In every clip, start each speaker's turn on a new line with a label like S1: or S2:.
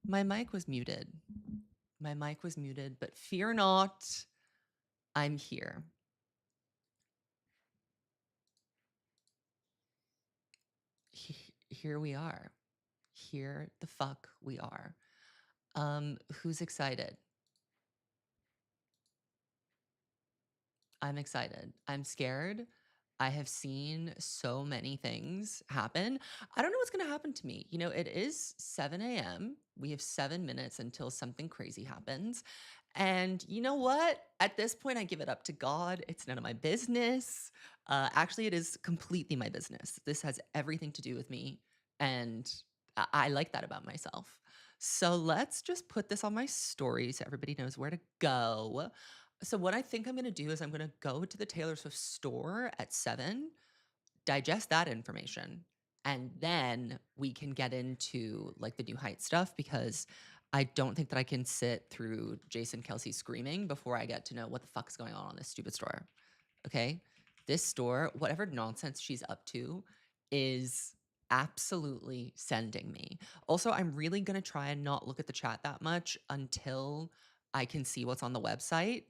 S1: My mic was muted. My mic was muted, but fear not, I'm here. Here we are. Here the fuck we are. Who's excited? I'm excited. I'm scared. I have seen so many things happen. I don't know what's going to happen to me. You know, it is 7 a.m. We have 7 minutes until something crazy happens. And you know what? At this point, I give it up to God. It's none of my business. Actually, it is completely my business. This has everything to do with me. And I like that about myself. So let's just put this on my story so everybody knows where to go. So what I think I'm gonna do is I'm gonna go to the Taylor Swift store at 7, digest that information, and then we can get into like the New Heights stuff because I don't think that I can sit through Jason Kelce screaming before I get to know what the fuck is going on this stupid store. Okay? This store, whatever nonsense she's up to, is absolutely sending me. Also, I'm really gonna try and not look at the chat that much until I can see what's on the website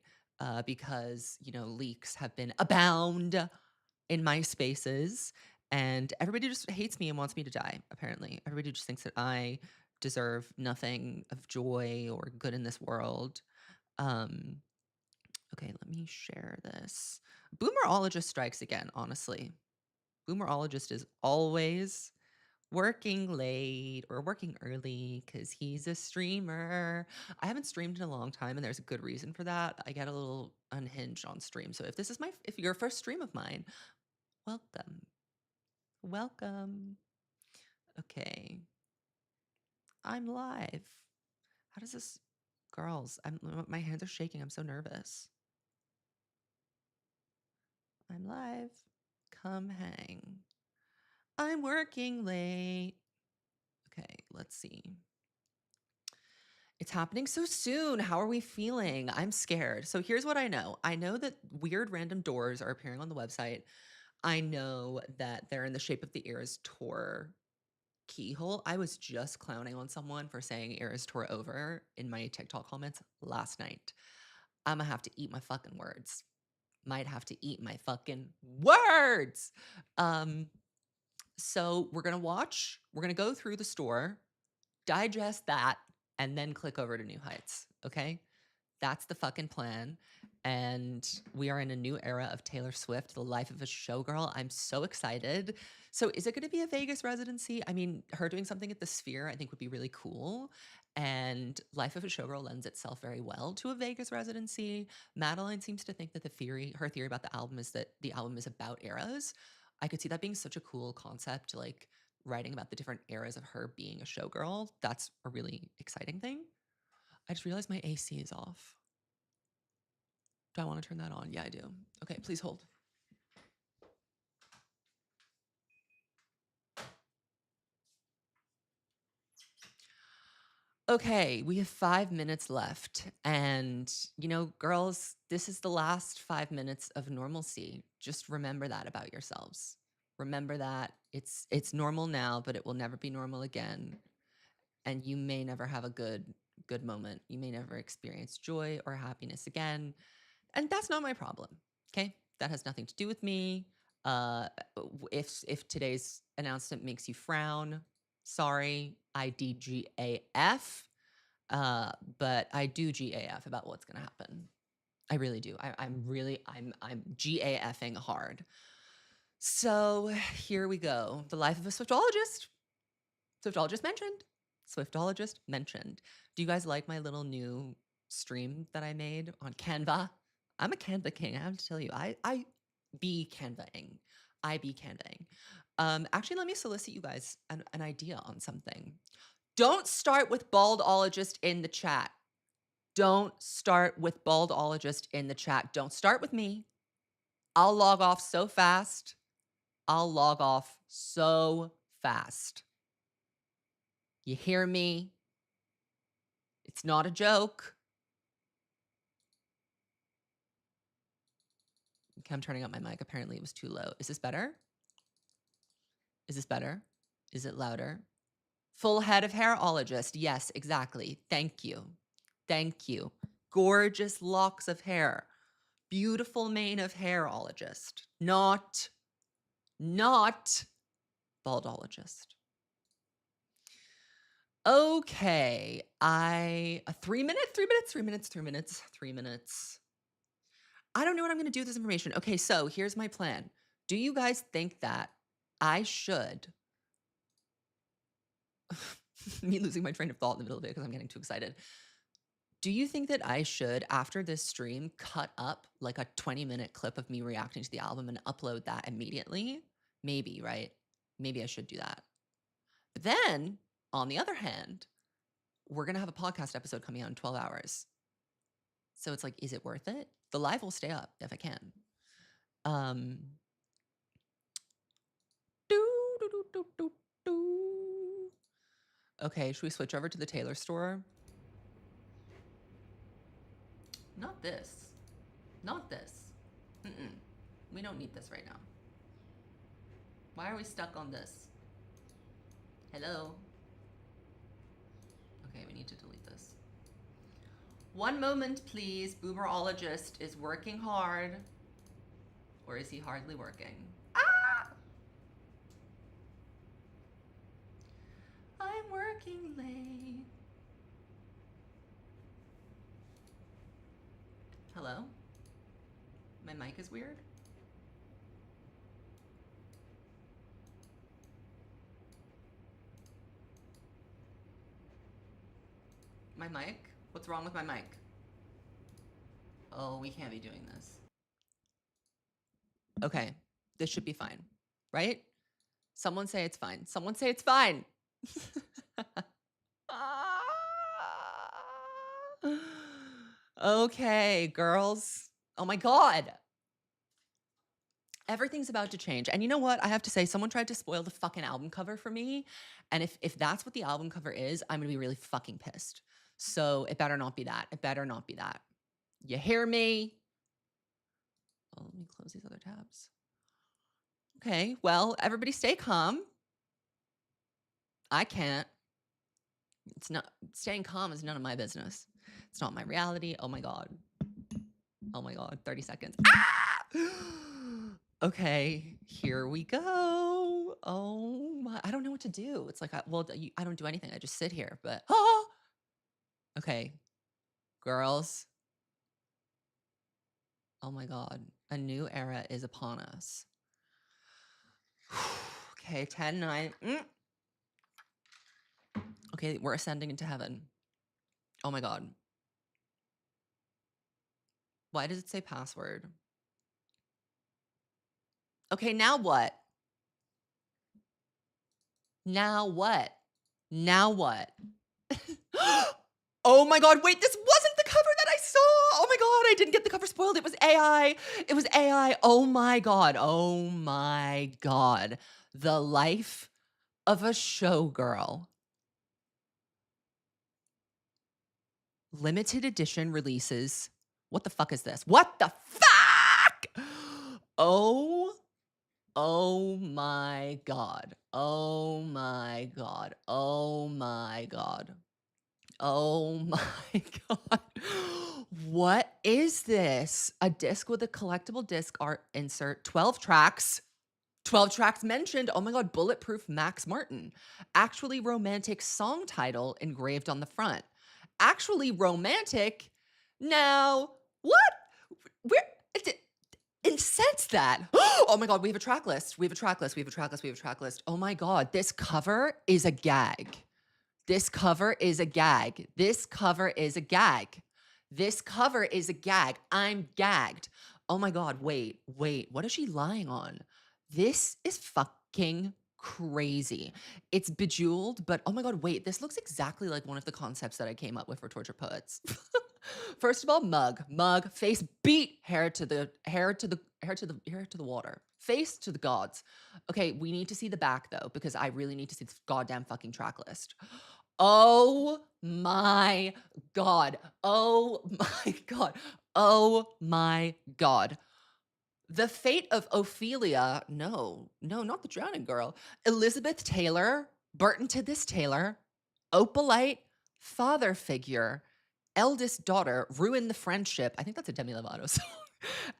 S1: because, you know, leaks have been abound in my spaces and everybody just hates me and wants me to die, apparently. Everybody just thinks that I deserve nothing of joy or good in this world. Um, okay, let me share this. Boomerologist strikes again, honestly. Boomerologist is always working late or working early because he's a streamer. I haven't streamed in a long time, and there's a good reason for that. I get a little unhinged on stream. So if your first stream of mine, welcome. Welcome. Okay. I'm live. How does this girls? My hands are shaking. I'm so nervous. I'm live. Come hang. I'm working late. Okay, let's see. It's happening so soon. How are we feeling? I'm scared. So here's what I know. I know that weird random doors are appearing on the website. I know that they're in the shape of the Eras Tour keyhole. I was just clowning on someone for saying Eras Tour over in my TikTok comments last night. I'm gonna have to eat my fucking words. Might have to eat my fucking words. So we're gonna go through the store, digest that, and then click over to New Heights. Okay. That's the fucking plan. And we are in a new era of Taylor Swift, the life of a showgirl. I'm so excited. So, is it going to be a Vegas residency? I mean, her doing something at the Sphere, I think would be really cool. And Life of a Showgirl lends itself very well to a Vegas residency. Madeline seems to think that her theory about the album is that the album is about eras. I could see that being such a cool concept, like writing about the different eras of her being a showgirl. That's a really exciting thing. I just realized my AC is off. Do I want to turn that on? Yeah, I do. Okay, please hold. Okay, we have 5 minutes left. And, you know, girls, this is the last 5 minutes of normalcy. Just remember that about yourselves. Remember that it's normal now, but it will never be normal again. And you may never have a good moment. You may never experience joy or happiness again. And that's not my problem. Okay? That has nothing to do with me. If today's announcement makes you frown, sorry, I DGAF. But I do GAF about what's gonna happen. I really do. I'm GAFing hard. So here we go. The life of a Swiftologist. Swiftologist mentioned. Swiftologist mentioned. Do you guys like my little new stream that I made on Canva? I'm a Canva king. I have to tell you, I be Canvaing. I be Canvaing. Actually, let me solicit you guys an idea on something. Don't start with baldologist in the chat. Don't start with baldologist in the chat. Don't start with me. I'll log off so fast. I'll log off so fast. You hear me? It's not a joke. Okay, I'm turning up my mic. Apparently it was too low. Is this better? Is this better? Is it louder? Full head of hairologist. Yes, exactly. Thank you. Thank you. Gorgeous locks of hair. Beautiful mane of hairologist. Not baldologist. Okay. 3 minutes. I don't know what I'm going to do with this information. Okay, so here's my plan. Do you guys think that I should me losing my train of thought in the middle of it because I'm getting too excited. Do you think that I should, after this stream, cut up like a 20-minute clip of me reacting to the album and upload that immediately? Maybe, right? Maybe I should do that. But then, on the other hand, we're going to have a podcast episode coming out in 12 hours. So it's like, is it worth it? The live will stay up if I can. Okay, should we switch over to the tailor store? Not this. Not this. We don't need this right now. Why are we stuck on this? Hello? Okay, we need to delete this. One moment, please. Boomerologist is working hard. Or is he hardly working? Ah! I'm working late. Hello? My mic is weird? My mic? What's wrong with my mic? Oh, we can't be doing this. Okay, this should be fine, right? Someone say it's fine. Someone say it's fine. Okay, girls. Oh my God. Everything's about to change. And you know what? I have to say, someone tried to spoil the fucking album cover for me. And if that's what the album cover is, I'm going to be really fucking pissed. So it better not be that. It better not be that. You hear me? Oh, let me close these other tabs. Okay, well, everybody stay calm. I can't. It's not, staying calm is none of my business. It's not my reality. Oh my God. Oh my God, 30 seconds. Ah! Okay, here we go. Oh my, I don't know what to do. It's like, I don't do anything. I just sit here, but, okay, girls. Oh my God, a new era is upon us. Okay, 10, 9. Okay, we're ascending into heaven. Oh my God. Why does it say password? Okay, now what? Now what? Now what? Oh my God, wait, this wasn't the cover that I saw. Oh my God, I didn't get the cover spoiled. It was AI. It was AI. Oh my God. Oh my God. The life of a showgirl. Limited edition releases. What the fuck is this? What the fuck? Oh my God. Oh my God. Oh my God. Oh my God. What is this? A disc with a collectible disc art insert, 12 tracks. 12 tracks mentioned. Oh my God, Bulletproof Max Martin. Actually romantic song title engraved on the front. Actually romantic? Now, what? Where? Incense that. Oh my God, we have a track list. We have a track list. We have a track list. We have a track list. Oh my God, this cover is a gag. This cover is a gag. This cover is a gag. This cover is a gag. I'm gagged. Oh my God, wait. What is she lying on? This is fucking crazy. It's bejeweled, but oh my God, wait. This looks exactly like one of the concepts that I came up with for Torture Poets. First of all, mug, face beat, hair to the water. Face to the gods. Okay, we need to see the back though, because I really need to see this goddamn fucking track list. Oh my God. Oh my God. Oh my God. The Fate of Ophelia. No, not the Drowning Girl. Elizabeth Taylor. Burton to this Taylor, Opalite, father figure, eldest daughter, ruin the friendship. I think that's a Demi Lovato song.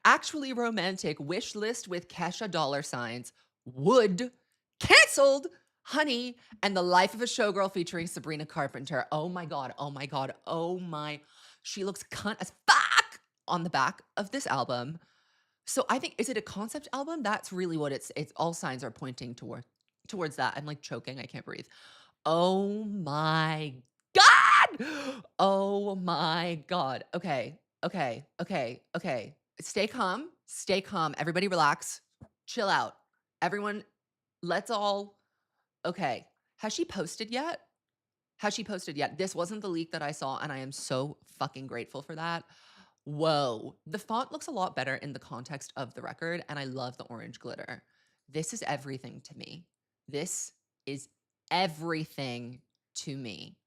S1: Actually romantic, wish list with Kesha dollar signs, would, canceled, honey, and the life of a showgirl featuring Sabrina Carpenter. Oh my God, oh my God, oh my. She looks cunt as fuck on the back of this album. So I think, is it a concept album? That's really what it's all signs are pointing towards that. I'm like choking, I can't breathe. Oh my God. Oh my God. Okay. Okay. Okay. Okay. Stay calm. Stay calm. Everybody relax. Chill out. Everyone, let's all. Okay. Has she posted yet? Has she posted yet? This wasn't the leak that I saw, and I am so fucking grateful for that. Whoa. The font looks a lot better in the context of the record, and I love the orange glitter. This is everything to me. This is everything to me.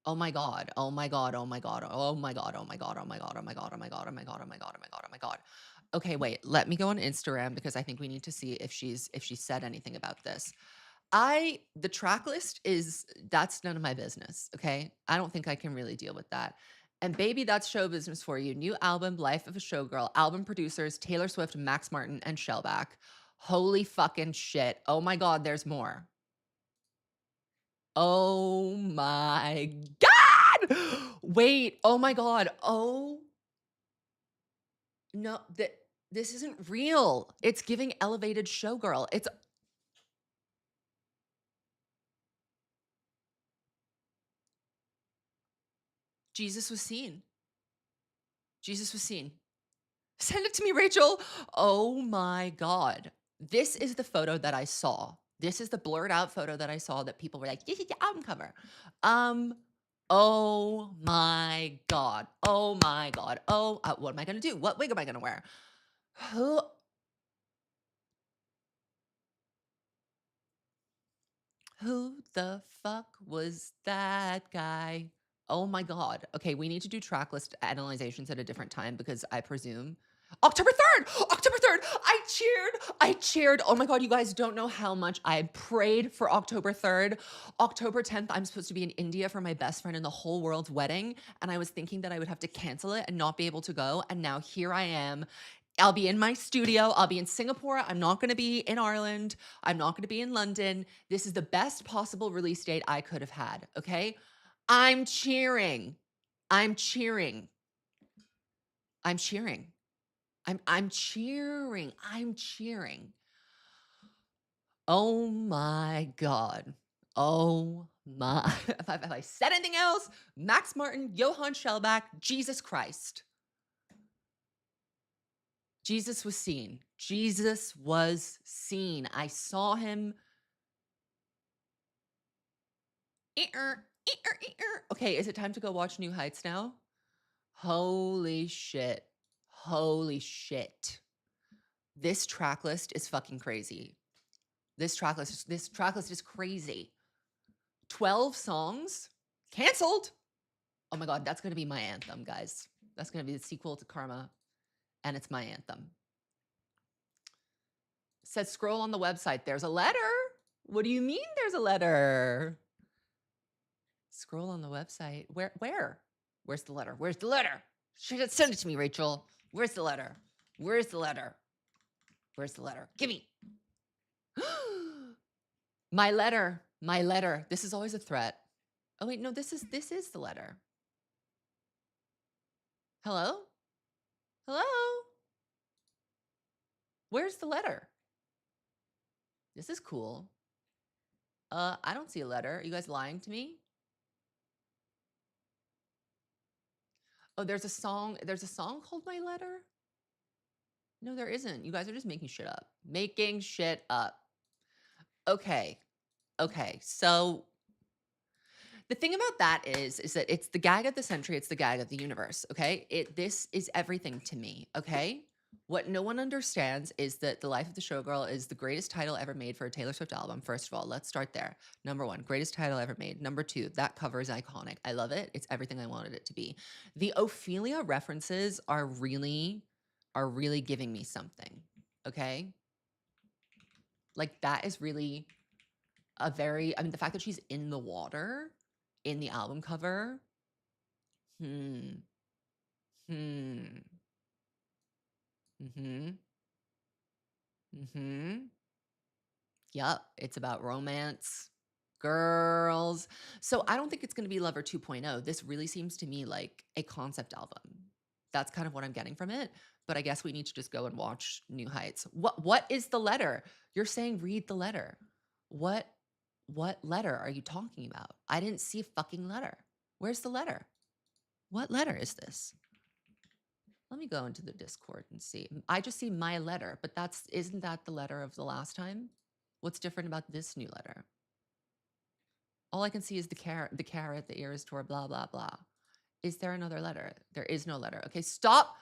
S1: Oh my God. Oh my God. Oh my God. Oh my God. Oh my God. Oh my God. Oh my God. Oh my God. Oh my God. Oh my God. Oh my God. Oh my God. Okay, wait. Let me go on Instagram because I think we need to see if she said anything about this. The track list that's none of my business, okay? I don't think I can really deal with that. And baby, that's show business for you. New album, Life of a Showgirl. Album producers, Taylor Swift, Max Martin, and Shellback. Holy fucking shit. Oh my God, there's more. Oh my God! Wait, oh my God. Oh, no, this isn't real. It's giving elevated showgirl. Jesus was seen. Jesus was seen. Send it to me, Rachel. Oh my God. This is the photo that I saw. This is the blurred out photo that I saw that people were like, this is the album cover. Oh my God. Oh my God. Oh, what am I going to do? What wig am I going to wear? Who the fuck was that guy? Oh my God. Okay, we need to do track list analyzations at a different time because I presume October 3rd. October 3rd. I cheered. Oh my God, you guys don't know how much I prayed for October 3rd. October 10th, I'm supposed to be in India for my best friend in the whole world's wedding. And I was thinking that I would have to cancel it and not be able to go. And now here I am. I'll be in my studio. I'll be in Singapore. I'm not going to be in Ireland. I'm not going to be in London. This is the best possible release date I could have had. Okay. I'm cheering. I'm cheering. I'm cheering. I'm cheering. I'm cheering. Oh my God. Oh my. If I said anything else, Max Martin, Johann Shellback, Jesus Christ. Jesus was seen. Jesus was seen. I saw him. Okay, is it time to go watch New Heights now? Holy shit. Holy shit. This track list is fucking crazy. This track list is crazy. 12 songs canceled. Oh my God, that's going to be my anthem, guys. That's going to be the sequel to Karma, and it's my anthem. It says scroll on the website. There's a letter. What do you mean there's a letter? Scroll on the website. Where? Where's the letter? Where's the letter? Send it to me, Rachel. Where's the letter? Where's the letter? Where's the letter? Give me. My letter. My letter. This is always a threat. Oh wait, no, this is the letter. Hello? Hello? Where's the letter? This is cool. I don't see a letter. Are you guys lying to me? Oh, there's a song called My Letter? No, there isn't. You guys are just making shit up. Making shit up. Okay. Okay. So the thing about that is that it's the gag of the century, it's the gag of the universe, okay? This is everything to me, okay? What no one understands is that The Life of the Showgirl is the greatest title ever made for a Taylor Swift album. First of all, let's start there. Number 1, greatest title ever made. Number 2, that cover is iconic. I love it. It's everything I wanted it to be. The Ophelia references are really giving me something, okay? Like that is really the fact that she's in the water in the album cover. Hmm. Mm-hmm. Yep, it's about romance, girls. So I don't think it's going to be Lover 2.0. This really seems to me like a concept album. That's kind of what I'm getting from it. But I guess we need to just go and watch New Heights. What is the letter? You're saying read the letter. What letter are you talking about? I didn't see a fucking letter. Where's the letter? What letter is this? Let me go into the Discord and see. I just see my letter, but isn't that the letter of the last time? What's different about this new letter? All I can see is the carrot, the ears toward blah, blah, blah. Is there another letter? There is no letter. Okay, stop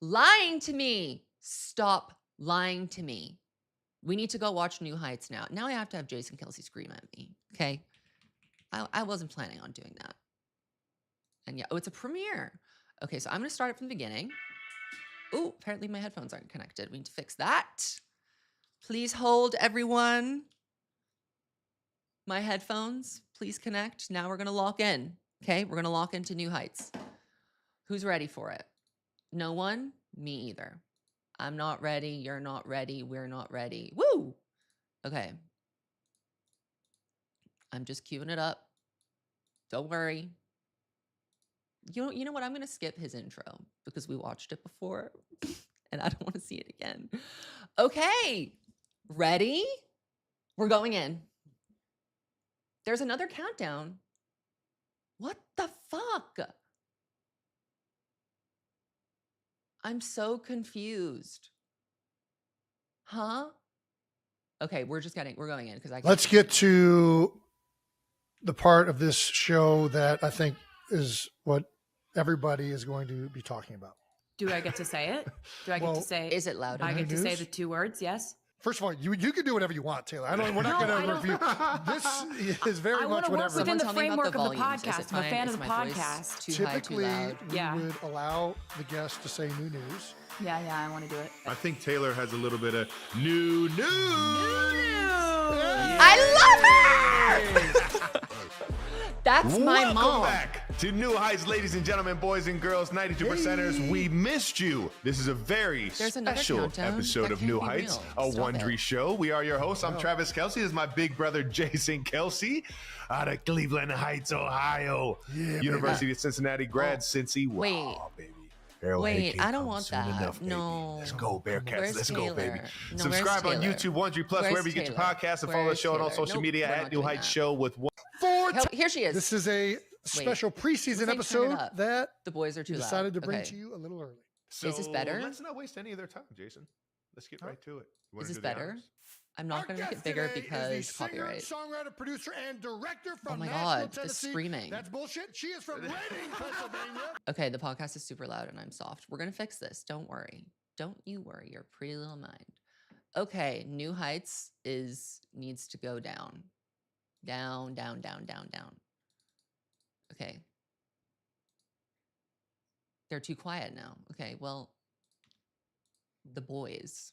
S1: lying to me. Stop lying to me. We need to go watch New Heights now. Now I have to have Jason Kelce scream at me, okay? I wasn't planning on doing that. And yeah, it's a premiere. Okay, so I'm going to start it from the beginning. Oh, apparently my headphones aren't connected. We need to fix that. Please hold, everyone. My headphones, please connect. Now we're going to lock in. Okay, we're going to lock into New Heights. Who's ready for it? No one? Me either. I'm not ready. You're not ready. We're not ready. Woo! Okay. I'm just queuing it up. Don't worry. You know what? I'm going to skip his intro because we watched it before and I don't want to see it again. Okay. Ready? We're going in. There's another countdown. What the fuck? I'm so confused. Huh? Okay, we're going in because
S2: Let's get to the part of this show that I think is what everybody is going to be talking about.
S3: Do I get to say it? Do I get to say?
S1: Is it loud enough?
S3: I get to say the 2 words. Yes.
S2: First of all, you can do whatever you want, Taylor. We're not going to review. This is very much whatever.
S3: Within the framework of the podcast. I'm a fan of the podcast.
S2: Typically, we would allow the guest to say new news.
S3: Yeah, I want to do it.
S4: I think Taylor has a little bit of new news.
S1: I love her! That's my mom.
S4: Welcome back to New Heights, ladies and gentlemen, boys and girls, 92%ers. We missed you. This is a very special episode of New Heights, a Wondery show. We are your hosts. I'm Travis Kelce. This is my big brother, Jason Kelce, out of Cleveland Heights, Ohio. Yeah, University of Cincinnati grad, Cincy. Wow, baby.
S1: Wait, I don't want that.
S4: Enough, no. Let's go, Bearcats. Let's
S1: Taylor?
S4: go, baby.
S1: No,
S4: subscribe on YouTube, Wondery Plus, wherever you get your podcasts, and follow the show on all social media at New Heights Show with
S1: Here she is.
S2: This is a special preseason episode that
S1: the boys are too loud.
S2: Decided to bring to you a little early.
S4: So
S1: is this better?
S4: Let's not waste any of their time, Jason. Let's get right to it.
S1: Is this better? I'm not going to make it bigger because copyright.
S2: Songwriter, producer, and director from
S1: oh my
S2: Nashville,
S1: God,
S2: Tennessee.
S1: the screaming.
S2: That's bullshit. She is from Reading, Pennsylvania.
S1: Okay, the podcast is super loud and I'm soft. We're going to fix this. Don't worry. Don't you worry your pretty little mind. Okay, New Heights needs to go down. Down. Okay. They're too quiet now. Okay, well, the boys.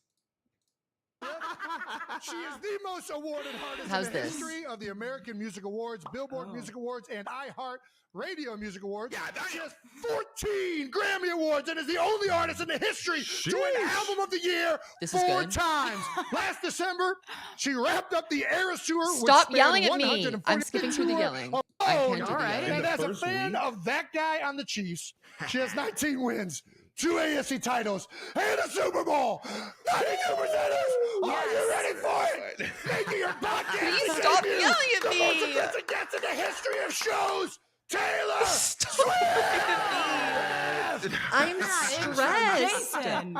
S2: She is the most awarded artist in the history of the American Music Awards, Billboard Music Awards, and iHeart Radio Music Awards. She has 14 Grammy Awards and is the only artist in the history to win Album of the Year 4 times. Last December, she wrapped up the Eras Tour.
S1: Stop yelling at me. I'm skipping through the yelling. I can't do the yelling.
S2: And as a fan of that guy on the Chiefs, she has 19 wins. 2 AFC titles and a Super Bowl. 92%ers. Are you ready for it? Making your podcast.
S1: Please stop yelling at me.
S2: The most aggressive guest in the history of shows, Taylor Swift.
S1: I'm stressed.
S3: Jason.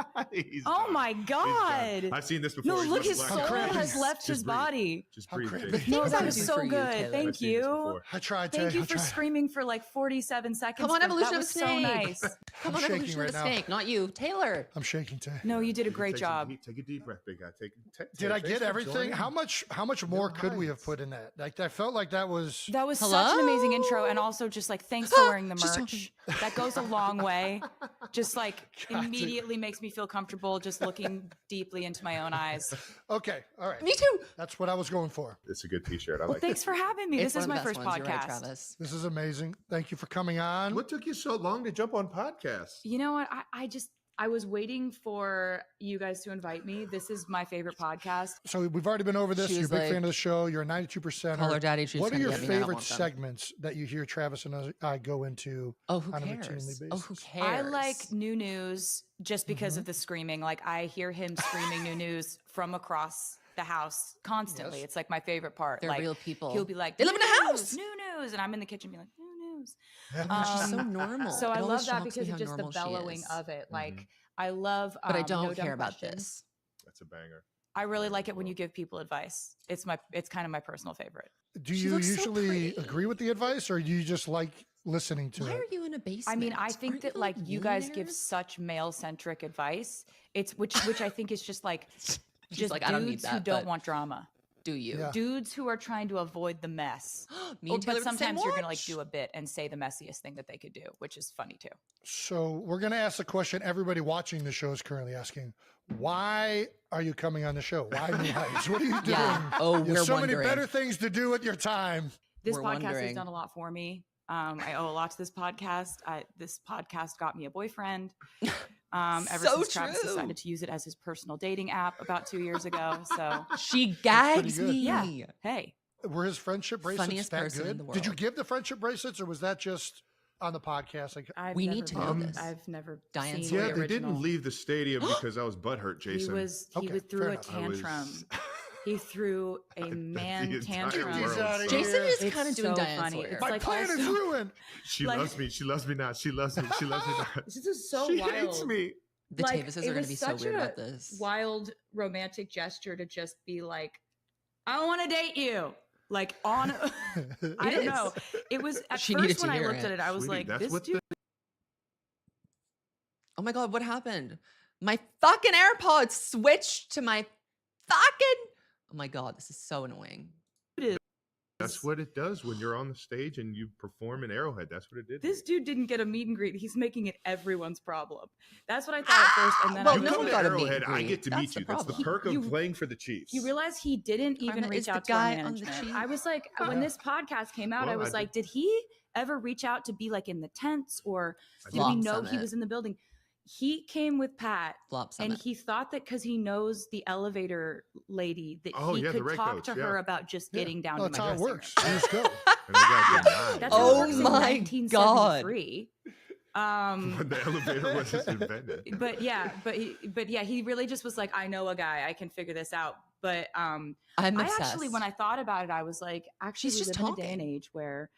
S3: Oh my God.
S4: I've seen this before.
S3: No, look, his soul has left his body.
S4: Just breathe.
S3: No, that was so good. Thank you.
S2: I tried.
S3: Thank you for screaming for like 47 seconds.
S1: Come on, Evolution of
S3: Snake.
S1: So nice. Come on, Evolution of Snake. Not you, Taylor.
S2: I'm shaking, Tay.
S3: No, you did a great job.
S4: Take a deep breath, big guy.
S2: Did I get everything? How much more could we have put in that? Like, I felt like that was
S3: such an amazing intro, and also just like thanks for wearing the merch. That goes a long way. way. Just like immediately makes me feel comfortable just looking deeply into my own eyes.
S2: Okay. All right.
S1: Me too.
S2: That's what I was going for.
S4: It's a good t-shirt. I like
S3: Thanks for having me.
S1: It's
S3: This is
S1: one
S3: my
S1: of the
S3: first
S1: best ones. You're right,
S3: podcast.
S1: Travis.
S2: This is amazing. Thank you for coming on.
S4: What took you so long to jump on podcasts?
S3: You know what? I was waiting for you guys to invite me. This is my favorite podcast.
S2: So we've already been over this. You're a big fan of the show. You're a 92%.
S1: Call her daddy.
S2: What are your favorite segments that you hear Travis and I go into
S1: on a
S2: routinely
S1: routinely
S2: basis?
S1: Oh, who cares?
S3: I like new news just because of the screaming. Like I hear him screaming new news from across the house constantly. It's like my favorite part.
S1: They're
S3: like
S1: real people.
S3: He'll be like,
S1: they live in a house.
S3: New news. And I'm in the kitchen being like, new news.
S1: She's so normal.
S3: So I
S1: It
S3: love
S1: always
S3: that
S1: shocks
S3: because
S1: me
S3: of
S1: how
S3: just the
S1: normal she
S3: bellowing
S1: is.
S3: of it. Like I love
S1: But I don't
S3: No Dumb
S1: care about
S3: Questions.
S1: this.
S4: That's a banger.
S3: I really like it when you give people advice. It's kind of my personal favorite.
S2: Do
S1: She
S2: you
S1: looks so
S2: usually
S1: pretty.
S2: agree with the advice, or do you just like listening to
S1: Why
S2: it?
S1: are you in a basement?
S3: I mean, I think
S1: Aren't
S3: that
S1: you
S3: like you guys give
S1: millionaires?
S3: such male-centric advice. It's which I think is just like just
S1: like,
S3: dudes
S1: I don't need
S3: who
S1: that,
S3: don't
S1: but-
S3: want drama.
S1: Do you?
S2: Yeah.
S3: Dudes who are trying to avoid the mess.
S1: Me and Taylor
S3: But
S1: were the same
S3: sometimes you're gonna like
S1: watch.
S3: do a bit and say the messiest thing that they could do, which is funny too.
S2: So we're going to ask the question everybody watching the show is currently asking. Why are you coming on the show? Why New Heights? What are you doing?
S1: Yeah. Oh,
S2: You have
S1: we're
S2: so
S1: wondering.
S2: many better things to do with your time.
S3: This
S1: We're
S3: podcast has
S1: wondering.
S3: done a lot for me. I owe a lot to this podcast. This podcast got me a boyfriend. Ever
S1: So
S3: since Travis
S1: true.
S3: decided to use it as his personal dating app about 2 years ago. So
S1: She gags
S2: good.
S1: me.
S3: yeah, hey,
S2: Were his friendship bracelets
S1: Funniest
S2: that
S1: person in
S2: good?
S1: the
S2: Did you
S1: world.
S2: give the friendship bracelets, or was that just on the podcast? Like,
S1: We need to know this.
S3: I've never
S1: Diane
S3: seen
S1: Sawyer.
S3: the
S4: Yeah, they
S3: original.
S4: didn't leave the stadium because I was butthurt,
S3: He
S4: Jason.
S2: Okay,
S3: threw
S2: fair
S3: a
S2: enough.
S4: I was-
S3: tantrum. He threw a man
S4: entire
S3: tantrum.
S2: Get these
S4: world
S2: out of
S4: saw
S2: here.
S1: Jason is
S3: It's
S1: kind of doing
S3: so
S1: Diane
S3: funny.
S1: Sawyer.
S3: It's
S2: my
S3: like
S2: plan is
S3: also-
S2: ruined.
S4: She
S3: like-
S4: loves me. She loves me not. She loves me. She loves me not.
S3: This is so
S4: she
S3: wild.
S4: hates me.
S1: The
S3: Like,
S1: Tavises
S3: it
S1: are going
S3: was
S1: to be so
S3: such
S1: weird
S3: a
S1: about this.
S3: Wild romantic gesture to just be like, I want to date you. Like on, I don't
S1: is.
S3: know. It was at
S1: She needed
S3: first
S1: to
S3: when I
S1: hear
S3: looked
S1: it.
S3: at it, I was
S4: Sweetie,
S3: like,
S4: that's
S3: this
S4: what
S3: dude.
S1: Oh my God, what happened? My fucking AirPods switched to my fucking. Oh my God, this is so annoying.
S4: That's what it does when you're on the stage and you perform in Arrowhead. That's what it did. to
S3: This
S4: me.
S3: dude didn't get a meet and greet. He's making it everyone's problem. That's what I thought at first, and then
S1: well,
S3: I
S4: You
S1: no
S4: come
S1: one
S4: to
S1: got a meet and
S4: Arrowhead, I
S1: greet.
S4: get to
S1: That's
S4: meet
S1: the
S4: you. That's the
S1: problem.
S4: perk of
S3: You-
S4: playing for the Chiefs.
S3: You realize he didn't even
S1: Karma
S3: reach
S1: is the
S3: out to our
S1: guy on the
S3: management.
S1: cheap.
S3: I was like, when this podcast came out,
S4: Well,
S3: I was
S4: I
S3: like, did he ever reach out to be like in the tents, or did we
S1: Flop
S3: know he
S1: Summit.
S3: was in the building? He came with Pat,
S1: Flop
S3: and
S1: Summit.
S3: he thought that because he knows the elevator lady that
S4: Oh,
S3: he
S4: yeah, the
S3: could
S4: red
S3: talk
S4: coach,
S3: to
S4: yeah.
S3: her about just getting down
S2: Well,
S3: to
S2: that's
S3: my
S2: how it
S3: dressing
S2: works.
S3: room.
S2: You just go.
S4: And they got denied.
S3: That's how
S1: Oh
S3: it works in
S1: my
S3: 1973.
S4: When the elevator was just invented.
S3: But yeah, he really just was like, I know a guy, I can figure this out. But
S1: I'm
S3: I
S1: obsessed.
S3: actually, when I thought about it, I was like, actually,
S1: She's
S3: we
S1: just
S3: live in a day and
S1: talking.
S3: age where,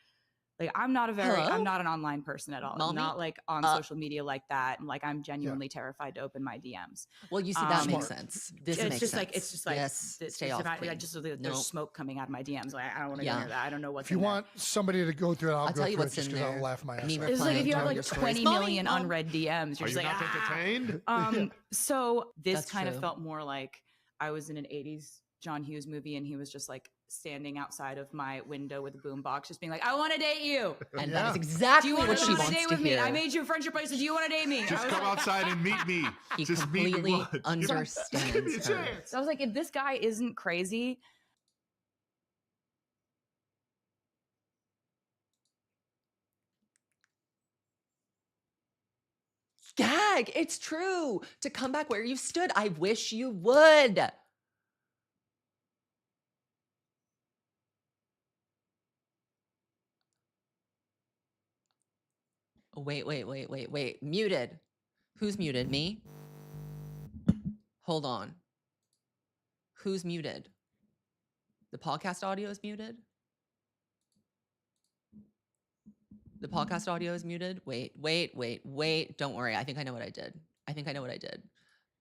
S3: like, I'm not
S1: Hello?
S3: an online person at all.
S1: Mommy?
S3: Not like on
S1: Uh,
S3: social media like that, and like I'm genuinely terrified to open my DMs.
S1: Well, you see, that makes
S2: Smart.
S1: sense. This
S3: It's
S1: makes
S3: just
S1: sense.
S3: like
S1: yes,
S3: it's
S1: stay
S3: just
S1: off.
S3: about-
S1: Queen.
S3: there's
S1: Nope.
S3: smoke coming out of my DMs. Like I don't want to
S1: Yeah.
S3: go near that. I don't know what's
S2: If you
S3: in there.
S2: want somebody to go through it, I'll
S1: I'll
S2: go
S1: tell you
S2: through it
S1: what's
S2: just
S1: in
S2: because I'll
S1: there.
S2: laugh my ass
S1: Me
S2: off.
S3: It's like if you have
S1: Replying
S3: like
S1: to all your
S3: 20
S1: stories.
S3: million
S1: Mommy,
S3: unread DMs, you're
S4: Are
S3: just
S4: you
S3: like,
S4: not
S3: "Ah."
S4: entertained?
S3: So this
S1: That's
S3: kind of
S1: true.
S3: felt more like I was in an 80s John Hughes movie and he was just like standing outside of my window with a boombox, just being like, I want to date you.
S1: And
S2: Yeah.
S1: that is
S3: Do
S1: exactly
S3: you want
S1: what
S3: to
S1: she
S3: go on a
S1: wants
S3: date
S1: to
S3: with me?
S1: hear.
S3: I made you a friendship bracelet. Do you want to date me?
S4: Just
S3: I was
S4: come
S3: like,
S4: outside and meet me.
S1: He
S4: Just meet me
S1: completely
S4: once.
S1: understands
S4: Give me a
S1: her.
S4: chance.
S3: So I was like, if this guy isn't crazy,
S1: Gag, it's true. To come back where you stood, I wish you would. Wait. Muted. Who's muted? Me? Hold on. Who's muted? The podcast audio is muted? The podcast audio is muted? Wait. Don't worry. I think I know what I did.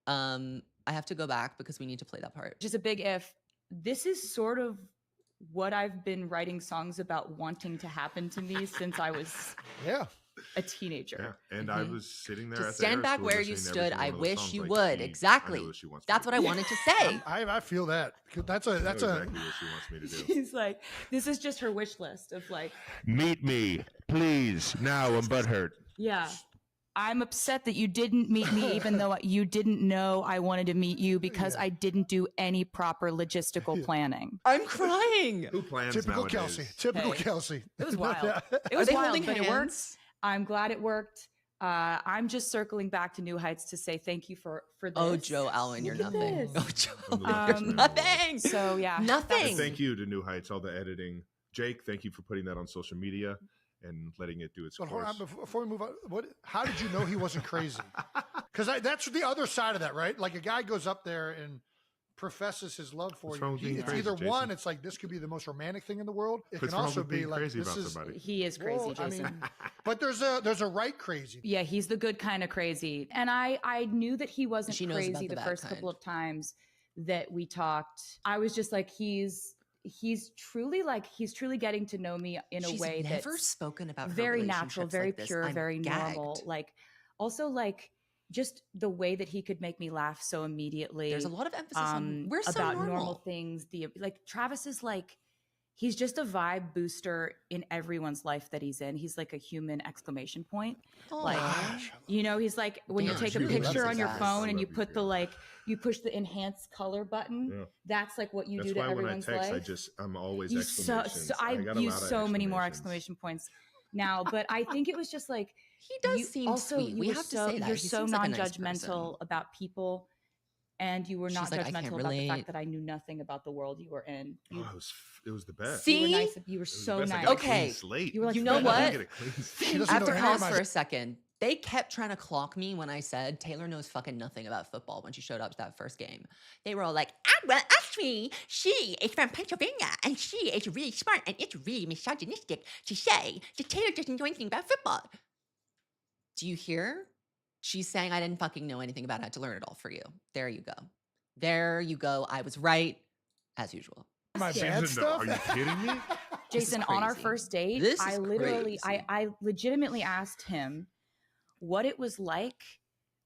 S1: I have to go back because we need to play that part.
S3: just a big if. This is sort of what I've been writing songs about wanting to happen to me since I was
S2: Yeah.
S3: a teenager.
S4: Yeah, and I was sitting there.
S1: Just
S4: at the
S1: stand
S4: Air
S1: back
S4: School
S1: where you
S4: listening to every
S1: stood.
S4: single
S1: I
S4: one of those
S1: wish
S4: songs
S1: you
S4: like,
S1: would.
S4: "Gee,
S1: Exactly.
S4: I know what she wants me
S1: That's
S4: to
S1: what I
S4: do."
S1: wanted to say.
S2: I feel that. That's
S4: I know
S2: a
S4: exactly what she wants me to do.
S3: She's like, this is just her wish list of like,
S4: Meet me, please. Now I'm butthurt.
S3: yeah. I'm upset that you didn't meet me, even though you didn't know I wanted to meet you because I didn't do any proper logistical planning.
S1: I'm crying.
S4: Who plans
S2: Typical
S4: nowadays?
S2: Kelce. Typical Kelce.
S3: It was wild. It
S1: Are
S3: was
S1: they
S3: wild,
S1: holding
S3: but it worked.
S1: hands?
S3: I'm glad it worked. I'm just circling back to New Heights to say thank you for this.
S1: Oh, Joe Alwyn, you're
S3: Look at
S1: nothing.
S3: this.
S1: Oh, Joe,
S4: Nothing.
S1: nothing.
S3: So yeah,
S1: nothing.
S4: Thank you to New Heights, all the editing. Jake, thank you for putting that on social media and letting it do its course.
S2: Before we move on, how did you know he wasn't crazy? Because that's the other side of that, right? Like a guy goes up there and professes his love for you. It's
S4: crazy,
S2: either
S4: Jason?
S2: one, it's like this could be the most romantic thing in the world. It
S4: What's
S2: can
S4: wrong
S2: also
S4: with
S2: be
S4: being
S2: like
S4: crazy
S2: this
S4: about
S2: is.
S4: somebody?
S3: he is crazy,
S2: Well,
S3: Jason.
S2: I mean, but there's a right crazy.
S3: Yeah, he's the good kind of crazy. And I knew that he wasn't
S1: She knows about
S3: crazy
S1: the
S3: the
S1: bad
S3: first
S1: kind.
S3: couple of times that we talked. I was just like, he's truly getting to know me in
S1: She's
S3: a way that's
S1: never spoken about her
S3: very natural,
S1: relationships
S3: very
S1: like this.
S3: pure,
S1: I'm
S3: very
S1: gagged.
S3: normal. Like also like just the way that he could make me laugh so immediately.
S1: There's a lot of emphasis on we're so
S3: about
S1: normal.
S3: normal things. Like Travis is like, he's just a vibe booster in everyone's life that he's in. He's like a human exclamation point.
S1: Aw.
S3: Like, you know, he's like when you
S1: Damn,
S3: take a
S1: she really
S3: picture
S1: loves
S3: on your
S1: his ass.
S3: phone and
S4: I
S3: you
S4: love
S3: put
S4: you,
S3: the
S4: girl.
S3: like, you push the enhance color button.
S4: Yeah.
S3: That's like what you
S4: That's
S3: do to
S4: why when I
S3: everyone's
S4: text,
S3: life.
S4: I'm always
S3: You so,
S4: exclamations.
S3: I
S4: got a
S3: use
S4: lot of
S3: so many more
S4: exclamations.
S3: exclamation points now, but I think it was just like,
S1: He does
S3: you
S1: seem
S3: also,
S1: sweet.
S3: You
S1: We
S3: were
S1: have to
S3: so,
S1: say that.
S3: You're
S1: He
S3: so
S1: seems like a nice
S3: non-judgmental
S1: person.
S3: about people, and you were
S1: She's
S3: not
S1: like, I can't
S3: judgmental about the
S1: relate.
S3: fact that I knew nothing about the world you were in. You,
S4: It was the best.
S1: See?
S3: you were nice. You were
S4: It was the
S3: so
S4: best. I
S3: nice.
S4: got a
S1: Okay.
S4: clean slate.
S3: You were like,
S1: You know
S3: "Fred,
S1: what?
S4: I get a clean slate.
S2: She doesn't
S1: I have to
S2: know any
S1: pause
S2: of my-
S1: for a second. They kept trying to clock me when I said Taylor knows fucking nothing about football when she showed up to that first game. They were all like, well, actually, she is from Pennsylvania and she is really smart and it's really misogynistic to say that Taylor doesn't know anything about football. Do you hear? She's saying I didn't fucking know anything about it. I had to learn it all for you. There you go. There you go. I was right, as usual.
S2: My
S4: Jason,
S2: bad
S4: no,
S2: stuff.
S4: are you kidding me?
S3: Jason, on our
S1: crazy.
S3: first date,
S1: This
S3: I
S1: is
S3: literally,
S1: crazy.
S3: I legitimately asked him what it was like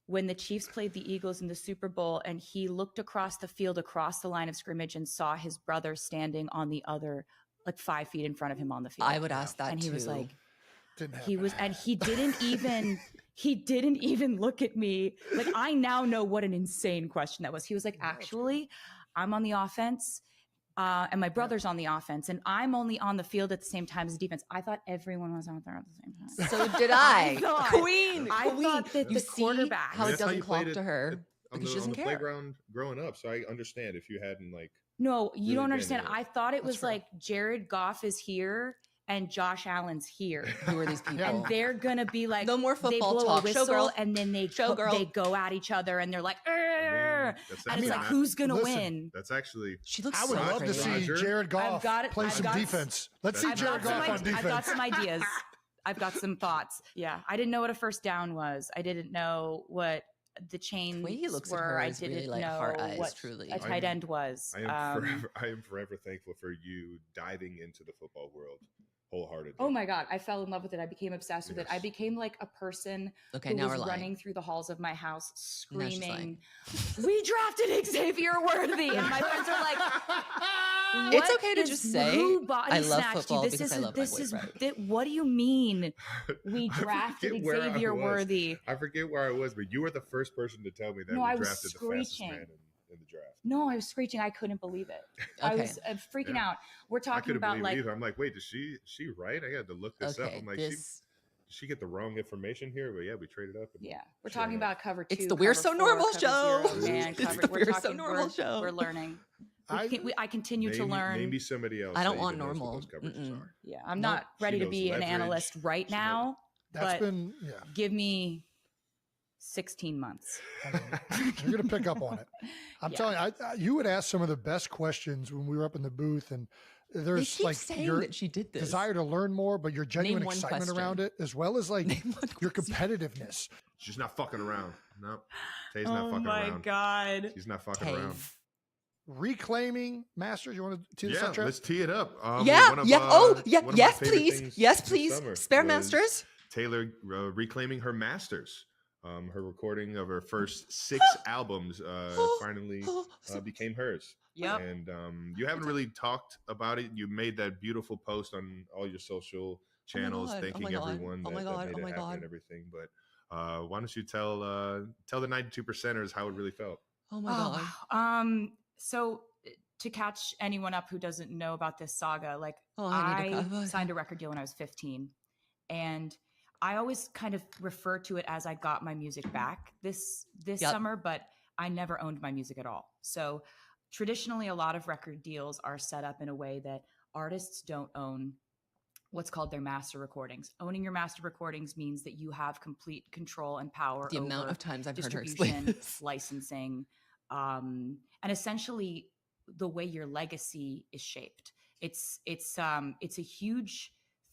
S3: when the Chiefs played the Eagles in the Super Bowl and he looked across the field, across the line of scrimmage and saw his brother standing on the other, like 5 feet in front of him on the field.
S1: I would ask that
S3: and he
S1: too.
S3: was like,
S2: Didn't happen.
S3: he was, and he didn't even look at me. Like, I now know what an insane question that was. He was like, actually, I'm on the offense. And my brother's on the offense, and I'm only on the field at the same time as the defense. I thought everyone was out there at the same time.
S1: So did I.
S3: Queen. I
S1: Queen.
S3: thought that
S1: You
S3: the
S1: see
S3: quarterback.
S1: how it
S4: That's how
S1: doesn't
S4: you
S1: clock
S4: played
S1: to
S4: it
S1: her
S4: on
S1: because she
S4: the
S1: doesn't care.
S4: playground growing up. So I understand if you hadn't like.
S3: No, you
S4: Really
S3: don't
S4: getting
S3: understand.
S4: it.
S3: I thought it
S2: That's
S3: was
S2: fair.
S3: like Jared Goff is here and Josh Allen's here.
S1: Who are these people?
S3: And they're gonna be like,
S1: No more
S3: they
S1: football
S3: blow
S1: talk.
S3: a whistle,
S1: Showgirl.
S3: and then they
S1: Showgirl.
S3: go at each other, and they're like,
S4: That's
S3: and it's like,
S4: not-
S3: who's gonna
S2: listen,
S3: win?
S4: That's actually.
S1: She looks
S2: I would
S1: so
S2: love to
S1: crazy.
S2: see
S4: Roger.
S2: Jared Goff
S3: I've
S2: play some
S3: got-
S2: defense. Let's see
S3: I've
S2: Jared
S3: got
S2: Goff on
S3: I've got
S2: defense.
S3: some ideas. I've got some thoughts. Yeah, I didn't know what a first down was. I didn't know what the chains
S1: The way he looks at
S3: were.
S1: her
S3: I
S1: is
S3: didn't
S1: really like
S3: know
S1: heart eyes,
S3: what
S1: truly.
S3: a tight end was.
S4: I am forever thankful for you diving into the football world wholeheartedly.
S3: Oh my God, I fell in love with it. I became obsessed with it. I
S4: Yes.
S3: became like a person
S1: Okay,
S3: who
S1: now
S3: was
S1: we're lying.
S3: running through the halls of my house
S1: Now she's
S3: screaming, "We drafted Xavier Worthy!" And my friends are like,
S1: It's
S3: "What
S1: okay to
S3: is-
S1: just say,
S3: who body
S1: I love
S3: snatched
S1: football
S3: you? This
S1: because I
S3: is
S1: love my
S3: this is
S1: boyfriend."
S3: what do you mean? We
S4: I
S3: drafted
S4: forget where I
S3: Xavier
S4: was.
S3: Worthy.
S4: I forget where I was, but you were the first person to tell me that
S3: No,
S4: we
S3: I was
S4: drafted the fastest
S3: screeching.
S4: man in the draft.
S3: No, I was screeching. I couldn't believe it. I
S1: Okay.
S3: was freaking
S4: Yeah.
S3: out. We're
S4: I
S3: talking
S4: couldn't
S3: about
S4: believe
S3: like
S4: it either. I'm like, wait, is she right? I had to look this up.
S1: Okay,
S4: I'm like,
S1: this
S4: did she get the wrong information here? But yeah, we traded up. And
S3: yeah, we're
S4: sure
S3: talking
S4: enough.
S3: about cover 2.
S1: It's the We're
S3: cover
S1: So
S3: 4,
S1: Normal
S3: cover
S1: show.
S3: 0, man,
S1: It's
S3: cover-
S1: the
S3: we're
S1: We're So
S3: talking-
S1: Normal
S3: we're-
S1: show.
S3: We're learning.
S2: I
S3: I continue to learn.
S4: Maybe somebody else.
S1: I don't
S4: that
S1: want
S4: even knows what
S1: normal.
S4: those coverages
S1: Mm-mm.
S4: are.
S3: Yeah, I'm
S1: Nope.
S3: not ready
S4: She
S3: to
S4: knows
S3: be an
S4: leverage.
S3: analyst right
S4: She knows-
S3: now,
S2: That's
S3: but
S2: been, yeah.
S3: give me 16 months.
S2: I mean, you're going to pick up on it. I'm
S3: Yeah.
S2: telling you, you would ask some of the best questions when we were up in the booth, and
S1: They
S2: there's
S1: keep
S2: like
S1: saying
S2: your
S1: that she did this.
S2: desire to learn more, but your genuine
S1: one
S2: excitement
S1: question.
S2: around it, as well as like
S1: Name one
S2: your
S1: question.
S2: competitiveness.
S4: She's not fucking around. No, Tay's not fucking around.
S3: God.
S4: She's not fucking
S1: Okay.
S4: around.
S2: Reclaiming Masters. You want to tee this
S4: Yeah,
S2: up, Trev?
S4: let's tee it up.
S1: Yeah,
S4: one of,
S1: yeah. Oh, yeah.
S4: one of my
S1: Yes,
S4: favorite
S1: please.
S4: things
S1: Yes,
S4: this
S1: please.
S4: summer
S1: Spare
S4: was
S1: masters.
S4: Taylor reclaiming her masters. Her recording of her first 6 albums finally became hers.
S3: Yep.
S4: And you haven't really talked about it. You made that beautiful post on all your social channels,
S1: God.
S4: thanking
S1: Oh my God.
S4: everyone
S1: Oh my
S4: that
S1: God.
S4: made
S1: Oh
S4: it
S1: my
S4: happen
S1: God.
S4: and everything. But Why don't you tell the 92 percenters how it really felt?
S1: Oh my God.
S3: Wow. So to catch anyone up who doesn't know about this saga, like I signed a record deal when I was 15, and I always kind of refer to it as I got my music back this summer, but I never owned my music at all. So traditionally, a lot of record deals are set up in a way that artists don't own what's called their master recordings. Owning your master recordings means that you have complete control and power
S1: The
S3: over
S1: amount of times I've heard her
S3: distribution,
S1: explain this.
S3: licensing, and essentially the way your legacy is shaped. It's a huge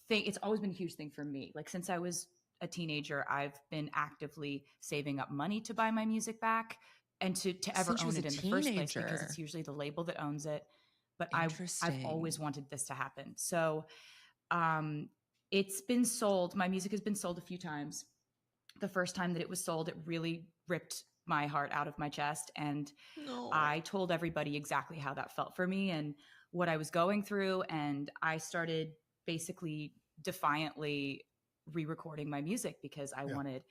S3: thing. It's always been a huge thing for me. Like since I was a teenager, I've been actively saving up money to buy my music back and to ever own it in the first place, because it's usually the label that owns it. But I've always wanted this to happen. So it's been sold. My music has been sold a few times. The first time that it was sold, it really ripped my heart out of my chest. And I told everybody exactly how that felt for me and what I was going through. And I started basically defiantly re-recording my music because I wanted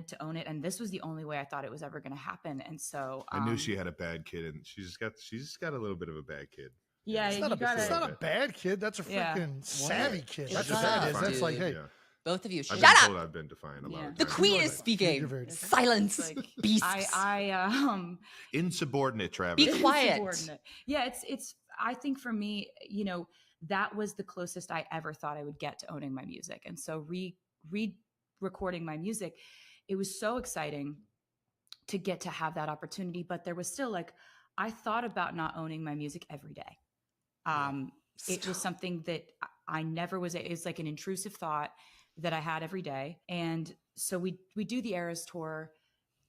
S3: to own it. And this was the only way I thought it was ever going to happen. And so
S4: I knew she had a bad kid, and she's just got a little bit of a bad kid.
S3: Yeah,
S2: it's not a bad kid. That's a freaking savvy kid. That's what that is. That's like, hey.
S1: Both of you, shut
S4: up.
S1: I've
S4: been defiant a lot of
S1: the
S4: times.
S1: queen is speaking. Silence, like, beasts.
S4: Insubordinate, Travis.
S1: Be quiet.
S3: Yeah, it's. I think for me, that was the closest I ever thought I would get to owning my music, and so re-recording my music, it was so exciting to get to have that opportunity. But there was still like, I thought about not owning my music every day. It was something that I never was. It's like an intrusive thought that I had every day. And so we do the Eras tour.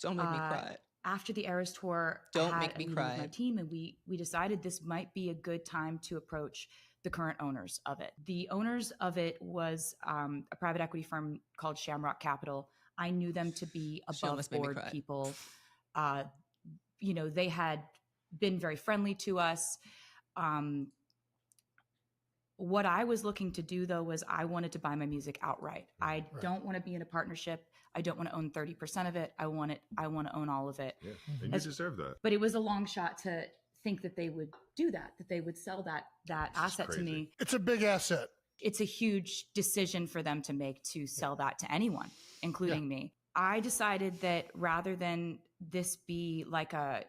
S1: Don't make me cry.
S3: After the Eras tour,
S1: don't make me cry.
S3: With my team, and we decided this might be a good time to approach the current owners of it. The owners of it was a private equity firm called Shamrock Capital. I knew them to be above board people. They had been very friendly to us. What I was looking to do, though, was I wanted to buy my music outright. I don't want to be in a partnership. I don't want to own 30% of it. I want to own all of it.
S4: Yeah, and you deserve that.
S3: But it was a long shot to think that they would do that they would sell that asset to me.
S2: It's a big asset.
S3: It's a huge decision for them to make, to sell that to anyone, including me. I decided that rather than this be like a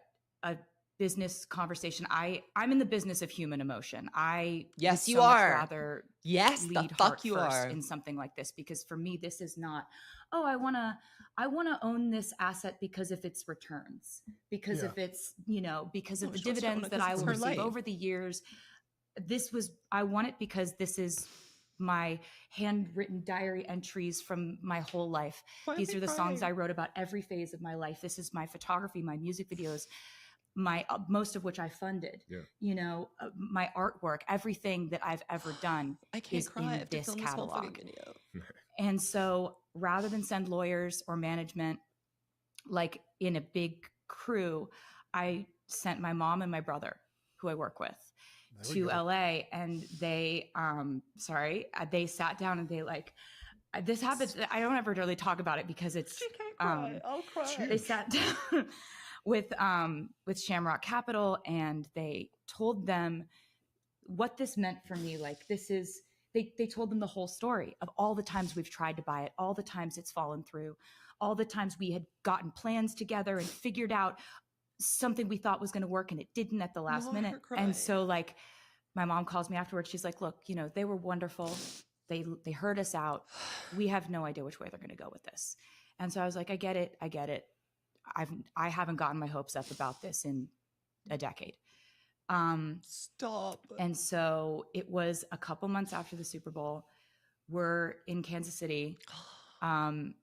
S3: business conversation, I'm in the business of human emotion.
S1: Yes, you
S3: so
S1: are.
S3: Much rather lead heart first in something like this, because for me, this is not, I want to own this asset because of its returns, because of its, because of the dividends that I will receive over the years. I want it because this is my handwritten diary entries from my whole life. These are the songs I wrote about every phase of my life. This is my photography, my music videos, most of which I funded, my artwork, everything that I've ever done is in this catalog. And so rather than send lawyers or management, like in a big crew, I sent my mom and my brother, who I work with, to LA, and they sat down and they this happens. I don't ever really talk about it because it's,
S1: she can't cry. I'll cry.
S3: They sat down with Shamrock Capital, and they told them what this meant for me. Like, this is, they told them the whole story of all the times we've tried to buy it, all the times it's fallen through, all the times we had gotten plans together and figured out something we thought was going to work and it didn't at the last minute. And so like my mom calls me afterwards. She's like, look, they were wonderful. They heard us out. We have no idea which way they're going to go with this. And so I was like, I get it. I haven't gotten my hopes up about this in a decade.
S1: Stop.
S3: And so it was a couple months after the Super Bowl. We're in Kansas City. And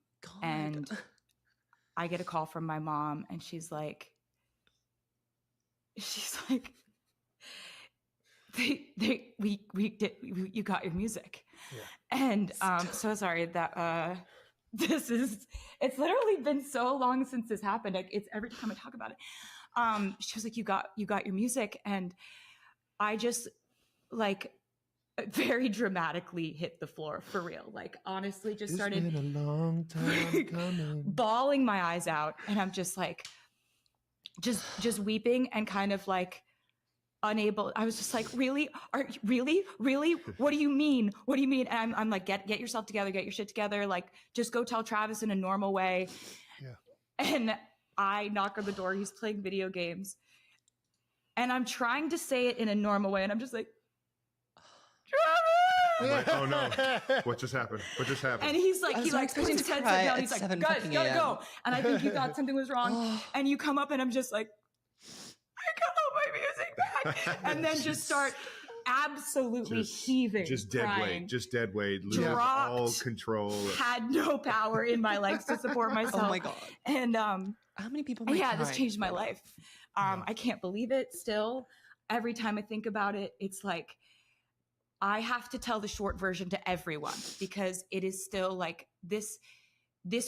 S3: I get a call from my mom, and she's like, you got your music. Yeah. And so sorry that it's literally been so long since this happened. It's every time I talk about it. She was like, you got your music. And I just very dramatically hit the floor for real. Like honestly, just started
S4: been a long time coming.
S3: bawling my eyes out, and I'm just like, just weeping and kind of like unable. I was just like, really, really? What do you mean? What do you mean? And I'm like, get yourself together, get your shit together. Like, just go tell Travis in a normal way.
S2: Yeah.
S3: And I knock on the door. He's playing video games, and I'm trying to say it in a normal way, and I'm just like, Travis!
S4: Like, oh no! What just happened? What just happened?
S3: And he's like, he
S1: so
S3: like puts
S1: expecting
S3: his
S1: to
S3: headset
S1: cry
S3: down.
S1: at
S3: He's like,
S1: 7
S3: guys,
S1: fucking
S3: gotta
S1: a.m.
S3: go. And I think you thought something was wrong. And you come up, and I'm just like, I got all my music back. And then just start absolutely heaving,
S4: just dead
S3: crying.
S4: weight, just dead weight, losing
S3: Dropped.
S4: all control.
S3: Had no power in my legs to support myself.
S1: Oh my God.
S3: And
S1: how many people might
S3: yeah,
S1: cry?
S3: this changed my life. I can't believe it still. Every time I think about it, it's like I have to tell the short version to everyone because it is still like this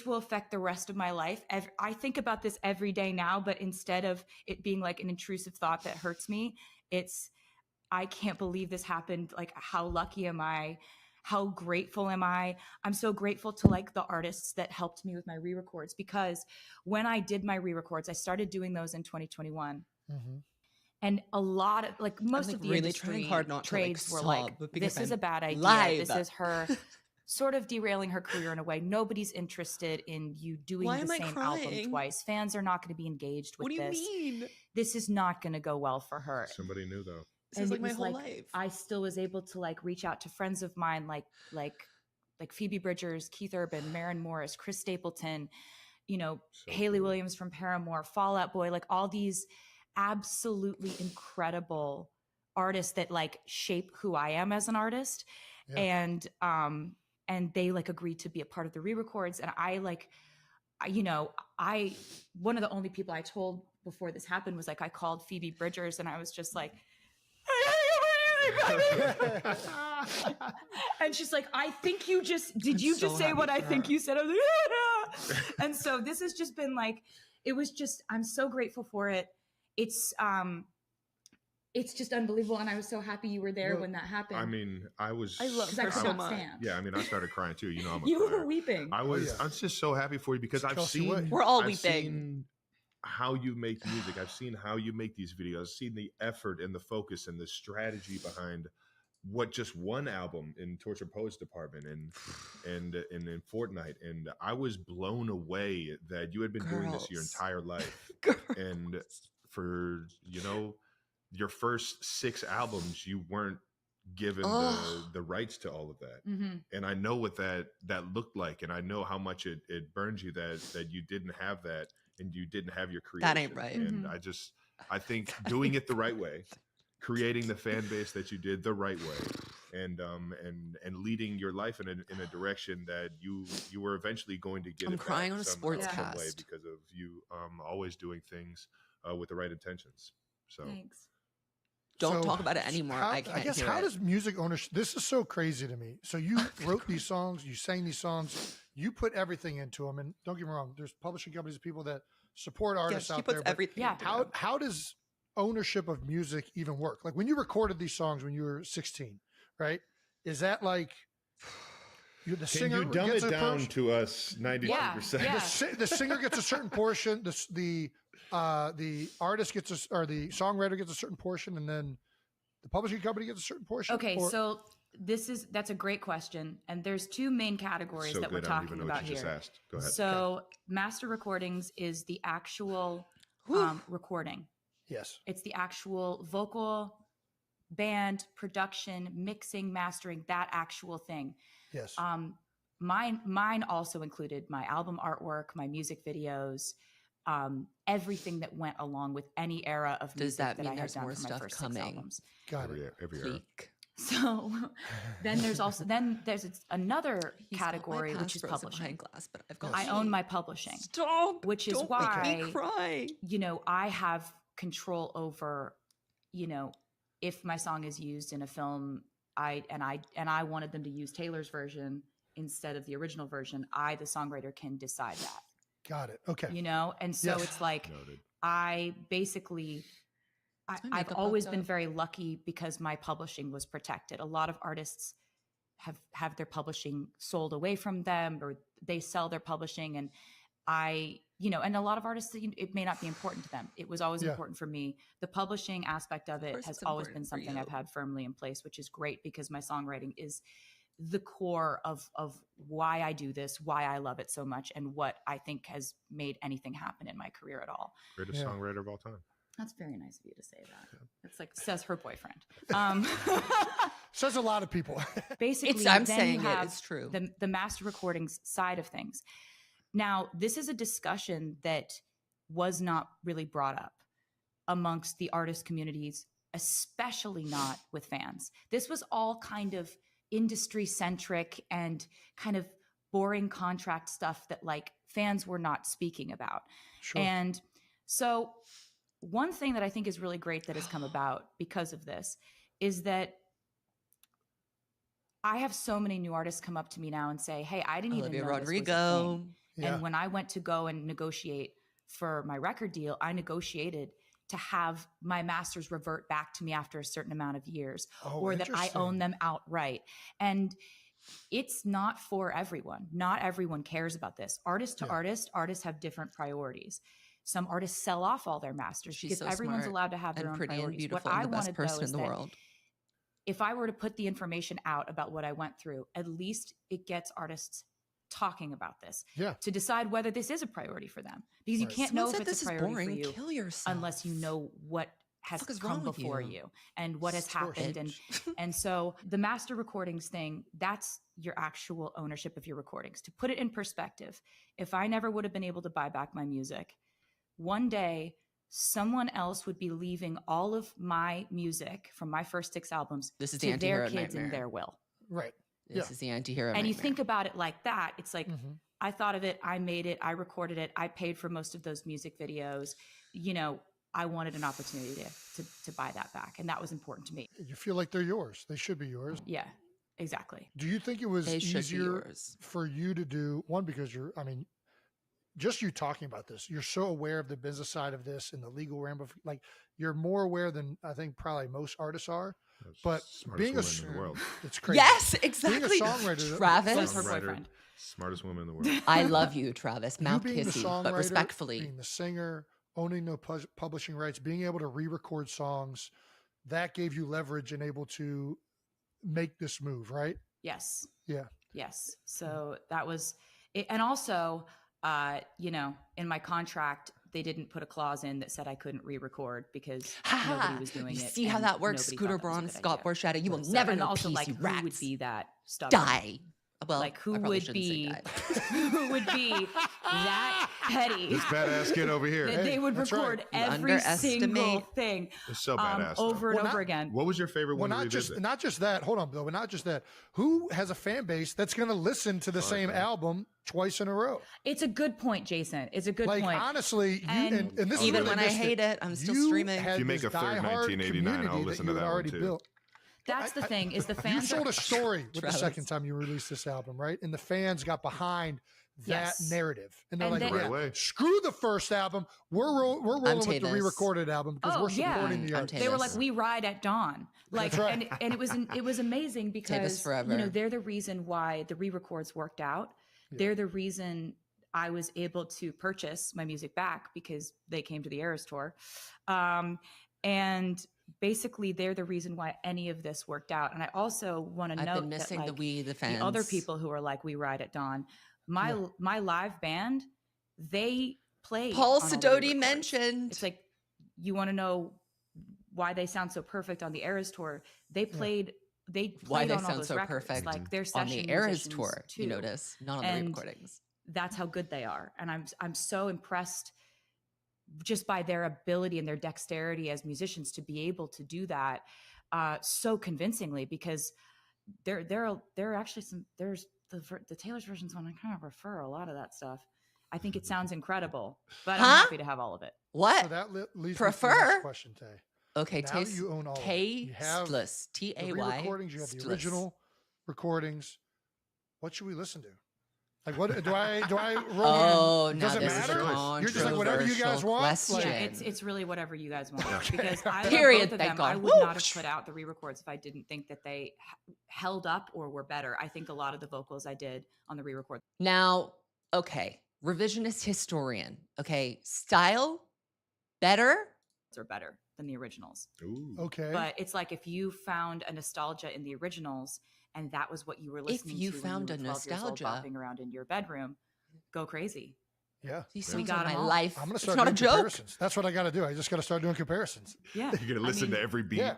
S3: will affect the rest of my life. I think about this every day now, but instead of it being like an intrusive thought that hurts me, it's I can't believe this happened. Like, how lucky am I? How grateful am I? I'm so grateful to like the artists that helped me with my re-records, because when I did my re-records, I started doing those in 2021.
S2: Mm-hmm.
S3: And a lot of like most
S1: like
S3: of the
S1: really
S3: industry
S1: trying hard not
S3: trades
S1: to
S3: were
S1: sob,
S3: like,
S1: but because
S3: this is
S1: I'm
S3: a bad idea.
S1: live.
S3: This is her sort of derailing her career in a way. Nobody's interested in you doing
S1: Why
S3: the
S1: am I
S3: same album
S1: crying?
S3: twice. Fans are not going to be engaged with
S1: What do you
S3: this.
S1: mean?
S3: This is not going to go well for her.
S4: Somebody knew though.
S1: This is like my whole life.
S3: I still was able to like reach out to friends of mine, like Phoebe Bridgers, Keith Urban, Maren Morris, Chris Stapleton, Haley Williams from Paramore, Fall Out Boy, like all these absolutely incredible artists that like shape who I am as an artist. Yeah. And they like agreed to be a part of the re-records. And I one of the only people I told before this happened was like, I called Phoebe Bridgers and I was just like, and she's like, I think you just, did you just say what I think you said? I was like, and so this has just been like, it was just, I'm so grateful for it. It's just unbelievable. And I was so happy you were there when that happened.
S4: I mean, I
S3: love her so much.
S4: Yeah. I mean, I started crying too. I'm a
S3: you
S4: crier.
S3: were weeping.
S4: I was just so happy for you because
S1: we're all weeping.
S4: Seen how you make music. I've seen how you make these videos. I've seen the effort and the focus and the strategy behind what just one album in Torture Poets Department and in Fortnite. And I was blown away that you had been doing this your entire life. And for, your first 6 albums, you weren't given the rights to all of that. Mm-hmm. And I know what that looked like. And I know how much it burned you that you didn't have that and you didn't have your creation.
S1: That ain't right.
S4: And I think doing it the right way, creating the fan base that you did the right way, and leading your life in a direction that you were eventually going to get.
S1: I'm crying on a sports
S4: way
S1: cast
S4: because of you always doing things with the right intentions. So
S3: thanks.
S1: Don't talk about it anymore. I guess
S2: how does music ownership? This is so crazy to me. So you wrote these songs, you sang these songs, you put everything into them. And don't get me wrong, there's publishing companies, people that support artists out there.
S1: Everything.
S3: Yeah.
S2: How does ownership of music even work? Like when you recorded these songs when you were 16, right? Is that like the singer?
S4: Can you dumb it down to us 93%?
S3: Yeah.
S2: The singer gets a certain portion. The artist gets or the songwriter gets a certain portion, and then the publishing company gets a certain portion.
S3: Okay, so that's a great question, and there's 2 main categories that we're talking about here.
S4: Go ahead.
S3: So master recordings is the actual recording.
S2: Yes,
S3: it's the actual vocal, band, production, mixing, mastering, that actual thing.
S2: Yes.
S3: Mine also included my album artwork, my music videos, everything that went along with any era of music that I had done for my first 6 albums.
S2: Got it.
S4: Every era.
S3: So then there's another category, which is publishing.
S1: Glass, but I've got
S3: I own my publishing.
S1: Stop.
S3: Which is
S1: Don't
S3: why
S1: make me cry.
S3: I have control over, if my song is used in a film, I wanted them to use Taylor's version instead of the original version, I, the songwriter, can decide that.
S2: Got it. Okay.
S3: And so it's like,
S4: Noted.
S3: I basically I've always been very lucky because my publishing was protected. A lot of artists have their publishing sold away from them, or they sell their publishing. And and a lot of artists, it may not be important to them. It was always important for me. The publishing aspect of it has always been something I've had firmly in place, which is great because my songwriting is the core of why I do this, why I love it so much, and what I think has made anything happen in my career at all.
S4: Greatest songwriter of all time.
S3: That's very nice of you to say that. It's like, says her boyfriend.
S2: Says a lot of people.
S3: Basically,
S1: I'm saying it's true.
S3: The master recordings side of things. Now, this is a discussion that was not really brought up amongst the artist communities, especially not with fans. This was all kind of industry centric and kind of boring contract stuff that like fans were not speaking about.
S2: Sure.
S3: And so one thing that I think is really great that has come about because of this is that I have so many new artists come up to me now and say, hey, I didn't even know
S1: Rodrigo.
S3: this was a thing. And when I went to go and negotiate for my record deal, I negotiated to have my masters revert back to me after a certain amount of years, or that I own them outright. And it's not for everyone. Not everyone cares about this. Artist to artist, artists have different priorities. Some artists sell off all their masters because everyone's allowed to have their own priorities.
S1: And beautiful, what I wanted, though, is that
S3: if I were to put the information out about what I went through, at least it gets artists talking about this to decide whether this is a priority for them, because you can't know if it's a priority for you unless you know what has come before you and what has happened. And so the master recordings thing, that's your actual ownership of your recordings. To put it in perspective, if I never would have been able to buy back my music, one day someone else would be leaving all of my music from my first 6 albums to their kids in their will.
S2: Right.
S1: This is the anti-hero
S3: And
S1: nightmare.
S3: you think about it like that, it's like, I thought of it, I made it, I recorded it, I paid for most of those music videos. I wanted an opportunity to buy that back. And that was important to me.
S2: You feel like they're yours. They should be yours.
S3: Yeah, exactly.
S2: Do you think it was easier for you to do, one, because just you talking about this, you're so aware of the business side of this and the legal ramifications, like you're more aware than I think probably most artists are. But being
S4: woman in the world.
S2: It's crazy.
S1: Yes, exactly.
S2: Being a songwriter,
S1: Travis,
S3: her boyfriend.
S4: Smartest woman in the world.
S1: I love you, Travis. Mouth
S2: being
S1: kissy,
S2: the songwriter,
S1: but respectfully.
S2: Being the singer, owning no publishing rights, being able to re-record songs, that gave you leverage and able to make this move, right?
S3: Yes.
S2: Yeah.
S3: Yes. So that was it. And also, in my contract, they didn't put a clause in that said I couldn't re-record because nobody was doing it.
S1: See how that works? Scooter Braun, Scott Borchetta. You will never know.
S3: Also,
S1: peace,
S3: like,
S1: you
S3: who
S1: rats.
S3: would be that stubborn?
S1: Die. Well,
S3: like who would be that petty?
S4: This badass kid over here.
S3: They would record every single thing
S4: it's so badass,
S3: over and over again.
S4: What was your favorite one?
S2: Not just that. Hold on, though. Not just that. Who has a fan base that's going to listen to the same album twice in a row?
S3: It's a good point, Jason. It's a good point.
S2: Honestly,
S3: and
S2: this
S1: even
S2: really
S1: when I hate it, I'm still streaming.
S4: If you make a third 1989, I'll listen to that one too.
S2: Built.
S3: That's the thing is the fans.
S2: You sold a story with the second time you released this album, right? And the fans got behind that narrative, and they're like, "Screw the first album. We're rolling with the re-recorded album because we're supporting the artist."
S3: They were like, "We ride at dawn." Like, and it was amazing because they're the reason why the re-records worked out. Yeah. They're the reason I was able to purchase my music back because they came to the Eras tour, and basically they're the reason why any of this worked out. And I also want to note
S1: I've been missing
S3: that,
S1: the fans,
S3: the other people who are like, we ride at dawn. My live band, they play.
S1: Paul Sidoti mentioned.
S3: It's like, you want to know why they sound so perfect on the Eras tour? They played. They played
S1: why they
S3: on all
S1: sound
S3: those
S1: so
S3: records.
S1: perfect
S3: like their
S1: on the Eras tour. Too. You notice, not on the re-recordings.
S3: That's how good they are, and I'm so impressed just by their ability and their dexterity as musicians to be able to do that so convincingly, because there are actually there's the Taylor's versions one. I kind of prefer a lot of that stuff. I think it sounds incredible, but I'm happy to have all of it.
S1: What?
S2: So that leads
S1: prefer?
S2: Me to the next question, Tay.
S1: Okay,
S2: now you own all
S1: tasteless. T-A-Y.
S2: Recordings. You have the original recordings. What should we listen to? Like, what do I roll?
S1: Oh,
S2: in?
S1: now
S2: Does it
S1: this
S2: matter?
S1: is a
S2: You're just like whatever you guys want.
S1: question.
S2: Like,
S3: Yeah, it's really whatever you guys want. Because I love
S1: Period,
S3: both of
S1: thank
S3: them.
S1: God.
S3: I would not have put out the re-records if I didn't think that they held up or were better. I think a lot of the vocals I did on the re-record.
S1: Now, okay, revisionist historian. Okay, style better.
S3: Are better than the originals.
S4: Ooh.
S2: okay.
S3: But it's like if you found a nostalgia in the originals and that was what you were listening
S1: If you
S3: to
S1: found
S3: when you
S1: a
S3: were 12 years old,
S1: nostalgia,
S3: bopping around in your bedroom, go crazy.
S2: Yeah.
S1: these
S3: We
S1: songs
S3: got
S1: are my
S3: 'em all.
S1: life.
S2: I'm going to
S1: It's
S2: start
S1: not
S2: doing
S1: a joke.
S2: comparisons. That's what I got to do. I just got to start doing comparisons.
S3: Yeah.
S4: You're gonna listen to every beat.
S2: yeah.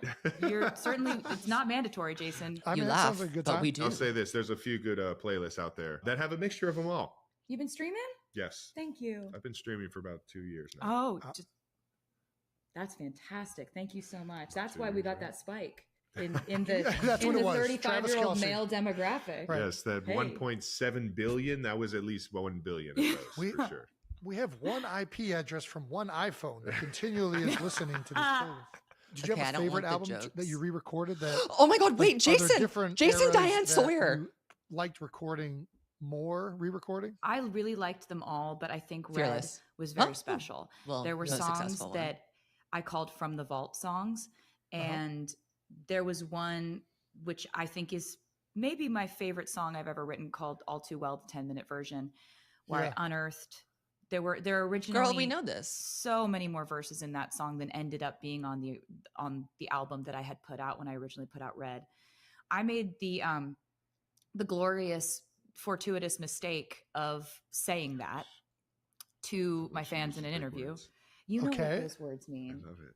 S3: You're certainly, it's not mandatory, Jason.
S2: I
S1: You
S2: mean, that
S1: laugh,
S2: sounds like a good
S1: but
S2: time.
S1: we do.
S4: I'll say this: there's a few good playlists out there that have a mixture of them all.
S3: You've been streaming?
S4: Yes,
S3: Thank you.
S4: I've been streaming for about 2 years now.
S3: Oh, that's fantastic. Thank you so much. That's why we got that spike in the
S2: That's
S3: in
S2: what it
S3: the
S2: was.
S3: 35-year-old
S2: Travis Kelce.
S3: male demographic.
S2: Right.
S4: Yes, that
S3: Hey.
S4: 1.7 billion. That was at least 1 billion of those
S2: We-
S4: for sure.
S2: We have one IP address from one iPhone that continually is listening to this playlist. Did you
S1: Okay, I
S2: have a
S1: don't
S2: favorite
S1: want the
S2: album
S1: jokes.
S2: that you re-recorded? That
S1: Oh my God!
S2: like,
S1: Wait,
S2: are there
S1: Jason.
S2: different
S1: Jason
S2: eras
S1: Diane
S2: that
S1: Sawyer.
S2: you liked recording more, re-recording?
S3: I really liked them all, but I think Red
S1: Fearless.
S3: was very
S1: Oh.
S3: special.
S1: Well,
S3: There were
S1: most
S3: songs
S1: successful one.
S3: that I called from the vault songs, and there was one which I think is maybe my favorite song I've ever written called "All Too Well," the 10-minute version, where
S2: Yeah.
S3: I unearthed. There were originally
S1: Girl, we know this.
S3: so many more verses in that song than ended up being on the album that I had put out when I originally put out Red. I made the glorious fortuitous mistake of saying that to my fans in an interview. You know
S2: Okay.
S3: what those words
S4: I
S3: mean.
S4: love it.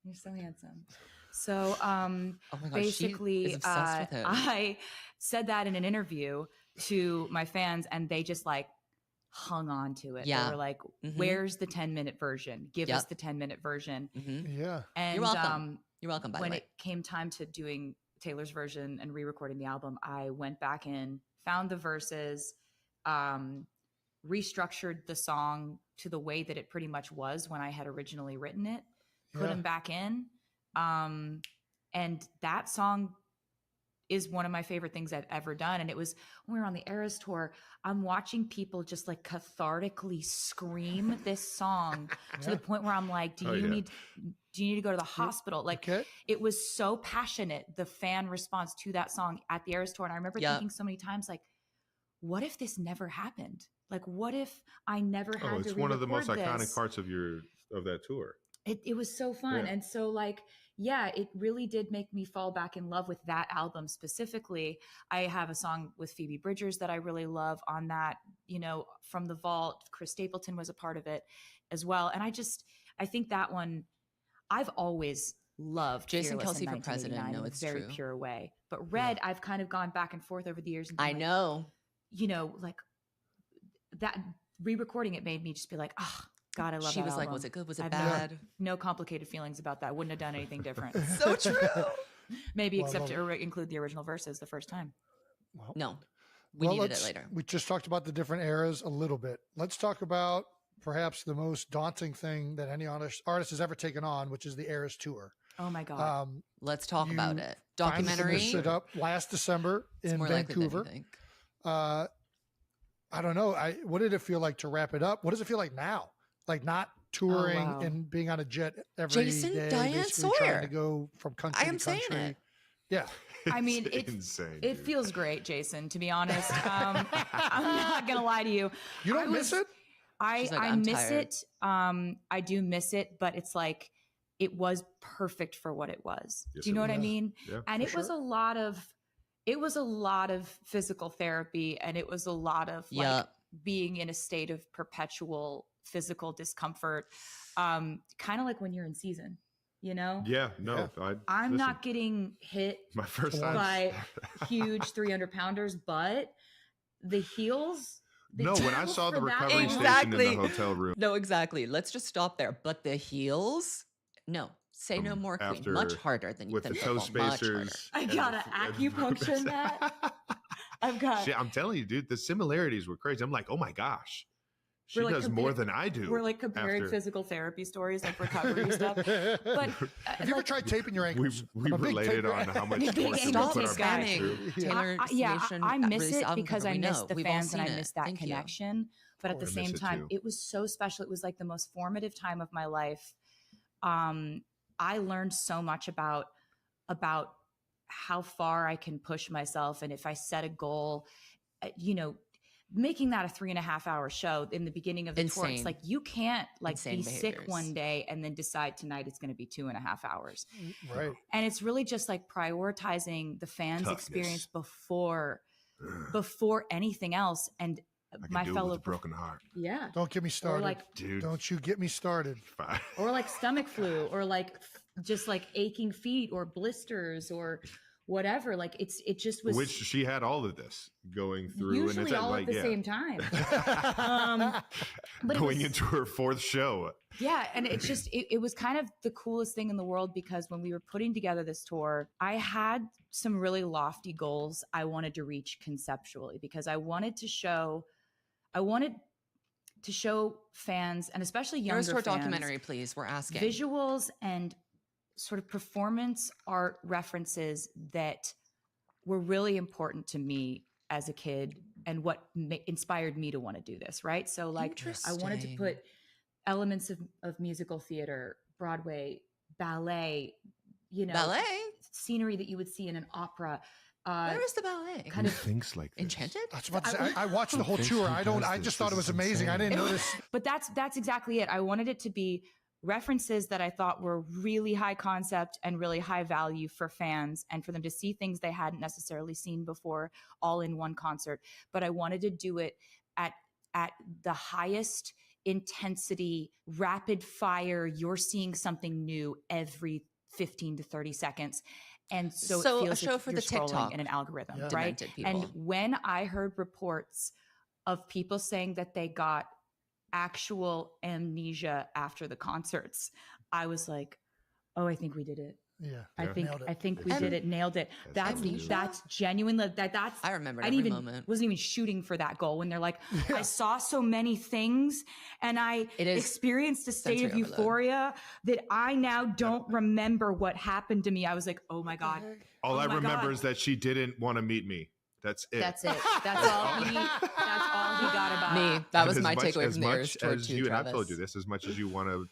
S3: You're so handsome. So
S1: Oh my God,
S3: basically
S1: she is obsessed with him.
S3: I said that in an interview to my fans and they just like hung on to it.
S1: Yeah.
S3: They were like,
S1: Mhm.
S3: where's the 10-minute version? Give us
S1: Yep.
S3: the 10-minute version.
S1: Mhm.
S2: Yeah.
S3: And
S1: You're welcome. You're welcome, by the
S3: when
S1: way.
S3: it came time to doing Taylor's version and re-recording the album, I went back in, found the verses, restructured the song to the way that it pretty much was when I had originally written it, put
S2: Yeah.
S3: them back in. And that song is one of my favorite things I've ever done. And it was when we were on the Eras tour, I'm watching people just like cathartically scream this song to the point where I'm like, do you need to go to the hospital? Like
S2: Okay.
S3: it was so passionate, the fan response to that song at the Eras tour. And I remember thinking so many times, like, what if this never happened? Like, what if I never had to
S4: Oh, it's one of the most
S3: re-record
S4: iconic
S3: this?
S4: parts of that tour.
S3: It was so fun.
S4: Yeah.
S3: And so like, yeah, it really did make me fall back in love with that album specifically. I have a song with Phoebe Bridgers that I really love on that, you know, From the Vault. Chris Stapleton was a part of it as well. And I think that one, I've always loved
S1: Jason
S3: Fearless in
S1: Kelce for president.
S3: 1989
S1: No,
S3: in a
S1: it's
S3: very
S1: true.
S3: pure way. But Red, I've kind of gone back and forth over the years. And
S1: I
S3: been like,
S1: know.
S3: you know, like that re-recording it made me just be like, oh, God, I love
S1: She
S3: that
S1: was like,
S3: album.
S1: was it good? Was it
S3: I've
S1: bad?
S3: no complicated feelings about that. Wouldn't have done anything different.
S1: So true.
S3: Maybe
S2: Well,
S3: except
S2: well-
S3: to include the original verses the first time.
S2: Well,
S1: No, we
S2: well,
S1: needed it
S2: let's-
S1: later.
S2: We just talked about the different eras a little bit. Let's talk about perhaps the most daunting thing that any artist has ever taken on, which is the Eras tour.
S3: Oh my God.
S1: Let's talk about
S2: you
S1: it.
S2: Finally
S1: Documentary.
S2: finished it up last December
S1: It's
S2: in
S1: more likely than you
S2: Vancouver.
S1: think.
S2: I don't know. What did it feel like to wrap it up? What does it feel like now? Like not touring
S3: wow.
S2: and being on a jet every
S1: Jason
S2: day,
S1: Diane
S2: basically
S1: Sawyer.
S2: trying to go from country
S1: I
S2: to
S1: am saying
S2: country.
S1: it.
S2: Yeah.
S3: I mean,
S4: It's insane.
S3: it
S4: dude.
S3: feels great, Jason, to be honest. I'm not going to lie to you.
S2: You don't
S3: I
S2: miss
S3: was-
S2: it?
S1: She's like,
S3: I
S1: "I'm
S3: miss
S1: tired."
S3: it. I do miss it, but it's like, it was perfect for what it was.
S4: Yes,
S3: Do you
S4: it
S3: know what I
S2: was.
S3: mean?
S4: Yeah,
S3: And
S2: for
S3: it was
S2: sure.
S3: it was a lot of physical therapy, and it was a lot of like
S1: Yeah.
S3: being in a state of perpetual physical discomfort. Kind of like when you're in season, you know?
S4: Yeah, no,
S3: I'm
S4: listen,
S3: not getting hit
S4: my first time.
S3: by huge 300 pounders, but the heels. they
S4: No, when I
S3: travel
S4: saw the
S3: for that
S4: recovery
S3: long.
S4: station
S1: Exactly.
S4: in the hotel room,
S1: No, exactly. Let's just stop there. But the heels, no. Say no more, queen.
S4: after-
S1: Much harder than
S4: with
S1: than
S4: the toe
S1: football. Much harder.
S4: spacers,
S3: I
S4: and
S3: gotta
S4: and
S3: acupuncture in that. I've got.
S4: Shit, I'm telling you, dude, the similarities were crazy. I'm like, oh my gosh, She does more than I do.
S3: We're like comparing physical therapy stories, like recovery stuff. But
S2: have you ever tried taping your ankles?
S4: We related on how much torture we put our backs through.
S1: Taylor,
S3: I miss it because I miss the fans and I miss that connection. But at the same time, it was so special. It was like the most formative time of my life. I learned so much about how far I can push myself, and if I set a goal, making that a 3.5 hour show in the beginning of the tour, it's like you can't be sick one day and then decide tonight it's going to be 2.5 hours.
S2: Right.
S3: And it's really just like prioritizing the fans' experience before anything else. And my fellow
S4: with a broken heart.
S3: Yeah.
S2: Don't get me started.
S4: Dude.
S2: Don't you get me started.
S3: Or like stomach flu, or like just like aching feet or blisters or whatever. Like it just was.
S4: Which she had all of this going through.
S3: Usually
S4: and it's
S3: all at the same time. But
S4: going into her 4th show.
S3: Yeah. And it's just, it was kind of the coolest thing in the world, because when we were putting together this tour, I had some really lofty goals I wanted to reach conceptually, because I wanted to show fans, and especially younger fans,
S1: documentary, please. We're asking
S3: visuals and sort of performance art references that were really important to me as a kid, and what inspired me to want to do this. Right. So like I wanted to put elements of musical theater, Broadway, ballet,
S1: ballet
S3: scenery that you would see in an opera.
S1: Where is the ballet?
S4: Kind of things like this?
S1: Enchanted?
S2: I was about to say, I watched the whole tour. I just thought it was amazing. I didn't notice.
S3: But that's exactly it. I wanted it to be references that I thought were really high concept and really high value for fans, and for them to see things they hadn't necessarily seen before, all in one concert. But I wanted to do it at the highest intensity, rapid fire. You're seeing something new every 15 to 30 seconds. And so it feels
S1: a show
S3: like
S1: for
S3: you're
S1: the TikTok
S3: in an algorithm, right?
S1: Demented people.
S3: And when I heard reports of people saying that they got actual amnesia after the concerts, I was like, oh, I think we did it.
S2: Yeah.
S3: I think we did it. Nailed it. That's genuine. That's
S1: I remember
S3: wasn't even shooting for that goal, when they're like, I saw so many things and I experienced a state of euphoria that I now don't remember what happened to me. I was like, oh my God.
S4: All I remember is that she didn't want to meet me. That's it.
S3: That's it. That's all he got about
S1: me. That was my takeaway from the Eras Tour too,
S4: you, and
S1: Travis.
S4: I've told you this, as much as you want to,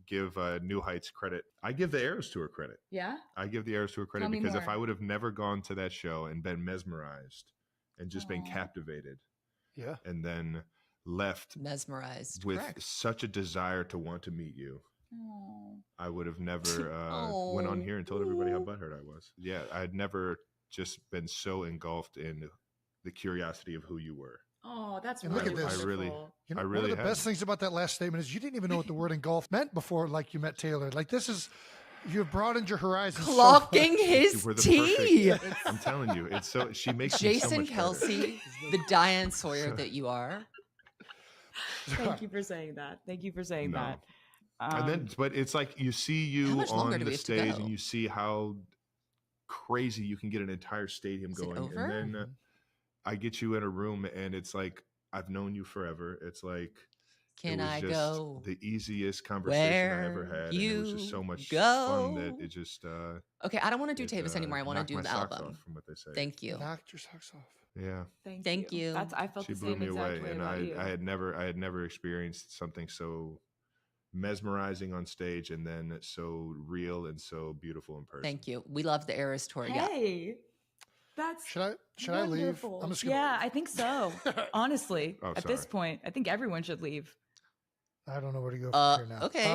S4: give New Heights credit, I give the Eras Tour credit.
S3: Yeah?
S4: I give the Eras Tour credit because if I would have never gone to that show and been mesmerized and just been captivated, and then left
S1: mesmerized
S4: with such a desire to want to meet you, I would have never went on here and told everybody how butthurt I was. Yeah, I had never just been so engulfed in the curiosity of who you were.
S3: Oh, that's
S2: and
S3: really
S2: look at this.
S4: I really
S2: one of the best things about that last statement is you didn't even know what the word engulf meant before, like, you met Taylor. Like, this is, you've broadened your horizons.
S1: Clocking his tea.
S4: I'm telling you, it's so, she makes
S1: Jason
S4: me so much
S1: Kelce, the Diane Sawyer that you are.
S3: Thank you for saying that. Thank you for saying that.
S4: And then, but it's like you see you on the stage and you see how crazy you can get an entire stadium going, and then I get you in a room and it's like, I've known you forever. It's like,
S1: can I go
S4: the easiest conversation I ever had, and it was just so much fun that it just
S1: okay, I don't want to do Tavis anymore. I want to do the album.
S4: From what they say.
S1: Thank you.
S2: Knocked your socks off.
S4: Yeah.
S3: Thank you. I felt
S4: she
S3: the
S4: blew
S3: same
S4: me
S3: exact
S4: away,
S3: way
S4: and
S3: about you.
S4: I had never experienced something so mesmerizing on stage, and then so real and so beautiful in person.
S1: Thank you. We love the Eras Tour.
S3: Hey, that's
S2: should I leave?
S3: I'm just gonna leave. I think so. Honestly, at this point, I think everyone should leave.
S2: I don't know where to go from here now.
S1: Okay.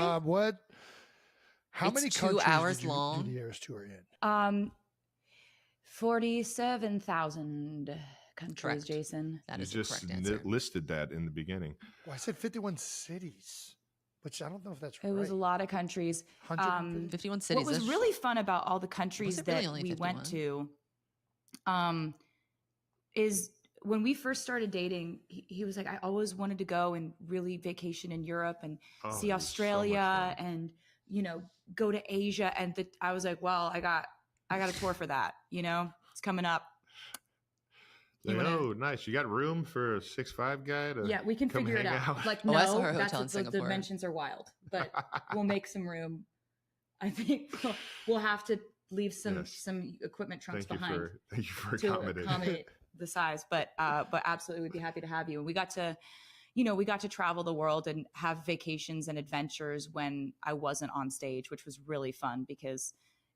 S2: How many
S1: 2 hours long?
S2: Do the Eras Tour in?
S3: 47,000 countries,
S1: Correct.
S3: Jason.
S1: That is
S4: you
S1: the
S4: just
S1: correct answer.
S4: listed that in the beginning.
S2: Well, I said 51 cities, which I don't know if that's right.
S3: It was a lot of countries.
S1: 51 cities.
S3: What was really fun about all the countries that we went to is when we first started dating, he was like, I always wanted to go and really vacation in Europe and see Australia and, go to Asia. And I was like, well, I got a tour for that, it's coming up.
S4: Oh, nice. You got room for a 6'5" guy to
S3: Yeah, we can
S4: come
S3: figure it
S4: hang
S3: out. Like,
S1: I
S3: no,
S1: saw her
S3: that's
S1: hotel in
S3: the
S1: Singapore.
S3: dimensions are wild, but we'll make some room. I think we'll have to leave some equipment trunks behind.
S4: Thank you for
S3: to accommodate the size, but absolutely, we'd be happy to have you. And we got to travel the world and have vacations and adventures when I wasn't on stage, which was really fun because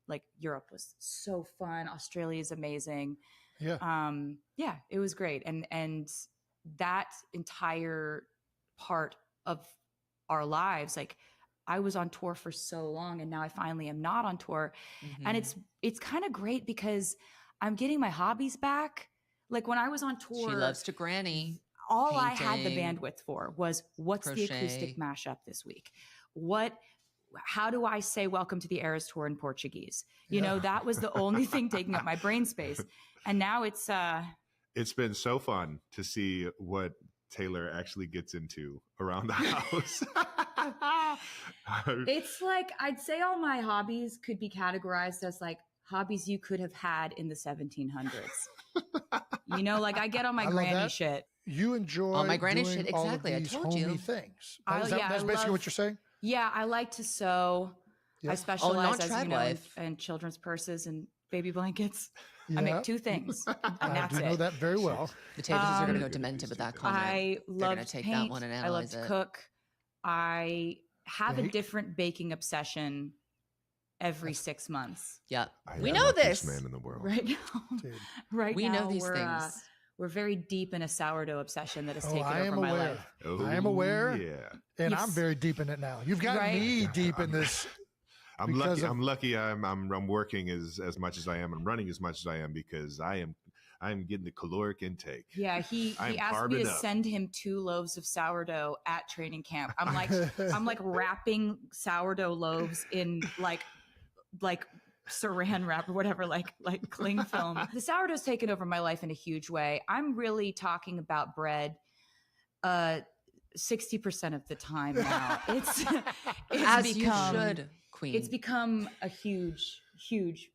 S3: like Europe was so fun. Australia is amazing. Yeah, it was great. And that entire part of our lives, like I was on tour for so long and now I finally am not on tour. Mm-hmm. And it's kind of great because I'm getting my hobbies back. Like when I was on tour,
S1: she loves to granny.
S3: All painting, I had the bandwidth for was what's crochet. The acoustic mashup this week? How do I say welcome to the Eras Tour in Portuguese? You know, that was the only thing taking up my brain space. And now it's
S4: been so fun to see what Taylor actually gets into around the house.
S3: It's like, I'd say all my hobbies could be categorized as like hobbies you could have had in the 1700s. You know, like I get on my granny shit.
S2: You enjoy
S1: all my granny shit.
S2: All
S1: exactly.
S2: of these
S1: I told you
S2: things. That's basically what you're saying.
S3: Yeah, I like to sew. Yep. I specialize, as you know, in children's purses and baby blankets. Yep. I make two things, and that's it.
S2: I know that very well.
S1: The tables are going to go demented with that comment.
S3: I love to
S1: take
S3: paint.
S1: That one and analyze
S3: I love to cook. I have a different baking obsession every 6 months.
S1: Yeah,
S4: we know this man in the world
S3: right now. Right
S1: we
S3: now,
S1: know these things.
S3: We're very deep in a sourdough obsession that has taken over my life.
S2: I am aware. Yeah. And I'm very deep in it now. You've got me deep in this.
S4: I'm lucky. I'm working as much as I am and running as much as I am because I'm getting the caloric intake.
S3: Yeah, he asked me to send him 2 loaves of sourdough at training camp. I'm like wrapping sourdough loaves in like saran wrap or whatever, like cling film. The sourdough's taken over my life in a huge way. I'm really talking about bread 60% of the time now. It's
S1: as
S3: become,
S1: you should, Queen.
S3: It's become a huge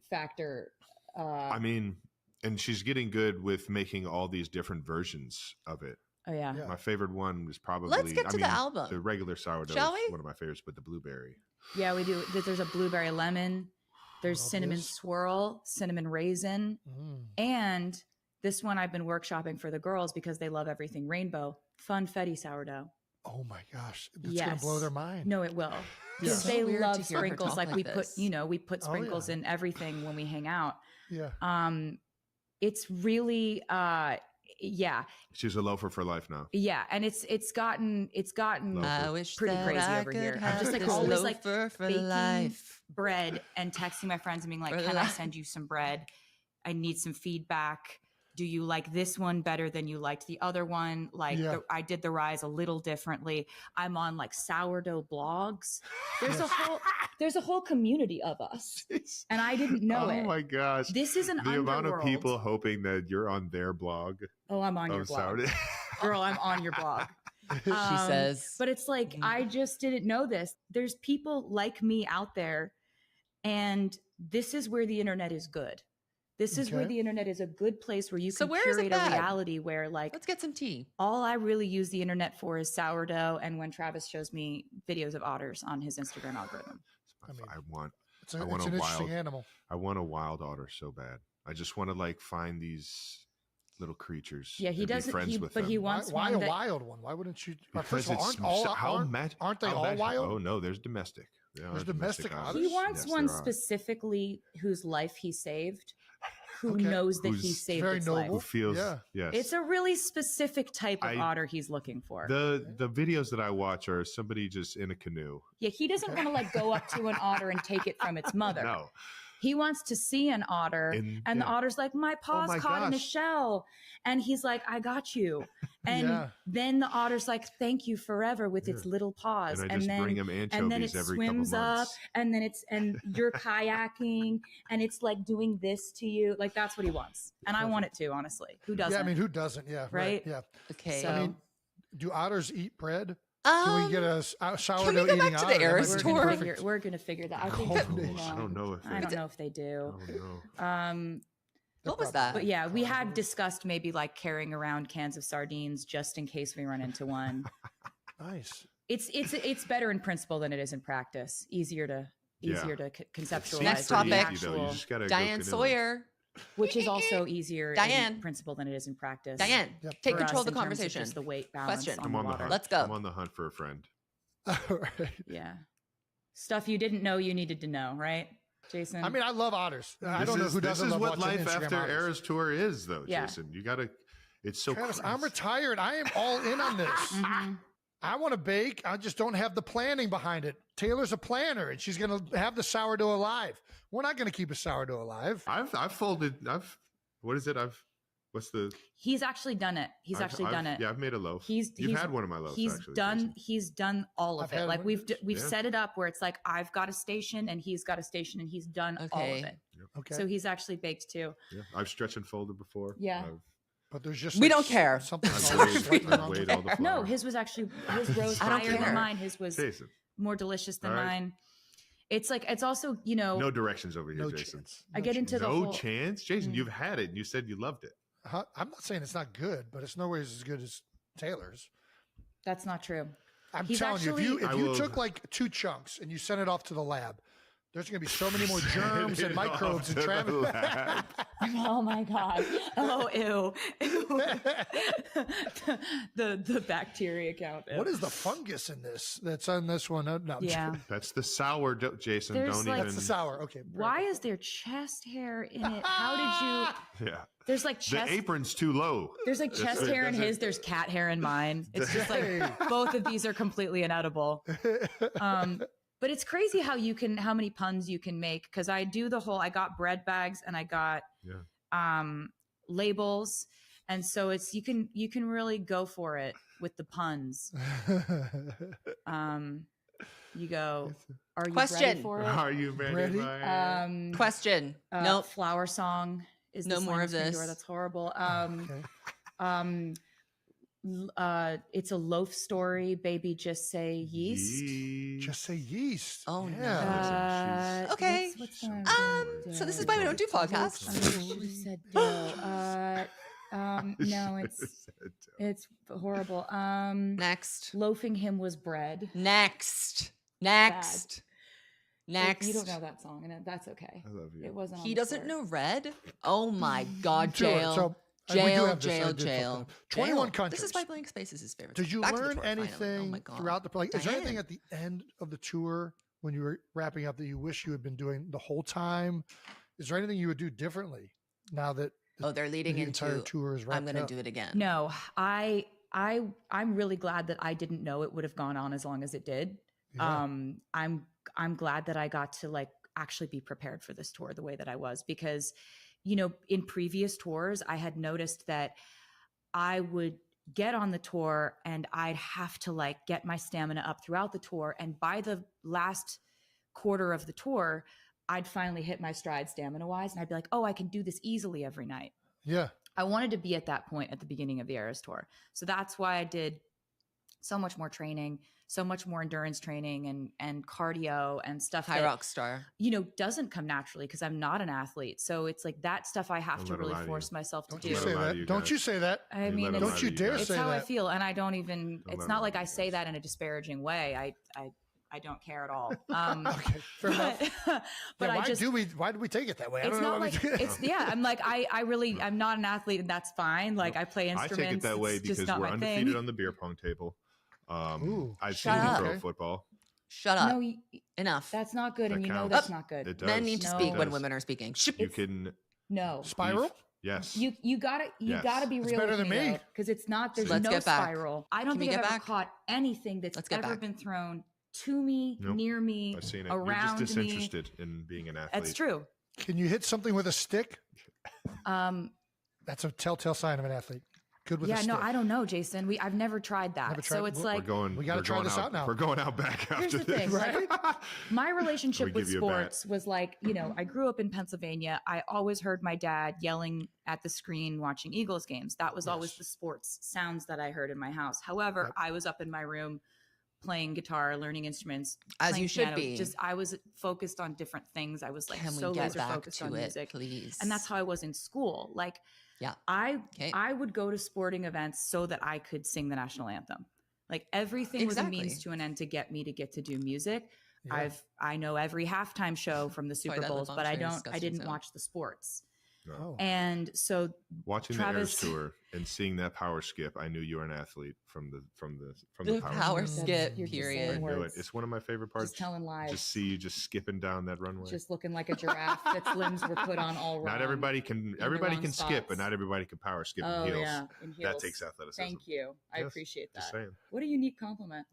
S3: factor.
S4: I mean, and she's getting good with making all these different versions of it.
S3: Oh yeah.
S4: My favorite one is probably.
S1: Let's get to the album.
S4: The regular sourdough is one of my favorites, but the blueberry.
S3: Yeah, we do. There's a blueberry lemon. There's cinnamon swirl, cinnamon raisin, and this one I've been workshopping for the girls because they love everything rainbow. Funfetti sourdough.
S2: Oh my gosh, that's gonna blow their mind.
S3: No, it will. Because they love sprinkles. Like we put sprinkles in everything when we hang out.
S2: Yeah.
S3: It's really
S4: She's a loafer for life now.
S3: Yeah, and it's gotten
S1: I wish
S3: pretty crazy over here. I'm just like always like
S1: for
S3: baking
S1: life.
S3: Bread and texting my friends and being like, "Can I send you some bread? I need some feedback. Do you like this one better than you liked the other one? Like I did the rise a little differently. I'm on like sourdough blogs. There's a whole community of us, and I didn't know it.
S4: Oh my gosh!
S3: This is the
S4: amount of people hoping that you're on their blog.
S3: Oh, I'm on your blog, girl. I'm on your blog.
S1: She says,
S3: but it's like I just didn't know this. There's people like me out there, and this is where the internet is good. This is where the internet is a good place where you can curate a reality where like,
S1: let's get some tea.
S3: All I really use the internet for is sourdough. And when Travis shows me videos of otters on his Instagram algorithm.
S4: I want
S2: an interesting animal.
S4: I want a wild otter so bad. I just want to like find these little creatures.
S3: Yeah, he doesn't. He wants
S2: why a wild one? Why wouldn't you?
S4: Because
S2: aren't they all wild?
S4: Oh no, there's domestic.
S2: There's domestic otters.
S3: He wants one specifically whose life he saved. Who knows that he saved its life.
S4: Who feels, yes.
S3: It's a really specific type of otter he's looking for.
S4: The videos that I watch are somebody just in a canoe.
S3: Yeah, he doesn't want to like go up to an otter and take it from its mother.
S4: No.
S3: He wants to see an otter and the otter's like, my paw's caught in a shell. And he's like, I got you. And then the otter's like, thank you forever with its little paws.
S4: And then bring him anchovies
S3: and then it
S4: every
S3: swims
S4: couple
S3: up
S4: months.
S3: and you're kayaking and it's like doing this to you. Like that's what he wants. And I want it to, honestly. Who doesn't?
S2: Yeah, I mean, who doesn't? Yeah.
S3: Right?
S2: Yeah.
S1: Okay.
S3: So,
S2: I mean, do otters eat bread? Can we get a sourdough
S1: go
S2: eating
S1: back to
S2: otter?
S1: the Eras tour?
S3: We're going to figure that.
S4: I don't know if
S3: I don't know if they do.
S4: I don't know.
S1: What was that?
S3: But yeah, we had discussed maybe like carrying around cans of sardines just in case we run into one.
S2: Nice.
S3: It's better in principle than it is in practice. Easier to conceptualize.
S1: Next topic.
S4: Diane
S1: Sawyer.
S3: Which is also easier
S1: Diane.
S3: in principle than it is in practice.
S1: Diane, take control of the
S3: in terms
S1: conversation.
S3: Just the weight balance.
S1: Question.
S4: I'm on the hunt.
S1: Let's go.
S4: I'm on the hunt for a friend.
S2: All right.
S3: Yeah. Stuff you didn't know you needed to know, right, Jason?
S2: I mean, I love otters. I don't know who doesn't love watching
S4: This is what life
S2: Instagram
S4: after
S2: otters.
S4: Eras Tour is, though,
S3: Yeah.
S4: Jason. You gotta. It's so.
S2: Travis,
S4: crazy.
S2: I'm retired. I am all in on this.
S3: Mhm.
S2: I want to bake. I just don't have the planning behind it. Taylor's a planner, and she's going to have the sourdough alive. We're not going to keep a sourdough alive.
S4: I've folded. What is it? What's the?
S3: He's actually done it. He's actually done it.
S4: Yeah, I've made a loaf.
S3: You've
S4: had one of my loaves.
S3: He's
S4: actually,
S3: done.
S4: Jason.
S3: He's done all of
S2: I've
S3: it.
S2: had
S3: Like
S2: one
S3: we've
S2: of those.
S3: we've set it up where it's like I've got a station and he's got a station and he's done all of it.
S2: Okay.
S3: So he's actually baked too.
S4: Yeah, I've stretched and folded before.
S3: Yeah.
S2: But there's just
S1: We don't care.
S2: Something
S4: I've weighed all the flour.
S3: No, his was actually rose
S1: I don't
S3: higher
S1: care.
S3: than mine. His was
S4: Jason,
S3: more delicious than
S4: All right.
S3: mine. It's like it's also
S4: no directions over here,
S2: No
S4: Jason.
S2: chance.
S3: I get into the
S4: No
S3: whole
S4: chance, Jason.
S3: Mm.
S4: You've had it, and you said you loved it.
S2: I'm not saying it's not good, but it's nowhere as good as Taylor's.
S3: That's not true.
S2: I'm
S3: He's
S2: telling you, if
S4: I
S2: you
S4: will-
S2: took like 2 chunks and you sent it off to the lab, there's going to be so many more germs and microbes and Travis.
S3: Oh my god! Oh ew! the bacteria count.
S2: What is the fungus in this that's on this one? No, I'm
S3: Yeah.
S4: That's the sourdough, Jason.
S3: There's
S4: Don't
S3: like-
S4: even.
S2: That's the sour. Okay.
S3: Why is there chest hair in it? How did you?
S4: Yeah.
S3: There's like
S4: The
S3: chest.
S4: apron's too low.
S3: There's like chest hair in
S4: that's
S3: his.
S4: it.
S3: There's cat hair in mine. It's just
S2: Hey.
S3: like both of these are completely inedible. But it's crazy how many puns you can make because I do the whole. I got bread bags and I got labels, and so it's you can really go for it with the puns. You go. Are you ready
S1: Question.
S3: for it?
S4: Are you ready?
S2: Ready?
S4: Ryan?
S1: Question. Nope.
S3: Flower song is
S1: No
S3: the
S1: more
S3: slam
S1: of
S3: screen
S1: this.
S3: door. That's horrible.
S2: Okay.
S3: It's a loaf story. Baby, just say yeast.
S2: Just say yeast.
S1: Oh, no.
S2: yeah.
S1: Okay.
S3: What's the one?
S1: So this is why we don't do podcasts.
S3: She said dough. No, it's horrible.
S1: Next.
S3: Loafing him was bread.
S1: Next.
S3: You don't know that song, and that's okay.
S4: I love you.
S3: It wasn't.
S1: He
S3: on the
S1: doesn't
S3: board.
S1: know red? Oh my God,
S2: Sure,
S1: jail.
S2: so, we do
S1: Jail,
S2: have this. I
S1: jail,
S2: did fuck
S1: jail.
S2: it up. 21
S1: Jail.
S2: countries.
S1: This is why Blank Space is his favorite.
S2: Did you
S1: Back to the
S2: learn
S1: tour, finally.
S2: anything
S1: Oh my God.
S2: throughout the like? Is there anything
S1: Diane.
S2: at the end of the tour when you were wrapping up that you wish you had been doing the whole time? Is there anything you would do differently now that
S1: Oh, they're leading
S2: the entire
S1: into
S2: tour is wrapped
S1: I'm going to
S2: up?
S1: do it again.
S3: No, I'm really glad that I didn't know it would have gone on as long as it did.
S2: Yeah.
S3: I'm glad that I got to like actually be prepared for this tour the way that I was because, you know, in previous tours, I had noticed that I would get on the tour and I'd have to like get my stamina up throughout the tour. And by the last quarter of the tour, I'd finally hit my stride stamina wise. And I'd be like, oh, I can do this easily every night.
S2: Yeah.
S3: I wanted to be at that point at the beginning of the Eras Tour. So that's why I did so much more training, so much more endurance training and cardio and stuff
S1: High
S3: that,
S1: rock star.
S3: you know, doesn't come naturally because I'm not an athlete. So it's like that stuff I have
S4: Don't
S3: to
S4: let it
S3: really
S4: lie to
S3: force
S4: you.
S3: myself to
S2: Don't
S3: do.
S2: you say
S4: lie to
S2: that.
S4: you
S2: Don't
S4: guys.
S2: you say that.
S3: I
S4: You
S3: mean,
S4: let it
S2: Don't
S4: lie
S2: you
S4: to you
S2: dare
S4: guys.
S3: it's
S2: say
S3: how I
S2: that.
S3: feel. And I don't even,
S4: Don't
S3: it's
S4: let
S3: not
S4: it
S3: like
S4: lie
S3: I
S4: to you
S3: say
S4: guys.
S3: that in a disparaging way. I don't care at all.
S2: Okay. Fair enough.
S3: But
S2: Yeah,
S3: I just,
S2: why do we take it that way? I
S3: it's
S2: don't know.
S3: not like it's I'm like I'm not an athlete and that's fine. Like I play
S4: I
S3: instruments.
S4: take it that way
S3: it's just
S4: because
S3: not
S4: we're
S3: my
S4: undefeated
S3: thing.
S4: on the beer pong table.
S2: Ooh.
S4: I've
S1: Shut
S4: seen you
S1: up.
S4: throw
S2: Okay.
S4: football.
S1: Shut up.
S3: No,
S1: Enough.
S3: that's not good,
S4: That
S3: and you know
S4: counts.
S3: that's not good.
S4: It does.
S1: Men need to
S3: No.
S1: speak
S3: It
S1: when
S4: does.
S1: women are speaking.
S4: You can
S3: No,
S2: Spiral?
S4: yes.
S3: you gotta
S4: Yes.
S3: be
S2: It's
S3: real
S2: better
S3: with
S2: than
S3: me
S2: me.
S3: because it's not. There's
S1: Let's
S3: no
S1: get back.
S3: spiral. I don't
S1: Can we
S3: think I've
S1: get
S3: ever
S1: back?
S3: caught anything that's
S1: Let's get
S3: ever
S1: back.
S3: been thrown to me,
S4: Nope.
S3: near me,
S4: I've seen it.
S3: around
S4: You're just
S3: me.
S4: disinterested in being an athlete.
S3: That's true.
S2: Can you hit something with a stick?
S3: Um,
S2: That's a telltale sign of an athlete. Good with a
S3: yeah,
S2: stick.
S3: no, I don't know, Jason. I've never tried that.
S2: Never tried-
S3: So it's
S2: we're
S3: like
S4: We
S2: gotta try this out now.
S4: We're going out back
S3: Here's
S4: after
S3: the
S4: this.
S3: thing, like, my
S4: We
S3: relationship with
S4: give you a bat.
S3: sports was like, you know, I grew up in Pennsylvania. I always heard my dad yelling at the screen watching Eagles games. That was always
S2: Yes.
S3: the sports sounds that I heard in my house. However,
S2: Yep.
S3: I was up in my room playing guitar, learning instruments,
S1: as
S3: playing
S1: you should
S3: piano.
S1: be.
S3: Just I was focused on different things. I was like
S1: Can
S3: so
S1: we get
S3: laser
S1: back
S3: focused
S1: to
S3: on
S1: it,
S3: music,
S1: please?
S3: and that's how I was in school. Like,
S1: yeah,
S3: I would go to sporting events so that I could sing the national anthem. Like everything was a means to an end to get me to get to do music. Yeah. I know every halftime show from the Super Bowls, but I didn't watch the sports.
S4: Oh.
S3: And so
S4: watching
S3: Travis,
S4: the Eras tour and seeing that power skip, I knew you were an athlete from the
S1: power skip. Period.
S4: I knew it. It's one of my favorite parts.
S3: Just telling lies.
S4: Just see you just skipping down that runway.
S3: Just looking like a giraffe that's limbs were put on all wrong.
S4: Not everybody can skip, but not everybody can power skip in heels.
S3: Yeah, in heels.
S4: That takes athleticism.
S3: Thank you. I appreciate that.
S4: Just saying.
S3: What a unique compliment.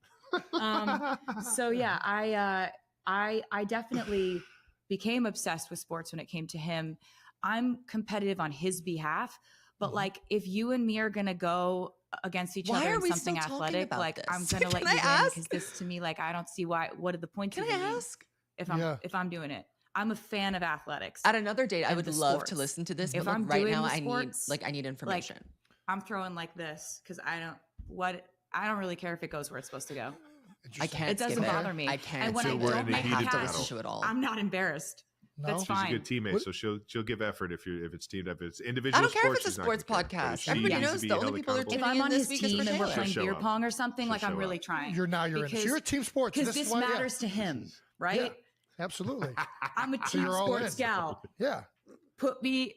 S3: So yeah, I definitely became obsessed with sports when it came to him. I'm competitive on his behalf, but like if you and me are going to go against each other in something athletic, like I'm going to let you win, because this to me, like, I don't see what are the points.
S1: Can I ask
S3: if I'm doing it? I'm a fan of athletics.
S1: At another date, I would love to listen to this, but
S3: if I'm
S1: right
S3: doing
S1: now
S3: sports,
S1: I need information.
S3: Like, I'm throwing like this because I don't really care if it goes where it's supposed to go.
S1: I can't.
S3: It doesn't bother me.
S1: I can't.
S3: And when I don't make it happen,
S1: to it all.
S3: I'm not embarrassed.
S2: No?
S3: That's fine.
S4: She's a good teammate, so she'll give effort if it's teamed up. If it's individual.
S1: I don't care
S4: sports,
S1: if it's a sports podcast.
S3: Everybody
S1: knows the only people are tuning
S3: if I'm on his
S1: in
S3: team and we're playing beer
S4: up.
S3: pong or something, like I'm really trying.
S2: You're in it. So you're a team sports.
S3: Because this matters to him, right?
S2: Yeah, absolutely.
S3: I'm a team sports gal.
S2: Yeah.
S3: Put me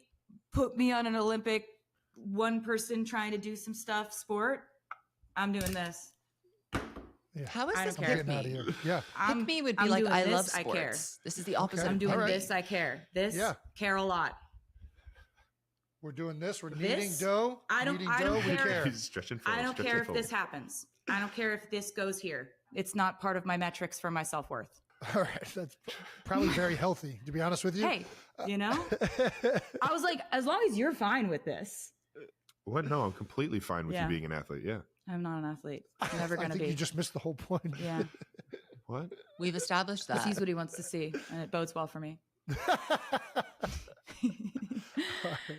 S3: on an Olympic one person trying to do some stuff sport. I'm doing this.
S2: Yeah.
S1: How is this
S3: pick
S1: me?
S2: Yeah.
S1: Pick me would be like, I love sports.
S3: I care.
S1: This is the opposite.
S3: I'm doing this. I care. This, care a lot.
S2: We're doing this. We're kneading dough.
S3: I don't care.
S4: I
S3: don't care if this happens. I don't care if this goes here. It's not part of my metrics for my self-worth.
S2: All right. That's probably very healthy, to be honest with you.
S3: Hey, I was like, as long as you're fine with this.
S4: What? No, I'm completely fine with you being an athlete. Yeah.
S3: I'm not an athlete. I'm never going to be.
S2: You just missed the whole point.
S3: Yeah.
S4: What?
S1: We've established that.
S3: He's what he wants to see, and it bodes well for me.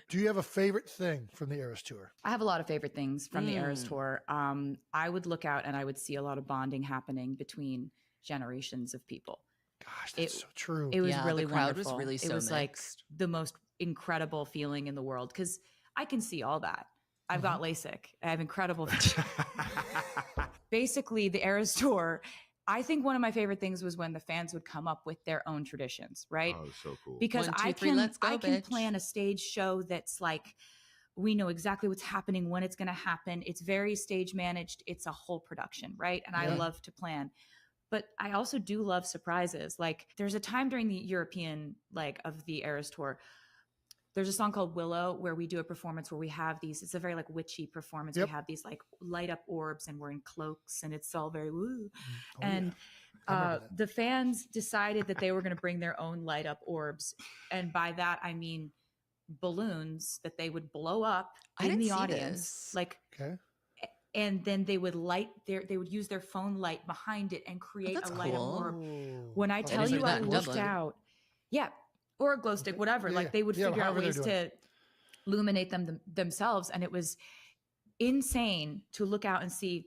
S2: Do you have a favorite thing from the Eras Tour?
S3: I have a lot of favorite things from the Eras Tour. I would look out and I would see a lot of bonding happening between generations of people.
S2: Gosh, that's so true.
S3: It was really
S1: the crowd
S3: wonderful.
S1: Was really so
S3: it was
S1: mixed.
S3: Like the most incredible feeling in the world, because I can see all that. I've got LASIK. I have incredible vision. Basically, the Eras Tour, I think one of my favorite things was when the fans would come up with their own traditions, right?
S4: Oh, so cool.
S3: Because
S1: 1, 2,
S3: I
S1: 3,
S3: can plan a stage show that's like, we know exactly what's happening, when it's going to happen. It's very stage managed. It's a whole production, right? And I love to plan. But I also do love surprises. Like there's a time during the European of the Eras Tour, there's a song called Willow where we do a performance where we have these, it's a very witchy performance. We have these light up orbs and we're in cloaks and it's all very woo. The fans decided that they were going to bring their own light up orbs. And by that, I mean balloons that they would blow up in the audience. And then they would they would use their phone light behind it and create a light up orb. When I tell you I looked out, or a glow stick, whatever. They would figure out ways to illuminate them themselves. And it was insane to look out and see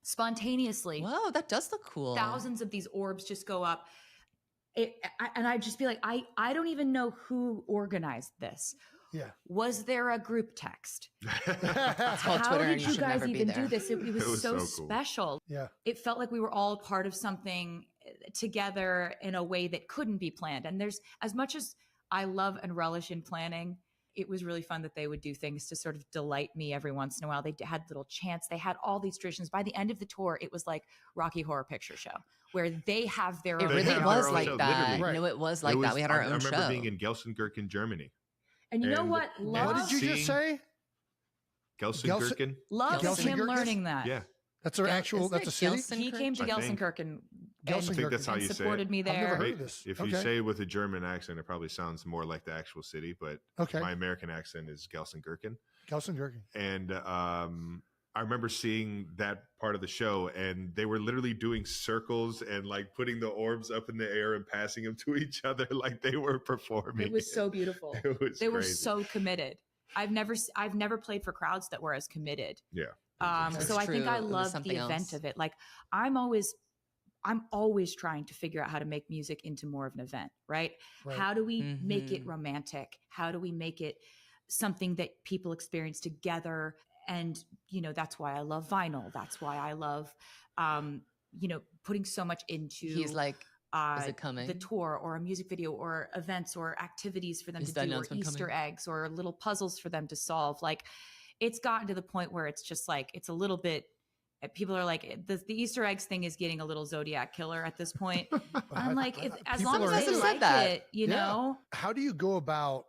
S3: spontaneously.
S1: Whoa, that does look cool.
S3: Thousands of these orbs just go up. And I'd just be like, I don't even know who organized this.
S2: Yeah.
S3: Was there a group text?
S1: It's called
S3: How
S1: Twitter,
S3: did you guys even do this? It was so
S4: cool.
S3: special.
S2: Yeah.
S3: It felt like we were all part of something together in a way that couldn't be planned. And there's, as much as I love and relish in planning, it was really fun that they would do things to sort of delight me every once in a while. They had little chants. They had all these traditions. By the end of the tour, it was like Rocky Horror Picture Show, where they have their own.
S1: It really was like
S4: show,
S1: that.
S4: literally.
S1: No, it was like that. We had our own show.
S4: I remember being in Gelsenkirchen, Germany.
S3: And you know what?
S2: What did you just say?
S4: Gelsenkirchen.
S3: Love him learning that.
S4: Yeah.
S2: That's our actual, that's a city?
S3: He came to Gelsenkirchen.
S4: I think that's how you say it.
S3: Supported me there.
S2: I've never heard of this.
S4: If you say it with a German accent, it probably sounds more like the actual city, but my American accent is Gelsenkirchen.
S2: Gelsenkirchen.
S4: And I remember seeing that part of the show, and they were literally doing circles and putting the orbs up in the air and passing them to each other like they were performing.
S3: It was so beautiful.
S4: It was
S3: they were so committed. I've never played for crowds that were as committed.
S4: Yeah.
S3: So I think I love the event of it. Like I'm always trying to figure out how to make music into more of an event, right? How do we make it romantic? How do we make it something that people experience together? And, you know, that's why I love vinyl. That's why I love, you know, putting so much into
S1: He's like, is it coming?
S3: The tour or a music video or events or activities for them to do, or Easter eggs or little puzzles for them to solve. Like it's gotten to the point where it's just like, it's a little bit, people are like, the Easter eggs thing is getting a little Zodiac killer at this point. I'm like, as long as they like it, you know.
S2: How do you go about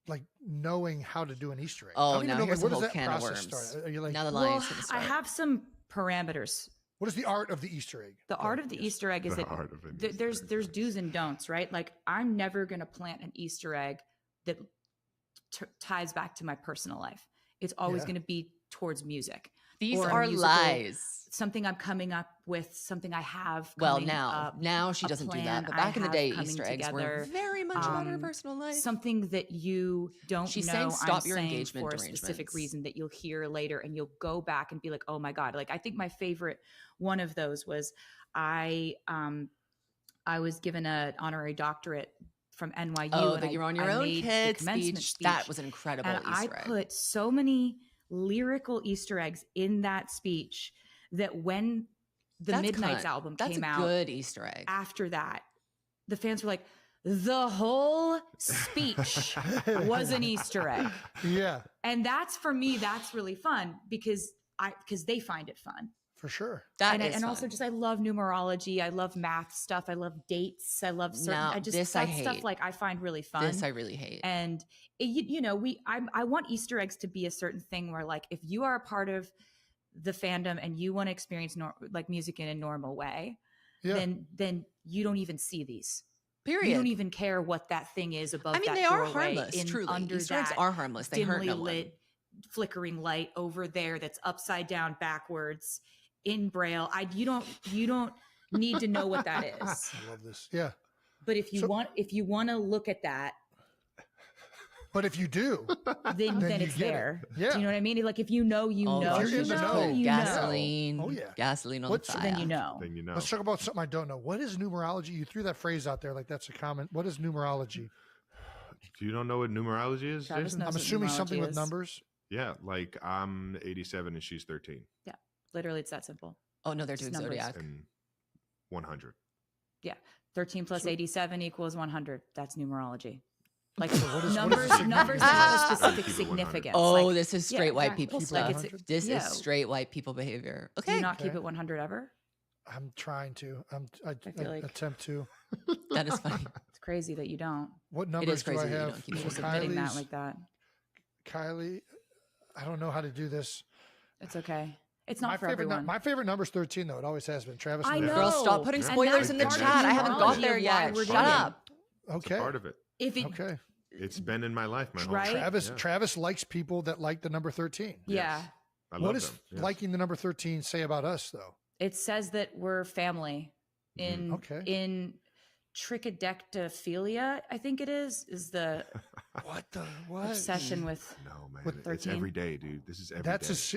S2: like knowing how to do an Easter egg?
S1: Oh, now here's a whole can of worms.
S2: Are you like,
S1: now the lion's gonna start.
S3: I have some parameters.
S2: What is the art of the Easter egg?
S3: The art of the Easter egg is that there's do's and don'ts, right? Like I'm never going to plant an Easter egg that ties back to my personal life. It's always going to be towards music.
S1: These are lies.
S3: Something I'm coming up with, something I have.
S1: Well, now she doesn't do that. But back in the day, Easter eggs were very much about her personal life.
S3: Something that you don't
S1: She's
S3: know.
S1: Saying stop
S3: I'm
S1: your
S3: saying
S1: engagement
S3: for a specific reason that you'll hear later, and you'll go back and be like, "Oh my god!" Like I think my favorite one of those was I was given an honorary doctorate from NYU.
S1: Oh, that you're on your own kid speech. That was an incredible
S3: and
S1: Easter egg.
S3: I put so many lyrical Easter eggs in that speech that when the Midnight's album came out,
S1: good Easter egg.
S3: After that, the fans were like, the whole speech was an Easter egg.
S2: Yeah.
S3: And that's, for me, that's really fun because they find it fun.
S2: For sure.
S3: And also just, I love numerology. I love math stuff. I love dates. I love certain, stuff like I find really fun.
S1: This I really hate.
S3: And you know, I want Easter eggs to be a certain thing where like, if you are a part of the fandom and you want to experience like music in a normal way, then you don't even see these.
S1: Period.
S3: You don't even care what that thing is above. I mean,
S1: they are harmless. Truly, Easter eggs are harmless. They hurt no one. Lit,
S3: flickering light over there that's upside down, backwards, in Braille. You don't need to know what that is.
S2: I love this. Yeah.
S3: But if you want to look at that.
S2: But if you do,
S3: then it's there.
S2: Yeah.
S3: Do you know what I mean? Like if you know, you know.
S2: If you're in the know.
S1: Gasoline.
S2: Oh yeah.
S1: Gasoline on the fire.
S3: Then you know.
S2: Let's talk about something I don't know. What is numerology? You threw that phrase out there like that's a comment. What is numerology?
S4: You don't know what numerology is, Jason?
S2: I'm assuming something with numbers.
S4: Yeah, like I'm 87 and she's 13.
S3: Yeah, literally, it's that simple.
S1: Oh no, they're doing zodiac.
S4: And 100.
S3: Yeah, 13 plus 87 equals 100. That's numerology. Like
S2: numbers
S3: have a specific significance.
S1: Oh,
S3: like,
S1: this is straight white people stuff. This is straight white people behavior. Okay.
S3: Do you not keep it 100 ever?
S2: I'm trying to. I attempt to.
S1: That is funny.
S3: It's crazy that you don't.
S2: What numbers do I have?
S3: Just admitting that like that.
S2: Kylie, I don't know how to do this.
S3: It's okay. It's not for everyone.
S2: My favorite number is 13, though. It always has been. Travis.
S3: I know.
S1: Girl, stop putting spoilers in the chat. I haven't got there yet. Shut up.
S2: Okay.
S4: It's part of it.
S2: Okay.
S4: It's been in my life my whole life.
S2: Travis likes people that like the number 13.
S3: Yeah.
S4: Yes.
S2: What does liking the number 13 say about us, though?
S3: It says that we're family in trichodectophilia, I think it is the
S2: what
S3: obsession with
S2: 13.
S4: It's every day, dude. This is every day.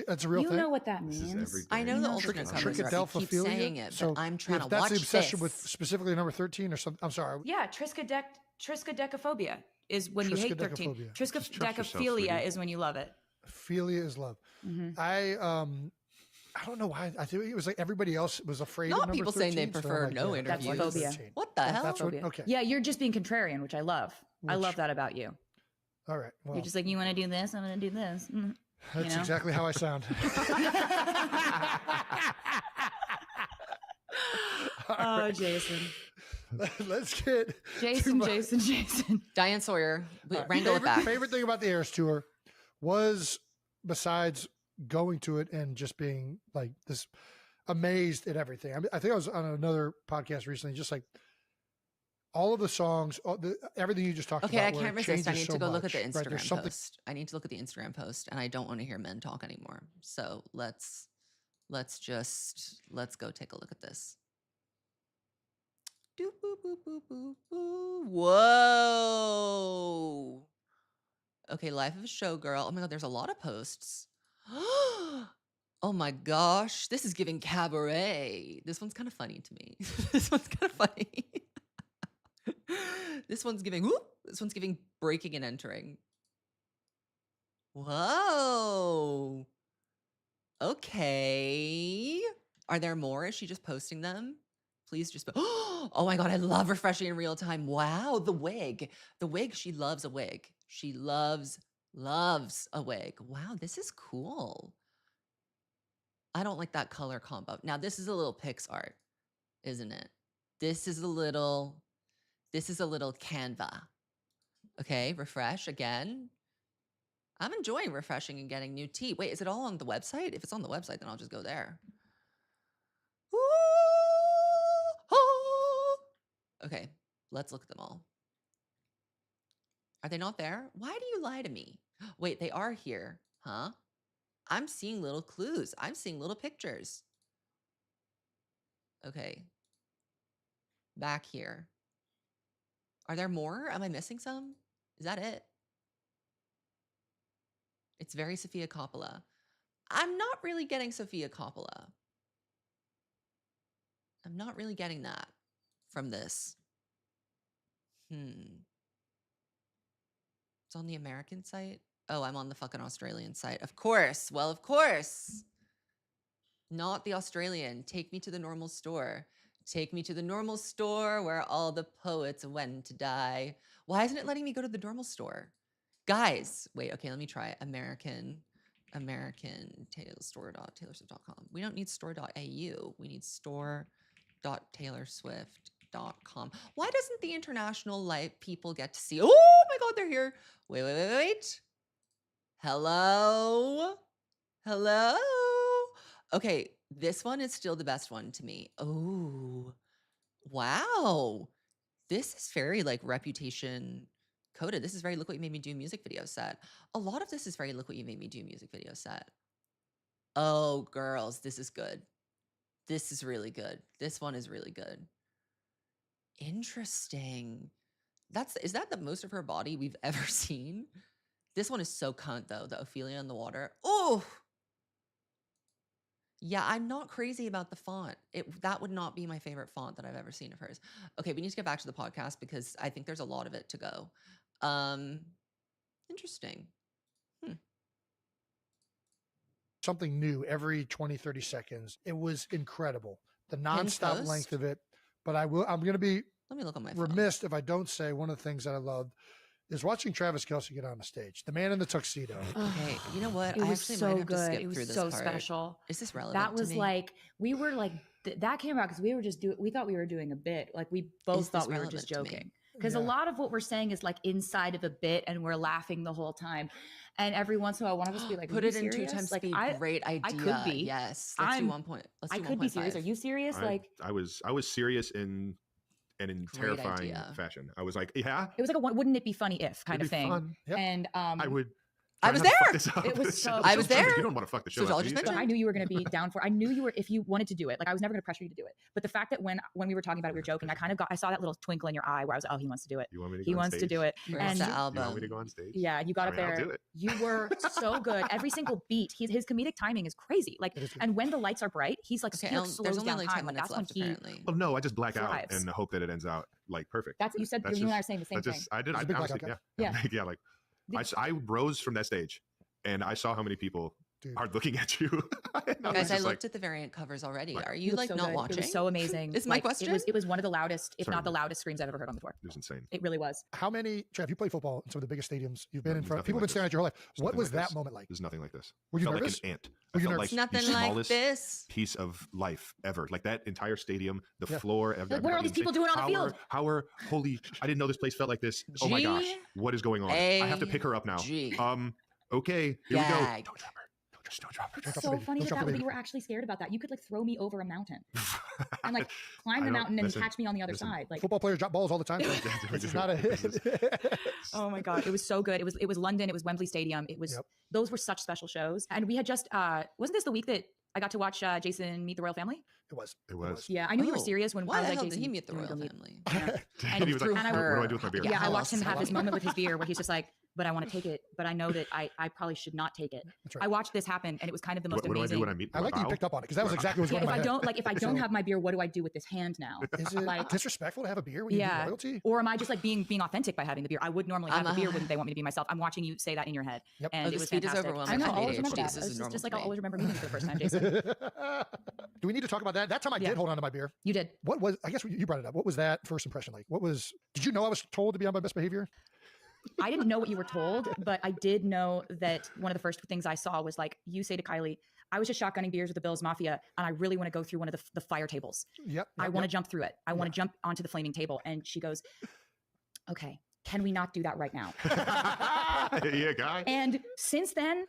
S2: That's a real thing.
S3: You know what that means?
S1: I know the alternate covers. I keep saying it, but I'm trying to watch
S2: that's the obsession
S1: this.
S2: with specifically number 13 or something. I'm sorry.
S3: Yeah, triskaidekaphobia is when you hate 13. Triskaidekaphilia is when you love it.
S2: Philia is love.
S3: Mm-hmm.
S2: I don't know why. I think it was like everybody else was afraid
S1: of
S2: number 13.
S1: People saying they prefer no interviews.
S3: That's phobia.
S1: What the hell?
S2: Okay.
S3: Yeah, you're just being contrarian, which I love. I love that about you.
S2: All right. Well,
S3: you're just like, you want to do this? I'm going to do this.
S2: That's exactly how I sound.
S3: Right. Jason.
S2: Let's get
S3: Jason.
S1: Diane Sawyer. Wrangle it back.
S2: Favorite thing about the Eras Tour was, besides going to it and just being like this amazed at everything. I think I was on another podcast recently, just like all of the songs, everything you just talked about.
S1: Okay, I can't resist. I need to go look at the Instagram post.
S2: I
S1: need to look at the Instagram post, and I don't want to hear men talk anymore. So let's go take a look at this. Doop, boop, boop, boop, boop, boop. Whoa. Okay, Life of a Showgirl. Oh my God, there's a lot of posts. Oh my gosh, this is giving cabaret. This one's kind of funny to me. This one's kind of funny. This one's giving breaking and entering. Whoa. Okay. Are there more? Is she just posting them? Please just oh my God, I love refreshing in real time. Wow, the wig. The wig, she loves a wig. She loves a wig. Wow, this is cool. I don't like that color combo. Now, this is a little Pixar, isn't it? This is a little Canva. Okay, refresh again. I'm enjoying refreshing and getting new tea. Wait, is it all on the website? If it's on the website, then I'll just go there. Okay, let's look at them all. Are they not there? Why do you lie to me? Wait, they are here, huh? I'm seeing little clues. I'm seeing little pictures. Okay. Back here. Are there more? Am I missing some? Is that it? It's very Sofia Coppola. I'm not really getting Sofia Coppola. I'm not really getting that from this. It's on the American site. Oh, I'm on the fucking Australian site. Of course. Well, of course. Not the Australian. Take me to the normal store. Take me to the normal store where all the poets went to die. Why isn't it letting me go to the normal store? Guys, wait, okay, let me try American store.taylorswift.com. We don't need store.au. We need store.taylorswift.com. Why doesn't the international light people get to see? Oh my God, they're here. Wait. Hello? Okay, this one is still the best one to me. Oh, wow. This is very like Reputation coded. This is very Look What You Made Me Do music video set. A lot of this is very Look What You Made Me Do music video set. Oh, girls, this is good. This is really good. This one is really good. Interesting. Is that the most of her body we've ever seen? This one is so cunt though, the Ophelia in the water. Oh, yeah, I'm not crazy about the font. That would not be my favorite font that I've ever seen of hers. Okay, we need to get back to the podcast because I think there's a lot of it to go. Interesting.
S2: Something new every 20, 30 seconds. It was incredible. The nonstop length of it. But I'm going to be
S1: Let me look on my
S2: remiss if I don't say one of the things that I loved is watching Travis Kelce get on the stage. The man in the tuxedo.
S1: Okay, you know what?
S3: It was
S1: actually
S3: so
S1: might have
S3: good.
S1: to skip
S3: It was
S1: through this
S3: so
S1: part.
S3: special.
S1: Is this relevant
S3: That was
S1: to me?
S3: like, we were like, that came out because we were just we thought we were doing a bit. Like we both thought we were just joking. Because a lot of what we're saying is like inside of a bit and we're laughing the whole time. And every once in a while, one of us would be like,
S1: put it in 2 times speed. Great idea.
S3: I could be.
S1: Yes. Let's do 1 point. Let's do 1.5.
S3: I could be serious. Are you serious?
S4: I was serious in terrifying fashion. I was like, yeah.
S3: It was like wouldn't it be funny if kind of thing.
S2: Fun. Yep.
S3: And
S4: I was
S3: there. It was so.
S1: I was there.
S4: You don't want to fuck the show.
S3: But I knew you were going to be down for. I knew you were if you wanted to do it. Like I was never going to pressure you to do it. But the fact that when we were talking about it, we were joking. I saw that little twinkle in your eye where I was like, oh, he wants to do it.
S4: You want me to?
S3: He wants to do it.
S1: And
S4: you want me to go on stage?
S3: Yeah, you got up there.
S4: I'll do it.
S3: You were so good. Every single beat. His comedic timing is crazy. Like, and when the lights are bright, he's like slows down
S1: like
S3: time. Like that's when he.
S1: Apparently.
S4: Well, no, I just black out and hope that it ends out like perfect.
S3: That's you said. You and I are saying the same thing.
S4: I did. I honestly, yeah. Like I rose from that stage. And I saw how many people are looking at you.
S1: Guys, I looked at the variant covers already. Are you like not watching?
S3: It was so amazing.
S1: Is my question?
S3: It was one of the loudest, if not the loudest screams I've ever heard on the tour.
S4: It was insane.
S3: It really was.
S2: How many, Trav, you play football in some of the biggest stadiums you've been in front of. People have been staring at your whole life. What was that moment like?
S4: There's nothing like this.
S2: Were you
S4: nervous?
S2: Like
S4: an ant.
S2: Were you
S4: nervous?
S2: Like
S1: nothing like this.
S4: Piece of life ever. Like that entire stadium, the floor.
S3: What are all these people doing on the field?
S4: Holy, I didn't know this place felt like this. Oh my gosh. What is going on? I have to pick her up now. Okay, here we go. Don't drop her. Don't drop her.
S3: It's so funny that you were actually scared about that. You could like throw me over a mountain and like climb the mountain and catch me on the other side. Like
S2: football players drop balls all the time. This is not a hit.
S3: Oh my God. It was so good. It was London. It was Wembley Stadium. It was, those were such special shows. And we had just, wasn't this the week that I got to watch Jason meet the royal family?
S2: It was.
S3: Yeah, I knew you were serious when
S1: I was
S3: like,
S1: Jason,
S3: Jason,
S1: did he meet the royal family?
S3: And
S4: he was like, what do I do with my beer?
S3: Yeah, I watched him have this moment with his beer where he's just like, but I want to take it. But I know that I probably should not take it.
S2: That's right.
S3: I watched this happen, and it was kind of the most
S4: What do I
S3: amazing.
S4: do when I meet?
S2: I like that you picked up on it because that was exactly what was going
S3: if
S2: on
S3: I
S2: in my
S3: don't if I don't have my beer, what do I do with this hand now?
S2: Is it
S3: like
S2: disrespectful to have a beer when you do royalty?
S3: Or am I just like being authentic by having the beer? I would normally have a beer when they want me to be myself. I'm watching you say that in your head.
S2: Yep.
S3: And it was
S1: speed is
S3: fantastic.
S1: overwhelming.
S3: I know.
S1: I have
S3: I'll always remember
S1: ADHD.
S3: that.
S1: This is
S3: It's just like
S1: normal
S3: I'll
S1: to
S3: always remember meeting you for the first time, Jason.
S2: Do we need to talk about that? That time I did hold on to my beer.
S3: You did.
S2: What was, I guess you brought it up. What was that first impression like? Did you know I was told to be on my best behavior?
S3: I didn't know what you were told, but I did know that one of the first things I saw was like, you say to Kylie, I was just shotgunning beers with the Bills Mafia, and I really want to go through one of the fire tables.
S2: Yep.
S3: I want to jump through it. I want to jump onto the flaming table. And she goes, okay, can we not do that right now?
S4: Yeah, guy.
S3: And since then,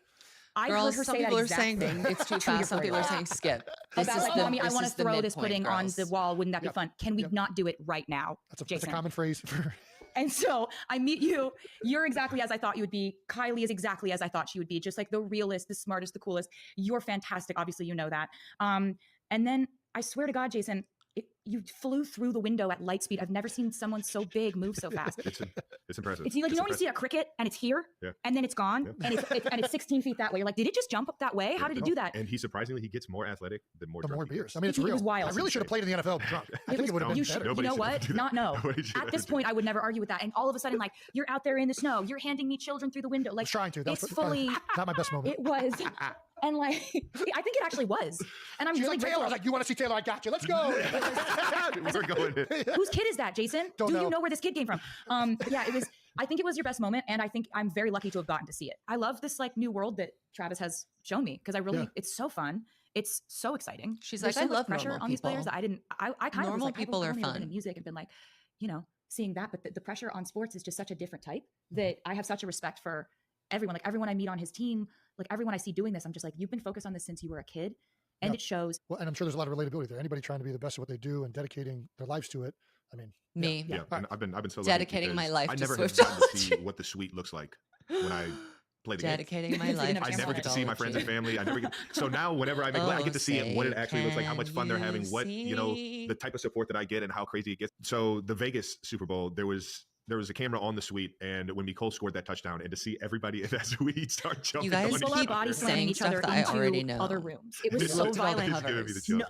S3: I've heard her
S1: some
S3: say that
S1: people are
S3: exact
S1: saying
S3: thing.
S1: it's too fast. Some people are saying skip. This
S3: About
S1: is
S3: like,
S1: the,
S3: mommy, I
S1: this
S3: want
S1: is
S3: to
S1: the
S3: throw this
S1: midpoint,
S3: pudding on
S1: girls.
S3: the wall. Wouldn't that be fun? Can we not do it right now?
S2: That's a common phrase for.
S3: And so I meet you. You're exactly as I thought you would be. Kylie is exactly as I thought she would be. Just like the realest, the smartest, the coolest. You're fantastic. Obviously, you know that. And then I swear to God, Jason, you flew through the window at light speed. I've never seen someone so big move so fast.
S4: It's impressive.
S3: It's like, you know when you see a cricket and it's here and then it's gone and it's 16 feet that way. You're like, did it just jump up that way? How did it do that?
S4: And he gets more athletic the more
S2: beers. I mean, it's real.
S3: It was wild.
S2: I really should have played in the NFL drunk. I think it would have been better.
S3: You know what? At this point, I would never argue with that. And all of a sudden, like, you're out there in the snow. You're handing me children through the window. Like,
S2: I was trying to.
S3: It's fully
S2: not my best moment.
S3: It was. And like, I think it actually was. And I'm
S2: She's
S3: really
S2: like, Taylor. I was like, you want to see Taylor? I got you. Let's go.
S4: We're going.
S3: Whose kid is that, Jason? Do you know where this kid came from? Yeah, it was. I think it was your best moment, and I think I'm very lucky to have gotten to see it. I love this like new world that Travis has shown me because I really, it's so fun. It's so exciting.
S1: She's
S3: There's
S1: like,
S3: so
S1: I
S3: much
S1: love
S3: pressure
S1: normal
S3: on these
S1: people.
S3: players that I didn't. I kind of
S1: Normal
S3: was like,
S1: people
S3: I've
S1: are
S3: only been
S1: fun.
S3: in music and been like, you know, seeing that, but the pressure on sports is just such a different type that I have such a respect for everyone. Like everyone I meet on his team, like everyone I see doing this, I'm just like, you've been focused on this since you were a kid. And it shows.
S2: Well, and I'm sure there's a lot of relatability there. Anybody trying to be the best at what they do and dedicating their lives to it. I mean,
S1: me.
S4: Yeah, and I've been so lucky
S1: dedicating my life
S4: I
S1: to
S4: never have
S1: Swiftology.
S4: gotten to see what the suite looks like when I play the
S1: Dedicating
S4: game.
S1: my life.
S4: I never get to see my friends and family. I never get. So now, whenever I make, I get to see it, what it actually looks like, how much fun they're having, what the type of support that I get, and how crazy it gets. So the Vegas Super Bowl, there was a camera on the suite, and when Nicole scored that touchdown, and to see everybody in that suite start jumping,
S1: you guys
S3: people are body slamming each other into other rooms. It was so violent.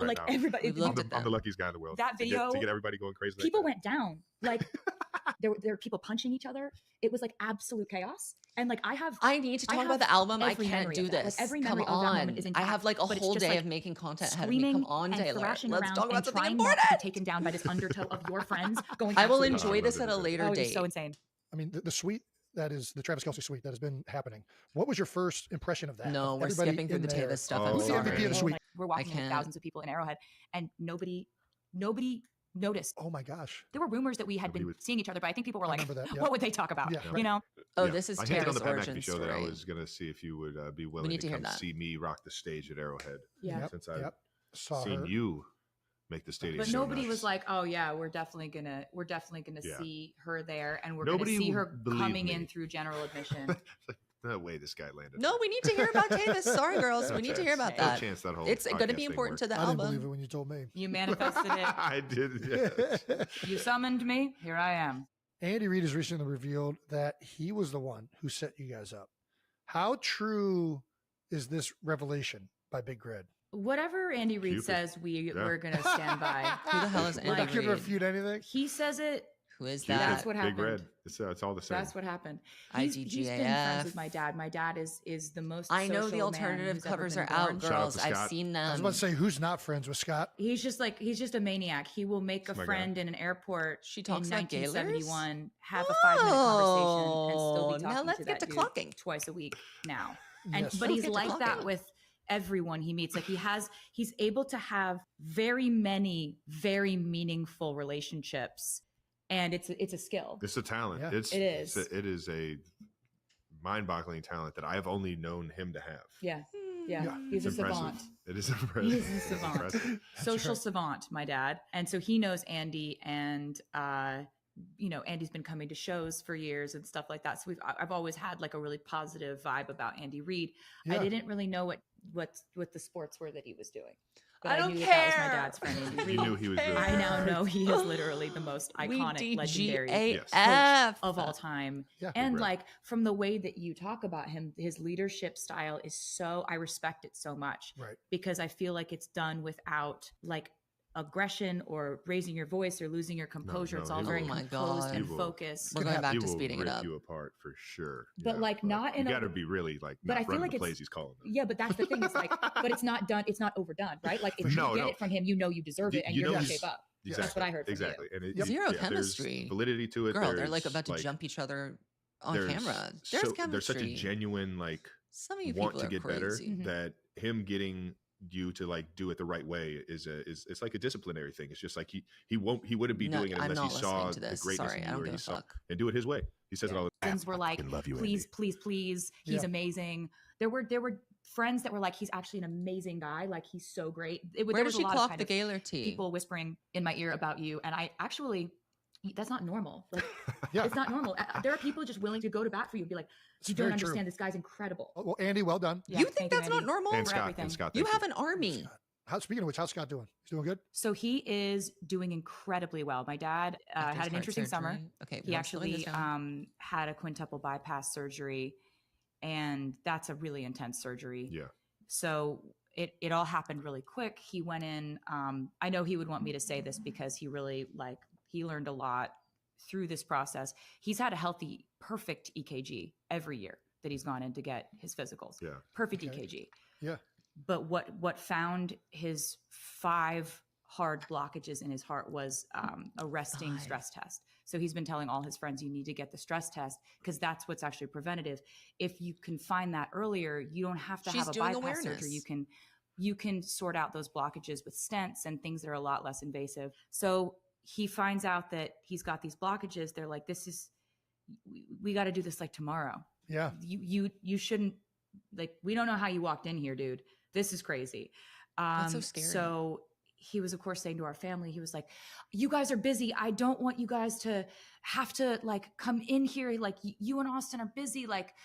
S4: Like
S3: everybody,
S4: I'm the luckiest guy in the world.
S3: That video
S4: to get everybody going crazy.
S3: People went down. Like there were people punching each other. It was like absolute chaos. And like I need to talk
S1: about the album. I can't do this.
S3: Like every memory
S1: Come
S3: of that
S1: on.
S3: moment is intact.
S1: I have like a whole day
S3: like
S1: of making content ahead of me. Come on, Taylor. Let's talk about something important.
S3: Not to be taken down by this undertow of your friends going.
S1: I will enjoy this at a later date.
S3: It's so insane.
S2: I mean, the suite that is the Travis Kelce suite that has been happening. What was your first impression of that?
S1: No, we're skipping through the Tavis stuff.
S2: Who's the MVP of the suite?
S3: We're walking with thousands of people in Arrowhead, and nobody noticed.
S2: Oh my gosh!
S3: There were rumors that we had been seeing each other, but I think people were like, "What would they talk about?"
S2: Yeah.
S3: You know?
S1: Oh, this is
S4: Tara's on the
S1: origin
S4: show
S1: story.
S4: that I was gonna see if you would be willing to come see me rock the stage at Arrowhead.
S3: Yeah.
S4: Since I've seen you make the stadium.
S3: But nobody was like, "Oh yeah, we're definitely gonna see her there, and we're gonna see her coming in through general admission."
S4: No way this guy landed.
S1: No, we need to hear about Tavis. Sorry, girls. We need to hear about that.
S4: No chance that whole
S1: it's going to be important to the album.
S2: I didn't believe it when you told me.
S3: You manifested it.
S4: I did. Yes.
S3: You summoned me. Here I am.
S2: Andy Reid has recently revealed that he was the one who set you guys up. How true is this revelation by Big Red?
S3: Whatever Andy Reid says, we're going to stand by.
S1: Who the hell is Andy
S2: We're not
S1: Reid?
S2: going to refute anything.
S3: He says it.
S1: Who is that?
S3: That's what happened.
S4: Big Red. It's all the same.
S3: That's what happened. He's been friends with my dad. My dad is the most.
S1: I know the alternative covers are out, girls. I've seen them.
S2: I was about to say, who's not friends with Scott?
S3: He's just a maniac. He will make a friend in an airport.
S1: She talks
S3: in
S1: like
S3: 1971, have a 5-minute conversation, and still be talking
S1: now let's
S3: to
S1: get
S3: that
S1: to
S3: dude
S1: clocking
S3: twice a week now. And
S2: Yes.
S3: but
S1: Let's
S3: he's
S1: get to
S3: like that
S1: clocking.
S3: with everyone he meets. Like he's able to have very many very meaningful relationships. And it's a skill.
S4: It's a talent.
S2: Yeah.
S3: It
S4: is a mind-boggling talent that I've only known him to have.
S3: Yeah.
S2: Yeah.
S3: He's
S4: It's
S3: a
S4: impressive.
S3: savant.
S4: It is impressive.
S3: He's a
S4: It's
S3: savant.
S4: impressive.
S3: Social savant, my dad. And so he knows Andy, and Andy's been coming to shows for years and stuff like that. So I've always had like a really positive vibe about Andy Reid.
S2: Yeah.
S3: I didn't really know what what the sports were that he was doing. But
S1: I don't
S3: knew
S1: care.
S3: That was my dad's friend. Andy
S4: You
S3: Reid.
S4: knew he was really
S3: I now know he is literally the most iconic, legendary coach of all time.
S2: Yeah.
S3: And like from the way that you talk about him, his leadership style is so, I respect it so much.
S2: Right.
S3: Because I feel like it's done without like aggression or raising your voice or losing your composure. It's all very composed and focused.
S1: We're going back to speeding it up.
S4: You apart for sure.
S3: But like not in
S4: you got to be really like
S3: but
S4: not
S3: I feel
S4: running
S3: like
S4: the
S3: it's
S4: plays he's calling them.
S3: Yeah, but that's the thing. It's like, but it's not done. It's not overdone, right? Like if you get it from him, you know you deserve it, and you're gonna shape up.
S4: Exactly.
S3: That's what I heard. From
S4: exactly.
S3: You.
S4: And
S1: zero chemistry.
S4: There's validity to it.
S1: Girl, they're like about to jump each other on camera. There's chemistry.
S4: There's such a genuine like
S1: some of you
S4: want to get
S1: crazy.
S4: better that him getting you to like do it the right way is it's like a disciplinary thing. It's just like he wouldn't be doing it unless he saw the greatness in you, or he saw and do it his way. He says it all the time.
S3: Friends were like, please, he's amazing. There were friends that were like, he's actually an amazing guy. Like he's so great.
S1: Where did she clock the Gaylor tea?
S3: People whispering in my ear about you, and I actually. That's not normal. Like, it's not normal. There are people just willing to go to bat for you and be like, you don't understand. This guy's incredible.
S2: Well, Andy, well done.
S1: Yeah, you think that's not normal?
S4: And Scott,
S1: you have an army.
S2: Speaking of which, how's Scott doing? He's doing good?
S3: So he is doing incredibly well. My dad had an interesting summer.
S1: Okay,
S3: he actually had a quintuple bypass surgery, and that's a really intense surgery.
S4: Yeah.
S3: So it all happened really quick. He went in. I know he would want me to say this because he really he learned a lot through this process. He's had a healthy, perfect EKG every year that he's gone in to get his physicals.
S4: Yeah.
S3: Perfect EKG.
S2: Yeah.
S3: But what found his 5 hard blockages in his heart was a resting stress test. So he's been telling all his friends, you need to get the stress test because that's what's actually preventative. If you can find that earlier, you don't have to have a bypass surgery. You can sort out those blockages with stents and things that are a lot less invasive. So he finds out that he's got these blockages. They're like, we got to do this like tomorrow.
S2: Yeah.
S3: You shouldn't, like, we don't know how you walked in here, dude. This is crazy.
S1: That's so scary.
S3: So he was, of course, saying to our family, he was like, you guys are busy. I don't want you guys to have to like come in here. Like you and Austin are busy. Like,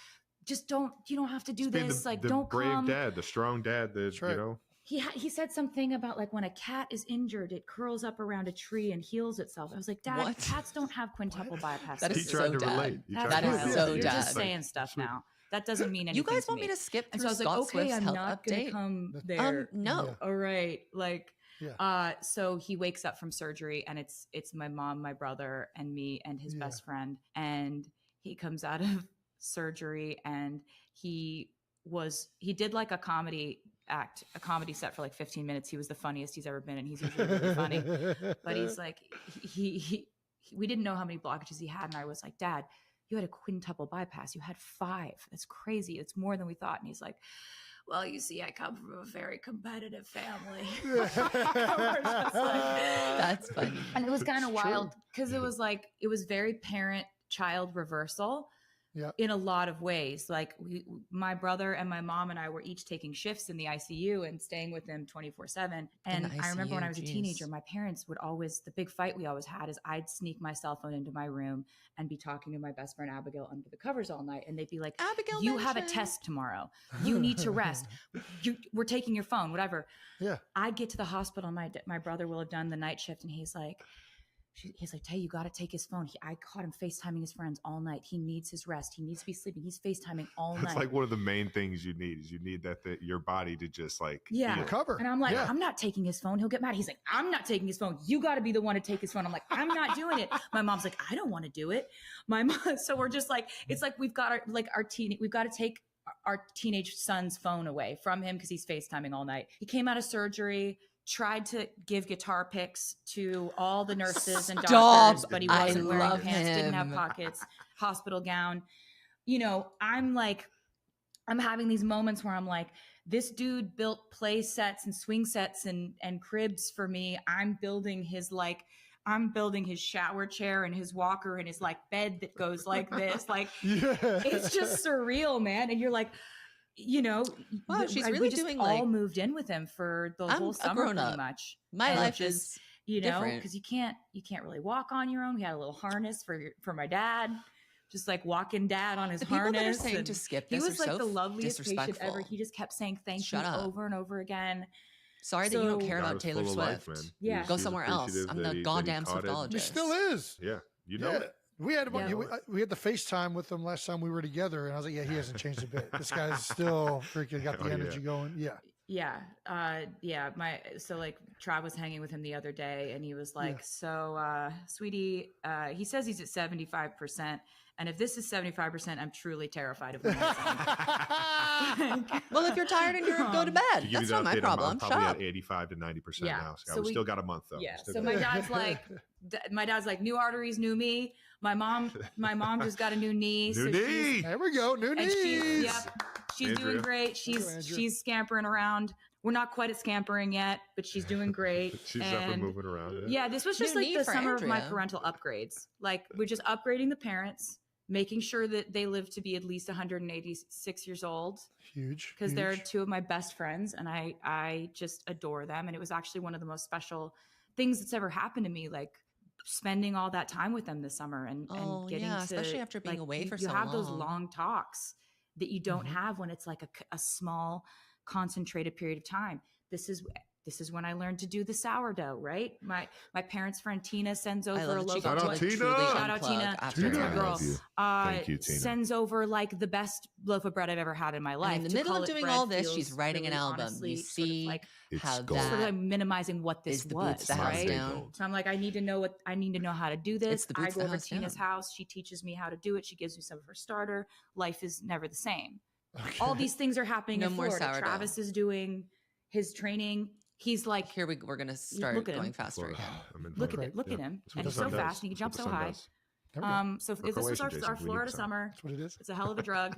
S3: just you don't have to do this. Like, don't come.
S4: The brave dad, the strong dad, you know.
S3: He said something about like when a cat is injured, it curls up around a tree and heals itself. I was like, Dad, cats don't have quintuple bypass.
S1: That is so dad.
S3: That is so dad. You're just saying stuff now. That doesn't mean anything.
S1: You guys want me to skip through
S3: Scott
S1: Swift's
S3: Swift's
S1: health
S3: I'm not going to come there.
S1: No.
S2: Yeah.
S3: All right. Like, so he wakes up from surgery and it's my mom, my brother, and me and his best friend. And he comes out of surgery and he did like a comedy set for like 15 minutes. He was the funniest he's ever been, and he's usually really funny. But he's like, we didn't know how many blockages he had, and I was like, Dad, you had a quintuple bypass. You had 5. That's crazy. It's more than we thought. And he's like, well, you see, I come from a very competitive family.
S1: That's funny.
S3: And it was kind of wild because it was very parent-child reversal.
S2: Yeah.
S3: In a lot of ways. Like my brother and my mom and I were each taking shifts in the ICU and staying with them 24/7. And I remember when I was a teenager, my parents would the big fight we always had is I'd sneak my cell phone into my room and be talking to my best friend Abigail under the covers all night. And they'd be like, Abigail, you have a test tomorrow. You need to rest. We're taking your phone, whatever.
S2: Yeah.
S3: I'd get to the hospital. My brother will have done the night shift. And he's like, Tay, you got to take his phone. I caught him FaceTiming his friends all night. He needs his rest. He needs to be sleeping. He's FaceTiming all night.
S4: It's like one of the main things you need is your body to just like
S2: recover.
S3: And I'm like, I'm not taking his phone. He'll get mad. He's like, I'm not taking his phone. You got to be the one to take his phone. I'm like, I'm not doing it. My mom's like, I don't want to do it. My mom. So we're just like, it's like we've got we've got to take our teenage son's phone away from him because he's FaceTiming all night. He came out of surgery. Tried to give guitar picks to all the nurses and doctors, but he wasn't wearing pants, didn't have pockets, hospital gown. You know, I'm having these moments where I'm like, this dude built play sets and swing sets and cribs for me. I'm building his shower chair and his walker and his like bed that goes like this. Like, it's just surreal, man. And you're like, you know,
S1: wow, she's really
S3: we just
S1: doing
S3: all moved in with him for the whole summer pretty much.
S1: My life is
S3: because you can't really walk on your own. We had a little harness for my dad, just like walking dad on his
S1: the
S3: harness.
S1: People that are saying to skip this
S3: he was
S1: are
S3: like
S1: so
S3: the loveliest patient ever.
S1: disrespectful.
S3: He just kept saying thank
S1: Shut
S3: you
S1: up.
S3: over and over again.
S1: Sorry that you don't care
S4: God
S1: about
S4: was
S1: Taylor
S4: full of life,
S1: Swift.
S4: man.
S3: Yeah.
S1: Go somewhere else. I'm
S4: that
S1: the
S4: he
S1: goddamn
S4: caught it.
S1: Swiftologist.
S2: He still is.
S4: Yeah, you know it.
S2: We had the FaceTime with him last time we were together, and I was like, yeah, he hasn't changed a bit. This guy's still freaking got the energy going. Yeah.
S3: Yeah. So like Trav was hanging with him the other day and he was like, sweetie, he says he's at 75%. And if this is 75%, I'm truly terrified of him.
S1: Well, if you're tired and you're go to bed, that's not my problem.
S4: I'm probably at 85 to 90% now. So we still got a month though.
S3: Yeah. So my dad's like, new arteries, new me. My mom just got a new knee.
S4: New knee.
S2: There we go. New knees.
S3: She's doing great. She's scampering around. We're not quite at scampering yet, but she's doing great.
S4: She's up and moving around.
S3: Yeah, this was just like the summer of my parental upgrades. Like we're just upgrading the parents, making sure that they live to be at least 186 years old.
S2: Huge.
S3: Because they're two of my best friends and I just adore them. And it was actually one of the most special things that's ever happened to me. Like spending all that time with them this summer and getting to,
S1: especially after being away for so long.
S3: You have those long talks that you don't have when it's like a small concentrated period of time. This is when I learned to do the sourdough, right? My parents' friend Tina sends over a loaf.
S4: Shout out Tina.
S3: Shout out Tina.
S1: Tina.
S3: My girl.
S4: Thank you, Tina.
S3: Sends over like the best loaf of bread I've ever had in my life.
S1: And in the middle of doing all this, she's writing an album. You see
S3: sort of like,
S1: how
S3: sort of like minimizing what this was, right? So I'm like, I need to know how to do this. I go over to Tina's house. She teaches me how to do it. She gives me some of her starter. Life is never the same. Okay. All these things are happening in Florida. Sourdough. Travis is doing his training. He's like,
S1: here we're gonna start going faster again.
S3: Look at him, and he's so fast, and he can jump so high. So if this was our Florida summer,
S2: that's what it is.
S3: It's a hell of a drug.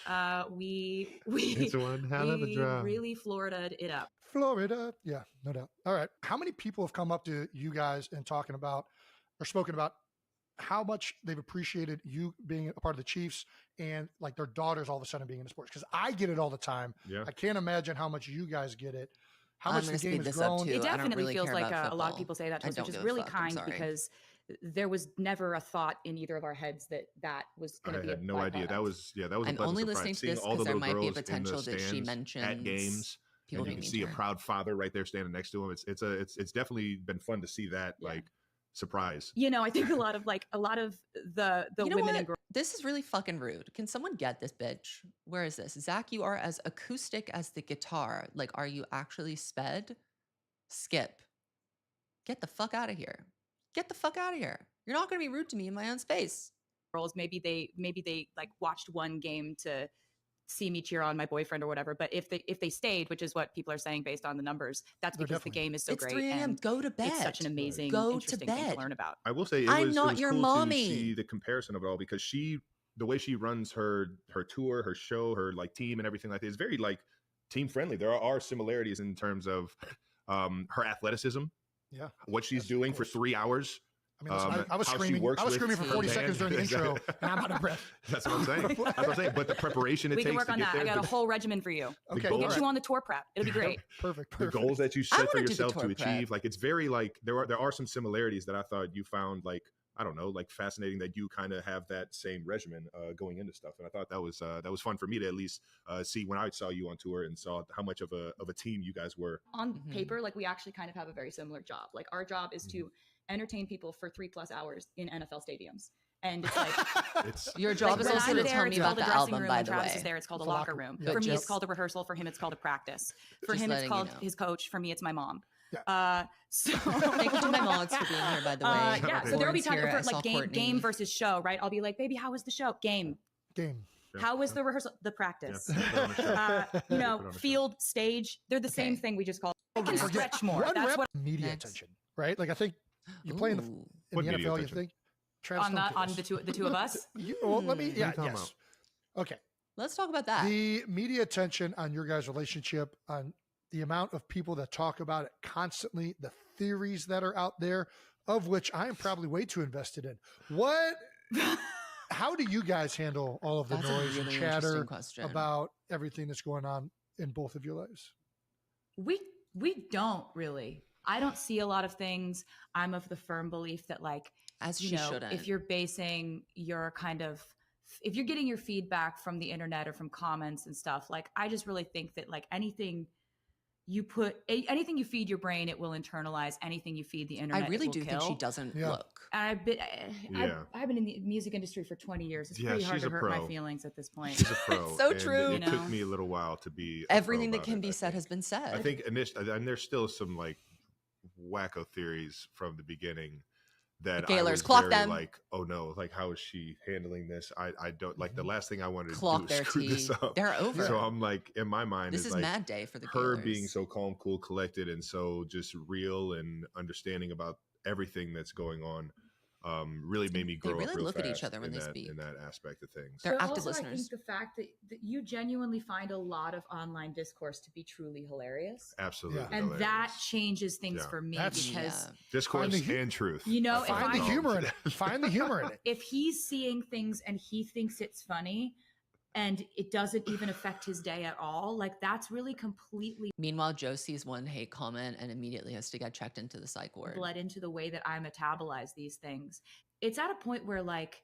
S4: It's one hell of a drug.
S3: Really Florida'd it up.
S2: Florida, yeah, no doubt. All right, how many people have come up to you guys and talking about or spoken about how much they've appreciated you being a part of the Chiefs and like their daughters all of a sudden being in the sports? Because I get it all the time.
S4: Yeah.
S2: I can't imagine how much you guys get it. How much the game has
S1: grown.
S3: It definitely feels like a lot of people say that to us, which is really kind because there was never a thought in either of our heads that was going to be.
S4: I had no idea. That was a pleasant
S1: only
S4: surprise.
S1: listening to
S4: Seeing
S1: this
S4: all the
S1: because there
S4: little
S1: might be a
S4: girls in the
S1: potential that she
S4: stands
S1: mentions
S4: at games. And you can see a proud father right there standing next to him. It's definitely been fun to see that surprise.
S3: I think a lot of the women and girls.
S1: This is really fucking rude. Can someone get this bitch? Where is this? Zach, you are as acoustic as the guitar. Like, are you actually sped? Skip. Get the fuck out of here. Get the fuck out of here. You're not going to be rude to me in my own space.
S3: Girls, maybe they like watched one game to see me cheer on my boyfriend or whatever. But if they stayed, which is what people are saying based on the numbers, that's because the game is so great.
S1: It's 3 a.m. Go to bed.
S3: It's such an amazing, interesting thing to learn about.
S4: I will say
S1: I'm not your
S4: cool
S1: mommy.
S4: To see the comparison of it all because the way she runs her tour, her show, her like team and everything like that is very like team friendly. There are similarities in terms of her athleticism.
S2: Yeah.
S4: What she's doing for 3 hours.
S2: I mean, listen, I was screaming. I was screaming for 40 seconds during the intro, and I'm out of breath.
S4: That's what I'm saying. That's what I'm saying. But the preparation it takes
S3: to get there. We can work on that. I got a whole regimen for you.
S2: Okay,
S3: we'll get you on the tour prep. It'll be great.
S2: Perfect.
S4: The goals that you set for yourself to achieve, like it's very like there are some similarities that I thought you found like I don't know, like fascinating that you kind of have that same regimen going into stuff. And I thought that was fun for me to at least see when I saw you on tour and saw how much of a team you guys were.
S3: On paper, like we actually kind of have a very similar job. Like our job is to entertain people for 3+ hours in NFL stadiums. And it's like
S1: your job is also to tell me about the album, by the way.
S3: Travis is there, it's called a locker room.
S2: Yeah.
S3: For me, it's called a rehearsal. For him, it's called a practice. For him, it's called his coach. For me, it's my mom.
S2: Yeah.
S3: So
S1: thank you to my mods for being here, by the way.
S3: Yeah, so there will be time for like game versus show, right? I'll be like, baby, how was the show? Game. How was the rehearsal? The practice. Field, stage. They're the same thing. We just call it. I can stretch more. That's what
S2: media attention, right? Like I think you play in the NFL. You think
S3: on the two of us.
S2: Let me. Yeah. Yes. Okay.
S1: Let's talk about that.
S2: The media attention on your guys' relationship, on the amount of people that talk about it constantly, the theories that are out there, of which I am probably way too invested in. How do you guys handle all of the noise and chatter about everything that's going on in both of your lives?
S3: We don't really. I don't see a lot of things. I'm of the firm belief that like,
S1: as she shouldn't.
S3: if you're basing your kind of if you're getting your feedback from the internet or from comments and stuff, like, I just really think that like anything you feed your brain, it will internalize. Anything you feed the internet,
S1: I really do
S3: kill.
S1: think she doesn't look.
S3: And I've been in the music industry for 20 years. It's pretty hard to hurt my feelings at this point.
S4: She's a pro.
S1: It's so true.
S4: It took me a little while to be
S1: everything that can be said has been said.
S4: I think, and there's still some like wacko theories from the beginning that
S1: Gaylors,
S4: I was very
S1: them.
S4: like, oh no, like how is she handling this? I don't like the last thing I wanted to
S1: Clock
S4: do is screw this up.
S1: They're over.
S4: So I'm like, in my mind,
S1: this is
S4: like
S1: mad day for the
S4: her
S1: Gaylors.
S4: being so calm, cool, collected, and so just real and understanding about everything that's going on. Really made me grow
S1: they really
S4: up real
S1: look
S4: fast
S1: at each other when they speak
S4: in that aspect of things.
S1: They're
S3: but
S1: active
S3: also,
S1: listeners.
S3: I think the fact that you genuinely find a lot of online discourse to be truly hilarious.
S4: Absolutely.
S3: And
S4: hilarious.
S3: that changes things for me because
S4: discourse and truth.
S3: You know,
S2: find the humor in it. Find the humor in it.
S3: If he's seeing things and he thinks it's funny and it doesn't even affect his day at all, like that's really completely
S1: Meanwhile, Joe sees one hate comment and immediately has to get checked into the psych ward.
S3: bled into the way that I metabolize these things. It's at a point where like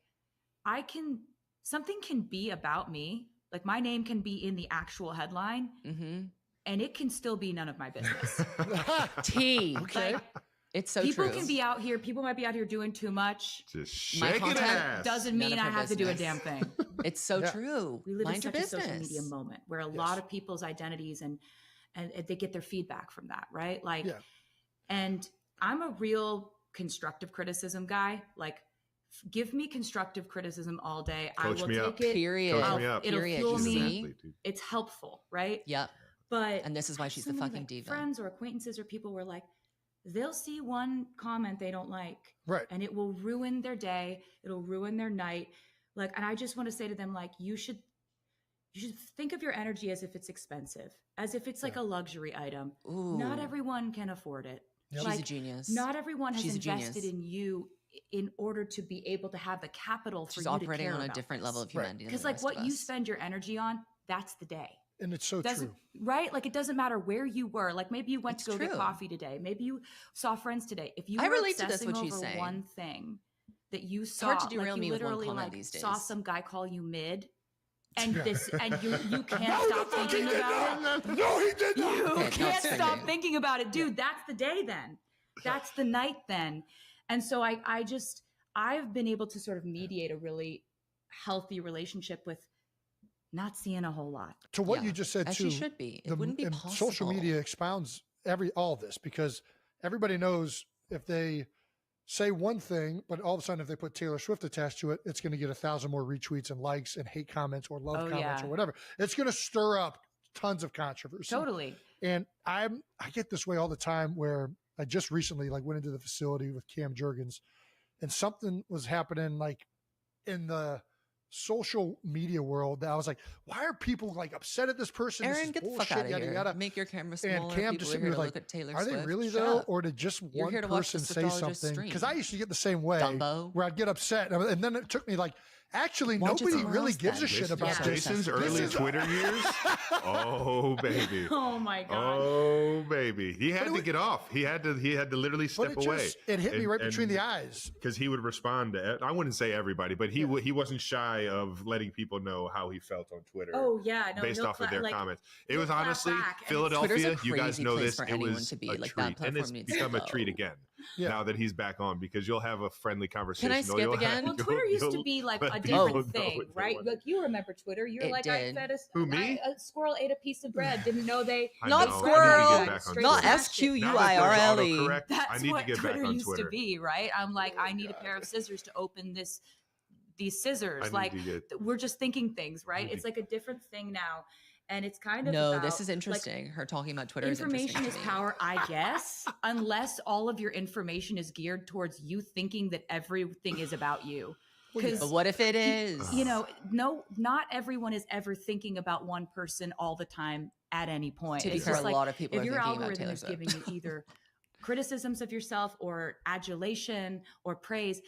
S3: something can be about me, like my name can be in the actual headline, and it can still be none of my business.
S1: T.
S2: Okay.
S3: Like,
S1: it's so
S3: people
S1: true.
S3: can be out here. People might be out here doing too much.
S4: Just shaking
S1: content
S4: ass.
S3: Doesn't mean I have to do a damn thing.
S1: It's so true.
S3: We live
S1: Mind
S3: in
S1: your
S3: such a social
S1: business.
S3: media moment where a lot of people's identities and they get their feedback from that, right? Like, and I'm a real constructive criticism guy. Like, give me constructive criticism all day.
S4: Coach
S3: I will
S4: me
S3: take
S4: up.
S3: it.
S1: Period.
S4: Coach me up.
S3: It'll fuel me.
S4: Exactly,
S3: It's helpful, right?
S1: Yep.
S3: But
S1: and this is why she's the
S3: someone
S1: fucking
S3: like
S1: diva.
S3: Friends or acquaintances or people were like, they'll see one comment they don't like,
S2: right,
S3: and it will ruin their day. It'll ruin their night. Like, and I just want to say to them, like, you should think of your energy as if it's expensive, as if it's like a luxury item.
S1: Ooh.
S3: Not everyone can afford it.
S2: Yep.
S1: She's
S3: Like,
S1: a genius.
S3: Not everyone has
S1: She's a
S3: invested
S1: genius.
S3: in you in order to be able to have the capital for
S1: She's
S3: you to
S1: operating
S3: care
S1: on a
S3: about
S1: different
S3: this.
S1: level of humanity.
S3: Because like what you spend your energy on, that's the day.
S2: And it's so true.
S3: Right? Like it doesn't matter where you were. Like maybe you went
S1: It's
S3: to go
S1: true.
S3: get coffee today. Maybe you saw friends today. If you
S1: I
S3: were
S1: relate to this,
S3: obsessing
S1: what she's
S3: over
S1: saying.
S3: one thing that you saw,
S1: hard to derail
S3: like you
S1: me with one
S3: literally
S1: comment
S3: like
S1: these days.
S3: saw some guy call you mid, and you can't stop thinking about it.
S2: No, he did not.
S3: You
S1: Okay,
S3: can't
S1: no,
S3: stop
S1: it's
S3: thinking about it, dude. That's the day then. That's the night then. And so I've been able to sort of mediate a really healthy relationship with not seeing a whole lot.
S2: To what you just said
S1: As
S2: too,
S1: she should be. It wouldn't be
S2: and
S1: possible.
S2: social media expounds all of this because everybody knows if they say one thing, but all of a sudden if they put Taylor Swift attached to it, it's going to get 1,000 more retweets and likes and hate comments or love comments or whatever. It's going to stir up tons of controversy.
S3: Totally.
S2: And I get this way all the time where I just recently like went into the facility with Cam Jurgens and something was happening like in the social media world that I was like, why are people like upset at this person?
S1: Aaron, get the fuck out of
S2: yada,
S1: here.
S2: Yada.
S1: Make your camera smaller.
S2: And Cam
S1: People
S2: just
S1: are
S2: hit
S1: here
S2: me
S1: to
S2: like,
S1: look at Taylor
S2: are
S1: Swift.
S2: they really
S1: Shut
S2: though?
S1: up.
S2: Or did just
S1: You're
S2: one
S1: here to watch
S2: person
S1: the
S2: say
S1: Swiftologist
S2: something?
S1: stream.
S2: Because I used to get the same way
S1: Dumbo.
S2: where I'd get upset. And then it took me like, actually,
S1: Watch it
S2: nobody
S1: somewhere
S2: really
S1: else
S2: gives
S1: then.
S2: a shit about this.
S4: Jason's early Twitter years. Oh baby.
S3: Oh my God.
S4: Oh baby. He had to get off. He had to literally step away.
S2: It hit me right between the eyes.
S4: Because he would respond to, I wouldn't say everybody, but he wasn't shy of letting people know how he felt on Twitter.
S3: Oh yeah, no,
S4: based off of their comments. It was
S3: clap
S4: honestly
S3: back. And
S4: Philadelphia.
S1: Twitter's a
S4: You guys
S1: crazy
S4: know
S1: place
S4: this.
S1: for
S4: It
S1: anyone
S4: was
S1: to be.
S4: a
S1: Like, that
S4: treat, and
S1: platform
S4: it's
S1: needs to
S4: become a
S1: go.
S4: treat again.
S2: Yeah.
S4: Now that he's back on, because you'll have a friendly conversation.
S1: Can I skip again?
S3: Well, Twitter used to be like a
S4: let people know
S3: different thing,
S4: what they
S3: right?
S4: want.
S3: Like you remember Twitter. You're
S1: It
S3: like,
S1: did.
S3: I fed
S4: Who, me?
S3: a squirrel ate a piece of bread. Didn't know they.
S4: I
S1: Not
S4: know. I
S1: squirrel,
S4: need to get back on
S1: not
S4: Twitter.
S1: SQUIRLE.
S4: Now that there's autocorrect, I
S3: That's
S4: need
S3: what
S4: to get
S3: Twitter
S4: back on
S3: used
S4: Twitter.
S3: to be, right? I'm like, I need a pair of scissors to open these scissors.
S4: I need
S3: Like
S4: to get-
S3: we're just thinking things, right?
S4: need
S3: It's
S4: to-
S3: like a different thing now. And it's kind of
S1: No,
S3: about,
S1: this is
S3: like,
S1: interesting. Her talking about Twitter
S3: information
S1: is
S3: is
S1: interesting to me.
S3: power, I guess, unless all of your information is geared towards you thinking that everything is about you. Because
S1: But what if it is?
S3: you know, not everyone is ever thinking about one person all the time at any point.
S1: To be
S3: It's
S1: fair,
S3: just
S1: a
S3: like,
S1: lot of people
S3: if
S1: are
S3: your
S1: thinking about
S3: algorithm
S1: Taylor
S3: is
S1: Swift.
S3: giving you either criticisms of yourself or adulation or praise,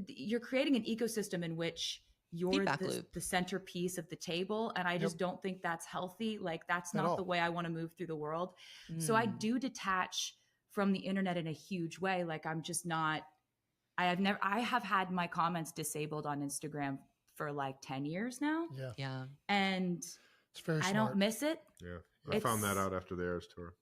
S3: you're creating an ecosystem in which you're
S1: Feedback loop.
S3: the centerpiece of the table, and I just don't think that's healthy. Like that's
S2: At all.
S3: not the way I want to move through the world. So I do detach from the internet in a huge way. Like I'm just not I have had my comments disabled on Instagram for like 10 years now.
S1: Yeah.
S3: And
S2: it's very smart.
S3: I don't miss it.
S4: Yeah. I found that out after the Eras tour.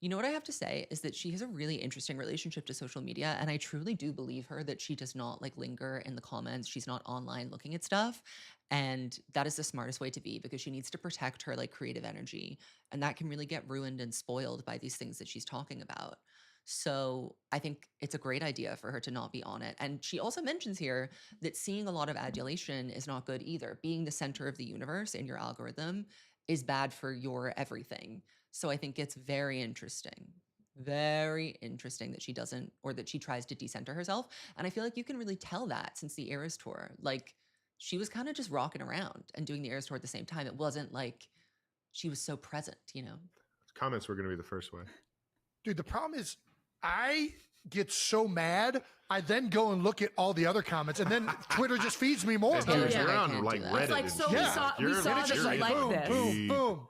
S1: You know what I have to say is that she has a really interesting relationship to social media. And I truly do believe her that she does not like linger in the comments. She's not online looking at stuff. And that is the smartest way to be, because she needs to protect her like creative energy. And that can really get ruined and spoiled by these things that she's talking about. So I think it's a great idea for her to not be on it. And she also mentions here that seeing a lot of adulation is not good either. Being the center of the universe in your algorithm is bad for your everything. So I think it's very interesting that she doesn't, or that she tries to decenter herself. And I feel like you can really tell that since the Eras tour. Like, she was kind of just rocking around and doing the Eras tour at the same time. It wasn't like she was so present, you know?
S4: Comments were going to be the first way.
S2: Dude, the problem is I get so mad, I then go and look at all the other comments, and then Twitter just feeds me more.
S4: You're on like Reddit.
S3: It's like, so we saw that you like this.
S2: Boom, boom.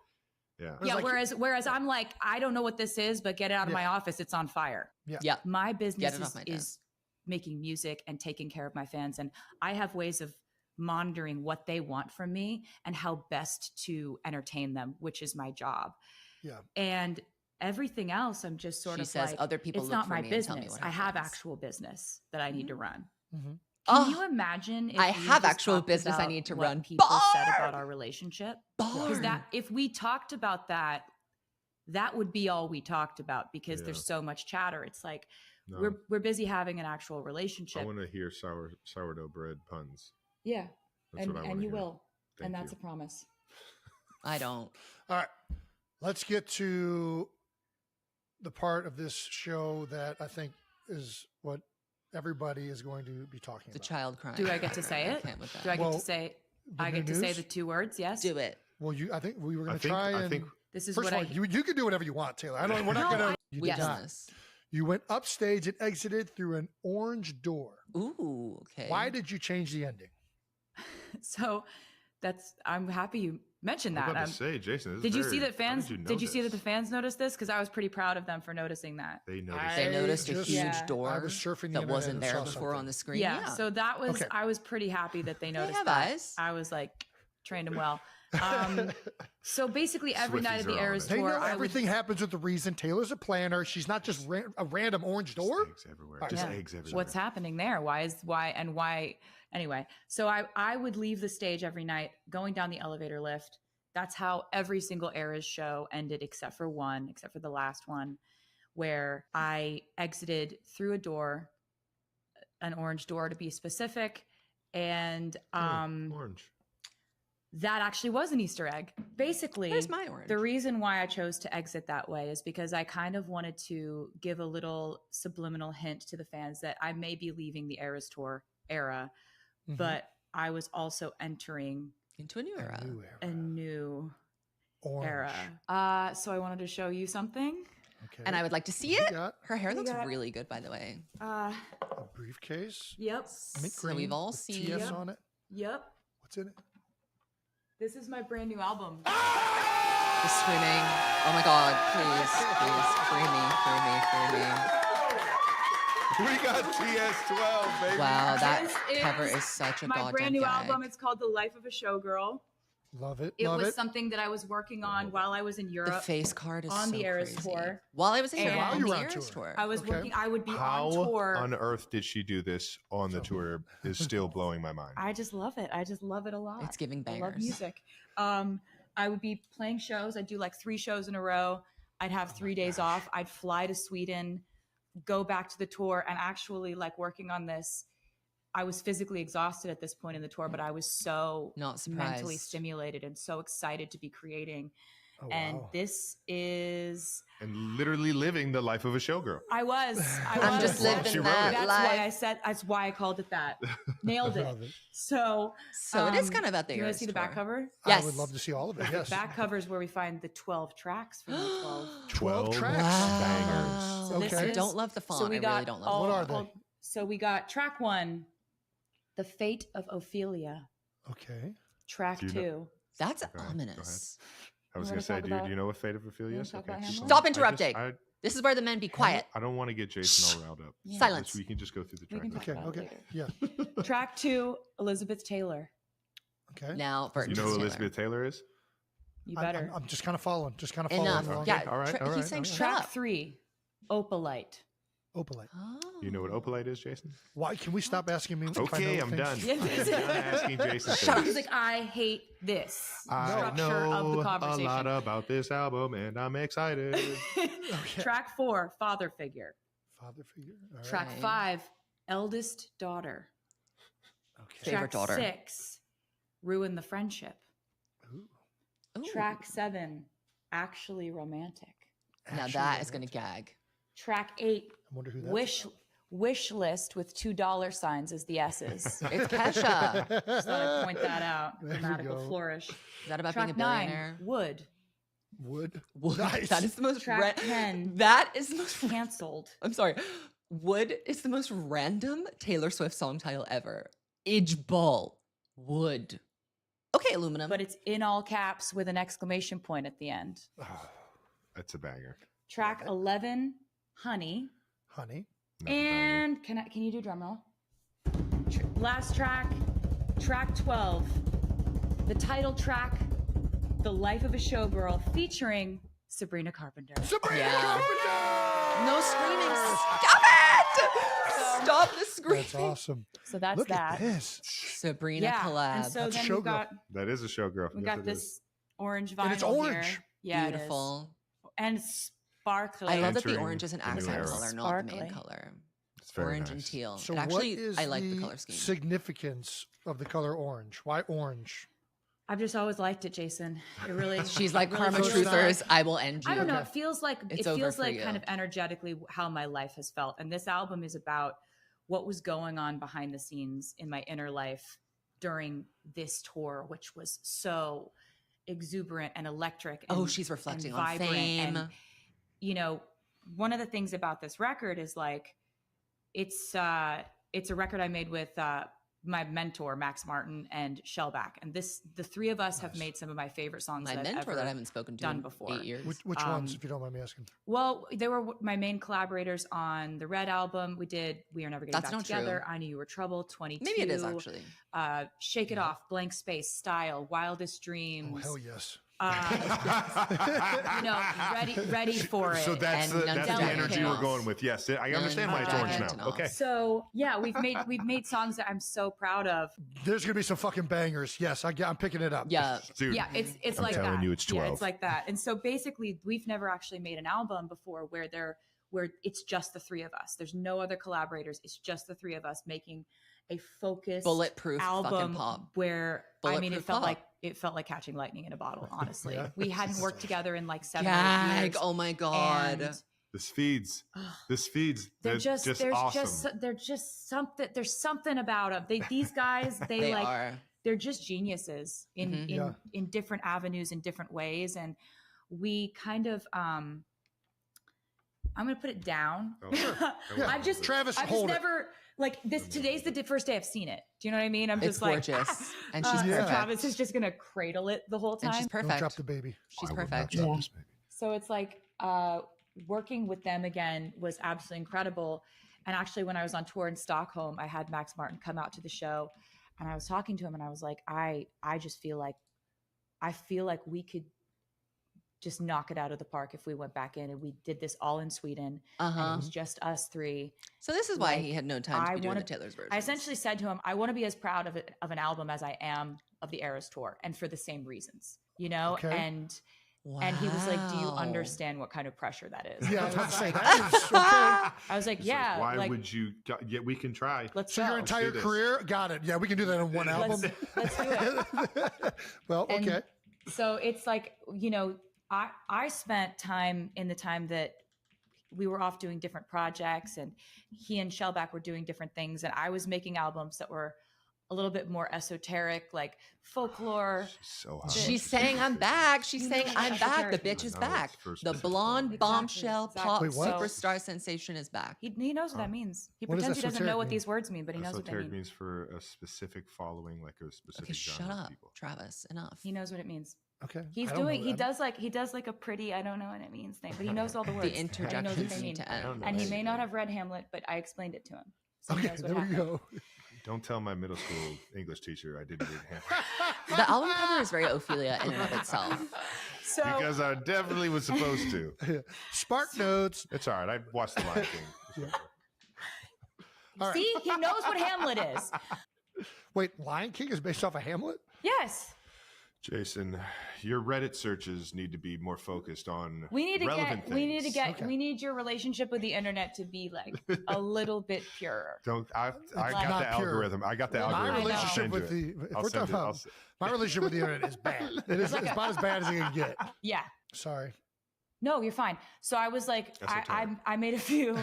S3: Yeah. Whereas I'm like, I don't know what this is, but get it out of my office. It's on fire.
S2: Yeah.
S3: My business is making music and taking care of my fans. And I have ways of monitoring what they want from me and how best to entertain them, which is my job.
S2: Yeah.
S3: And everything else, I'm just sort
S1: she
S3: of
S1: says,
S3: like,
S1: other people
S3: it's
S1: look
S3: not
S1: for
S3: my
S1: me and tell me
S3: business.
S1: what
S3: I have
S1: happens.
S3: actual business that I need to run.
S2: Mm-hmm.
S3: Can you imagine if
S1: I
S3: we
S1: have
S3: just
S1: actual
S3: talked
S1: business I
S3: about
S1: need to
S3: what
S1: run?
S3: people said about our relationship? Because
S1: Barn.
S3: if we talked about that, that would be all we talked about, because there's so much chatter. It's like we're busy having an actual relationship.
S4: I want to hear sourdough bread puns.
S3: Yeah.
S4: That's what I want
S3: and
S4: to
S3: you
S4: hear.
S3: will.
S4: Thank
S3: That's
S4: you.
S3: a promise.
S1: I don't.
S2: All right. Let's get to the part of this show that I think is what everybody is going to be talking about.
S1: The child crying.
S3: Do I get to say it? Do I get to say? I get to say the two words. Yes.
S1: Do it.
S2: Well, I think we were going to try.
S4: I think
S3: this is
S2: first
S3: what
S2: of all, you can do whatever you want, Taylor. We're not going to. You did not. You went upstage and exited through an orange door.
S1: Ooh, okay.
S2: Why did you change the ending?
S3: So I'm happy you mentioned that.
S4: I was about to say, Jason,
S3: did you see that the fans noticed this? Because I was pretty proud of them for noticing that.
S4: They noticed.
S1: They noticed a huge door
S2: I was surfing the
S1: that wasn't there before
S2: something
S1: on the screen.
S3: Yeah. So that was, I was pretty happy that they noticed
S1: have
S3: that.
S1: eyes.
S3: I was like, trained them well. So basically every night of the Eras
S2: They
S3: tour,
S2: know everything happens with a reason. Taylor's a planner. She's not just a random orange door.
S4: Eggs everywhere. Just eggs everywhere.
S3: What's happening there? Why? Anyway, so I would leave the stage every night going down the elevator lift. That's how every single Eras show ended, except for the last one, where I exited through a door, an orange door to be specific. And
S4: orange.
S3: That actually was an Easter egg. Basically,
S1: where's my orange?
S3: The reason why I chose to exit that way is because I kind of wanted to give a little subliminal hint to the fans that I may be leaving the Eras tour era, but I was also entering
S1: into a new era.
S3: A new
S2: orange
S3: era. So I wanted to show you something.
S1: Okay. And I would like to see it. Her hair looks really good, by the way.
S2: A briefcase.
S3: Yep.
S2: Mint green.
S1: So we've all seen
S2: TS on it.
S3: Yep.
S2: What's in it?
S3: This is my brand new album.
S1: The screaming. Oh my God, please, free me.
S4: We got TS12, baby.
S1: Wow, that cover is such a goddamn
S3: my brand new
S1: gag.
S3: album. It's called The Life of a Showgirl.
S2: Love it.
S3: It was something that I was working on while I was in Europe.
S1: The face card is
S3: on
S1: so
S3: the Eras
S1: crazy.
S3: tour.
S1: While I was in
S3: And
S1: Europe,
S2: while
S1: on
S2: you
S1: the
S2: were on
S1: Eras
S2: tour.
S1: tour.
S3: I was working. I would be on tour.
S4: How on earth did she do this on the tour is still blowing my mind.
S3: I just love it. I just love it a lot.
S1: It's giving bangers.
S3: I love music. I would be playing shows. I'd do like 3 shows in a row. I'd have 3 days off. I'd fly to Sweden, go back to the tour, and actually like working on this. I was physically exhausted at this point in the tour, but I was so mentally stimulated and so excited to be creating.
S2: Oh,
S3: and
S2: wow.
S3: this is...
S4: And literally living the life of a showgirl.
S3: I'm
S1: just living that life.
S3: That's why I called it that. Nailed it. So
S1: it is kind of about the
S3: you
S1: Eras
S3: want to see the
S1: tour.
S3: back cover?
S1: Yes.
S2: I would love to see all of it. Yes.
S3: The back cover is where we find the 12 tracks from the 12.
S2: 12 tracks.
S1: Wow.
S2: Bangers.
S1: I don't love the font.
S3: So we got
S1: I really don't love
S2: What
S1: the
S2: are
S1: font.
S2: they?
S3: So we got track 1, The Fate of Ophelia.
S2: Okay.
S3: Track 2.
S1: That's
S4: Okay,
S1: ominous.
S4: I was
S3: You
S4: going to
S3: wanna
S4: say,
S3: talk
S4: do you know what Fate of Ophelia is?
S3: talk about Hamlet?
S1: Stop interrupting. This is where the men be quiet.
S4: I don't want to get Jason all riled up.
S3: Yeah.
S1: Silence.
S4: We can just go through the track.
S2: Okay. Yeah.
S3: Track 2, Elizabeth Taylor.
S2: Okay.
S1: Now,
S4: You know who Elizabeth Taylor is?
S3: You better.
S2: I'm just kind of following.
S1: Enough.
S2: Along.
S1: Yeah.
S4: All right.
S1: He's saying shut
S3: Track
S1: up.
S3: 3, Opalite.
S2: Opalite.
S1: Oh.
S4: You know what Opalite is, Jason?
S2: Why? Can we stop asking me?
S4: Okay, I'm done. I'm done asking Jason.
S1: Shut up.
S3: He's like, I hate this
S4: I
S3: structure of the
S4: know a
S3: conversation.
S4: lot about this album, and I'm excited.
S2: Okay.
S3: Track 4, Father Figure.
S2: Father figure. All right.
S3: Track 5, Eldest Daughter.
S2: Okay.
S1: Favorite
S3: Track
S1: daughter.
S3: 6, Ruin the Friendship.
S2: Ooh.
S1: Ooh.
S3: Track 7, Actually Romantic.
S1: Now
S2: Actually,
S1: that is going to gag.
S3: Track 8,
S2: I wonder who that's
S3: Wish List with $2 signs as the S's.
S1: It's Kesha.
S3: Just thought I'd point that out.
S2: There we
S3: Grammatical
S2: go.
S3: flourish.
S1: Is that about
S3: Track
S1: being a
S3: 9,
S1: billionaire?
S3: Wood.
S2: Wood.
S1: Wood.
S2: Nice.
S1: That is the most
S3: Track 10,
S1: That is the most
S3: Cancelled.
S1: I'm sorry. Wood is the most random Taylor Swift song title ever. Idge Ball. Wood. Okay, aluminum.
S3: But it's in all caps with an exclamation point at the end.
S4: That's a banger.
S3: Track 11, Honey.
S2: Honey.
S4: Another banger.
S3: And can you do drum roll? Last track, track 12, the title track, The Life of a Showgirl, featuring Sabrina Carpenter.
S2: Sabrina
S1: Yeah.
S2: Carpenter!
S1: No screaming. Stop it! Stop the screaming.
S2: That's awesome.
S3: So that's
S2: Look
S3: that.
S2: at this.
S1: Sabrina
S3: Yeah,
S1: collab.
S3: and so
S2: That's
S3: then
S2: Showgirl.
S3: we got
S4: That is a showgirl.
S3: we
S4: Yes,
S3: got
S4: it
S3: this
S4: is.
S3: orange vinyl
S2: And it's orange.
S3: here. Yeah, it is.
S1: Beautiful.
S3: And sparkly.
S1: I love that the
S4: Entering
S1: orange is an
S4: the new
S1: accent
S4: era.
S1: color, not the main
S3: Sparkly.
S1: color.
S4: It's very
S1: Orange
S4: nice.
S1: and teal.
S2: So
S1: It
S2: what
S1: actually,
S2: is
S1: I like the color scheme.
S2: significance of the color orange? Why orange?
S3: I've just always liked it, Jason. It really.
S1: She's like,
S3: it really
S1: Karma
S3: feels
S1: Truthers, I will end you.
S3: I don't know.
S2: Okay.
S3: It feels like
S1: It's
S3: it
S1: over
S3: feels
S1: for
S3: like
S1: you.
S3: kind of energetically how my life has felt. And this album is about what was going on behind the scenes in my inner life during this tour, which was so exuberant and electric. And,
S1: Oh, she's reflecting
S3: and
S1: on
S3: vibrant.
S1: fame.
S3: And, you know, one of the things about this record is like it's a record I made with my mentor Max Martin and Shellback, and the three of us have made some of my favorite songs
S1: My
S3: that I've
S1: mentor
S3: ever
S1: that I haven't spoken to
S3: done
S1: in
S3: before.
S1: 8 years.
S2: Which ones, if you don't mind me asking?
S3: Well, they were my main collaborators on the Red album. We did We Are Never Getting
S1: That's
S3: Back
S1: not true.
S3: Together, I Knew You Were Trouble, 22.
S1: Maybe it is actually.
S3: Shake It Off, Blank Space, Style, Wildest Dreams.
S2: Oh, hell yes.
S3: You know, ready for it.
S4: So that's
S1: And
S4: the,
S1: none
S4: that's
S1: of
S4: the
S1: that
S4: energy
S1: can
S4: we're
S1: off.
S4: going with. Yes, I
S1: None
S4: understand
S1: of
S4: why it's
S1: that
S4: orange
S1: can
S4: now.
S1: off.
S4: Okay.
S3: So yeah, we've made songs that I'm so proud of.
S2: There's gonna be some fucking bangers. Yes, I'm picking it up.
S1: Yeah.
S4: Dude,
S3: Yeah, it's
S4: I'm
S3: like
S4: telling
S3: that.
S4: you, it's
S3: Yeah,
S4: 12.
S3: it's like that. And so basically, we've never actually made an album before where it's just the three of us. There's no other collaborators. It's just the three of us making a focused
S1: Bulletproof fucking
S3: album
S1: pop.
S3: where I mean,
S1: Bulletproof
S3: it felt like catching lightning in a bottle. Honestly,
S2: Yeah.
S3: we hadn't worked together in like 7
S1: Gag.
S3: years.
S1: Oh my God.
S3: and
S4: This feeds.
S3: they're just
S4: just
S3: there's
S4: awesome.
S3: they're just something. There's something about them. These guys,
S1: They
S3: like
S1: are.
S3: they're just geniuses in
S1: Mhm.
S2: Yeah.
S3: in different avenues in different ways, and we kind of I'm gonna put it down.
S4: Oh, sure.
S2: Yeah.
S3: I've just
S2: Travis,
S3: I've just
S2: hold it.
S3: never like this. Today's the first day I've seen it. Do you know what I mean? I'm
S1: It's
S3: just like
S1: gorgeous. And she's
S2: Yeah.
S1: perfect.
S3: Travis is just gonna cradle it the whole
S1: And
S3: time.
S1: she's
S2: Don't
S1: perfect.
S2: drop the baby.
S1: She's
S4: I would not
S1: perfect.
S4: drop this baby.
S3: So it's like working with them again was absolutely incredible. And actually, when I was on tour in Stockholm, I had Max Martin come out to the show, and I was talking to him, and I was like, I just feel like we could just knock it out of the park if we went back in and we did this all in Sweden, and
S1: Uh-huh.
S3: it was just us three.
S1: So this is why
S3: Like,
S1: he had no time to
S3: I
S1: be doing
S3: wanna-
S1: the Taylor's version.
S3: I essentially said to him, I want to be as proud of an album as I am of the Eras tour, and for the same reasons, you know.
S2: Okay.
S3: And he was like, "Do you understand what kind of pressure that is?"
S2: Yeah, I
S3: I
S2: was about
S3: was
S2: to say
S3: like,
S2: that is okay.
S3: I was like,
S4: It's
S3: "Yeah,
S4: Why
S3: like,
S4: would you? Yeah, we can try.
S3: let's
S2: So
S3: go.
S2: your entire
S4: do this.
S2: career, got it. Yeah, we can do that in one album.
S3: Let's do it."
S2: Well,
S3: And
S2: okay.
S3: So it's like, you know, I spent time in the time that we were off doing different projects, and he and Shellback were doing different things, and I was making albums that were a little bit more esoteric, like folklore.
S4: She's so hot.
S1: She's saying I'm back. She's
S3: You
S1: saying
S3: know
S1: I'm
S3: that's
S1: back. The
S3: very-
S1: bitch is
S4: I know,
S1: back.
S4: it's for
S1: The
S4: specific
S1: blonde
S4: audience.
S1: bombshell pop
S2: Wait, what?
S1: superstar sensation is back.
S3: He knows what that means. He
S2: What does
S3: pretends he doesn't
S2: esoteric
S3: know what
S2: mean?
S3: these words mean, but he knows what they
S4: Esoteric
S3: mean.
S4: means for a specific following, like a specific
S1: Okay,
S4: genre
S1: shut
S4: of
S1: up,
S4: people.
S1: Travis. Enough.
S3: He knows what it means.
S2: Okay.
S3: He does like a pretty, I don't know what it means thing, but he knows all the words.
S1: The interjections need to end.
S3: And he may not have read Hamlet, but I explained it to him. So he knows what happened.
S2: There we go.
S4: Don't tell my middle school English teacher I didn't read Hamlet.
S1: The album cover is very Ophelia in and of itself.
S3: So,
S4: because I definitely was supposed to.
S2: Spark notes.
S4: It's all right. I watched The Lion King.
S2: All
S3: see, he knows what Hamlet is.
S2: Wait, Lion King is based off of Hamlet?
S3: Yes.
S4: Jason, your Reddit searches need to be more focused on
S3: we need your relationship with the internet to be like a little bit purer.
S4: I got the algorithm. I got the algorithm.
S2: My relationship with my relationship with the internet is bad. It's about as bad as it can get.
S3: Yeah.
S2: Sorry.
S3: No, you're fine. So I was like, I made a few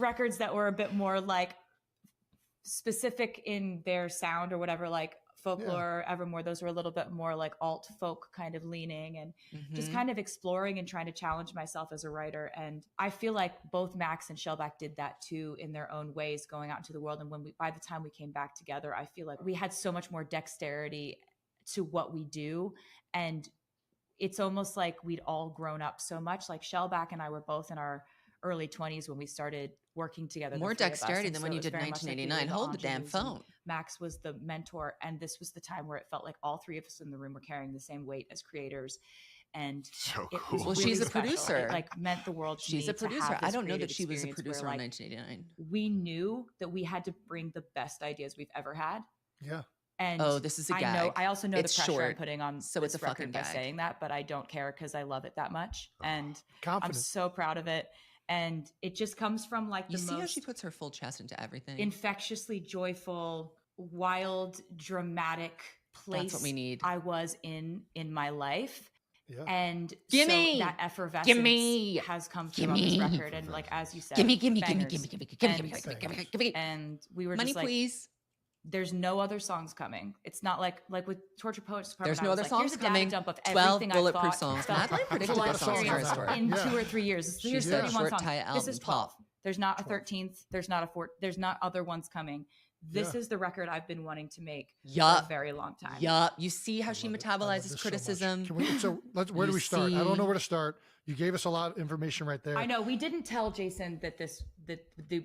S3: records that were a bit more like specific in their sound or whatever, like Folklore, Evermore. Those were a little bit more like alt folk kind of leaning and just kind of exploring and trying to challenge myself as a writer. And I feel like both Max and Shellback did that too in their own ways, going out into the world. And by the time we came back together, I feel like we had so much more dexterity to what we do. And it's almost like we'd all grown up so much. Like Shellback and I were both in our early 20s when we started working together.
S1: More dexterity than when you did 1989. Hold the damn phone.
S3: Max was the mentor, and this was the time where it felt like all three of us in the room were carrying the same weight as creators. And
S4: so
S3: it
S4: cool.
S3: was
S1: Well,
S3: really
S1: she's a
S3: special.
S1: producer.
S3: It like meant the world to
S1: She's
S3: me
S1: a producer.
S3: to have
S1: I
S3: this
S1: don't know that
S3: creative
S1: she was a
S3: experience
S1: producer
S3: where,
S1: in
S3: like,
S1: 1989.
S3: we knew that we had to bring the best ideas we've ever had.
S2: Yeah.
S3: And
S1: this is a gag.
S3: I also know
S1: It's
S3: the pressure I'm
S1: short,
S3: putting on
S1: so
S3: this
S1: it's a fucking
S3: record by
S1: gag.
S3: saying that, but I don't care because I love it that much. And I'm
S2: Confident.
S3: so proud of it. And it just comes from like
S1: You
S3: the
S1: see how
S3: most
S1: she puts her full chest into everything?
S3: infectiously joyful, wild, dramatic place
S1: That's what we need.
S3: I was in my life.
S2: Yeah.
S3: And
S1: Gimme!
S3: so that effervescence
S1: Gimme!
S3: has come through on
S1: Gimme!
S3: this record. And like, as you said,
S1: gimme.
S3: and we were
S1: Money,
S3: just like,
S1: please.
S3: there's no other songs coming. It's not like with Torture Poets Department,
S1: There's no
S3: I was
S1: other
S3: like,
S1: songs
S3: here's a data
S1: coming.
S3: dump of
S1: 12
S3: everything
S1: bulletproof
S3: I thought
S1: songs.
S3: felt
S1: Madeline predicted
S3: full
S1: this on
S3: experience
S1: Story.
S3: in
S2: Yeah.
S3: 2 or 3 years.
S1: She's
S3: There's
S1: a
S3: 31
S1: short
S3: songs.
S1: tie
S3: This is
S1: album,
S3: 12.
S1: 12.
S3: There's not a 13th. There's not a 4th. There's not other ones coming. This
S2: Yeah.
S3: is the record I've been wanting to make for a
S1: Yup.
S3: very long time.
S1: Yup. You see how she
S2: I love this
S1: metabolizes
S2: so much.
S1: criticism.
S2: Where do
S1: You
S2: we start? I don't know
S1: see-
S2: where to start. You gave us a lot of information right there.
S3: I know we didn't tell Jason that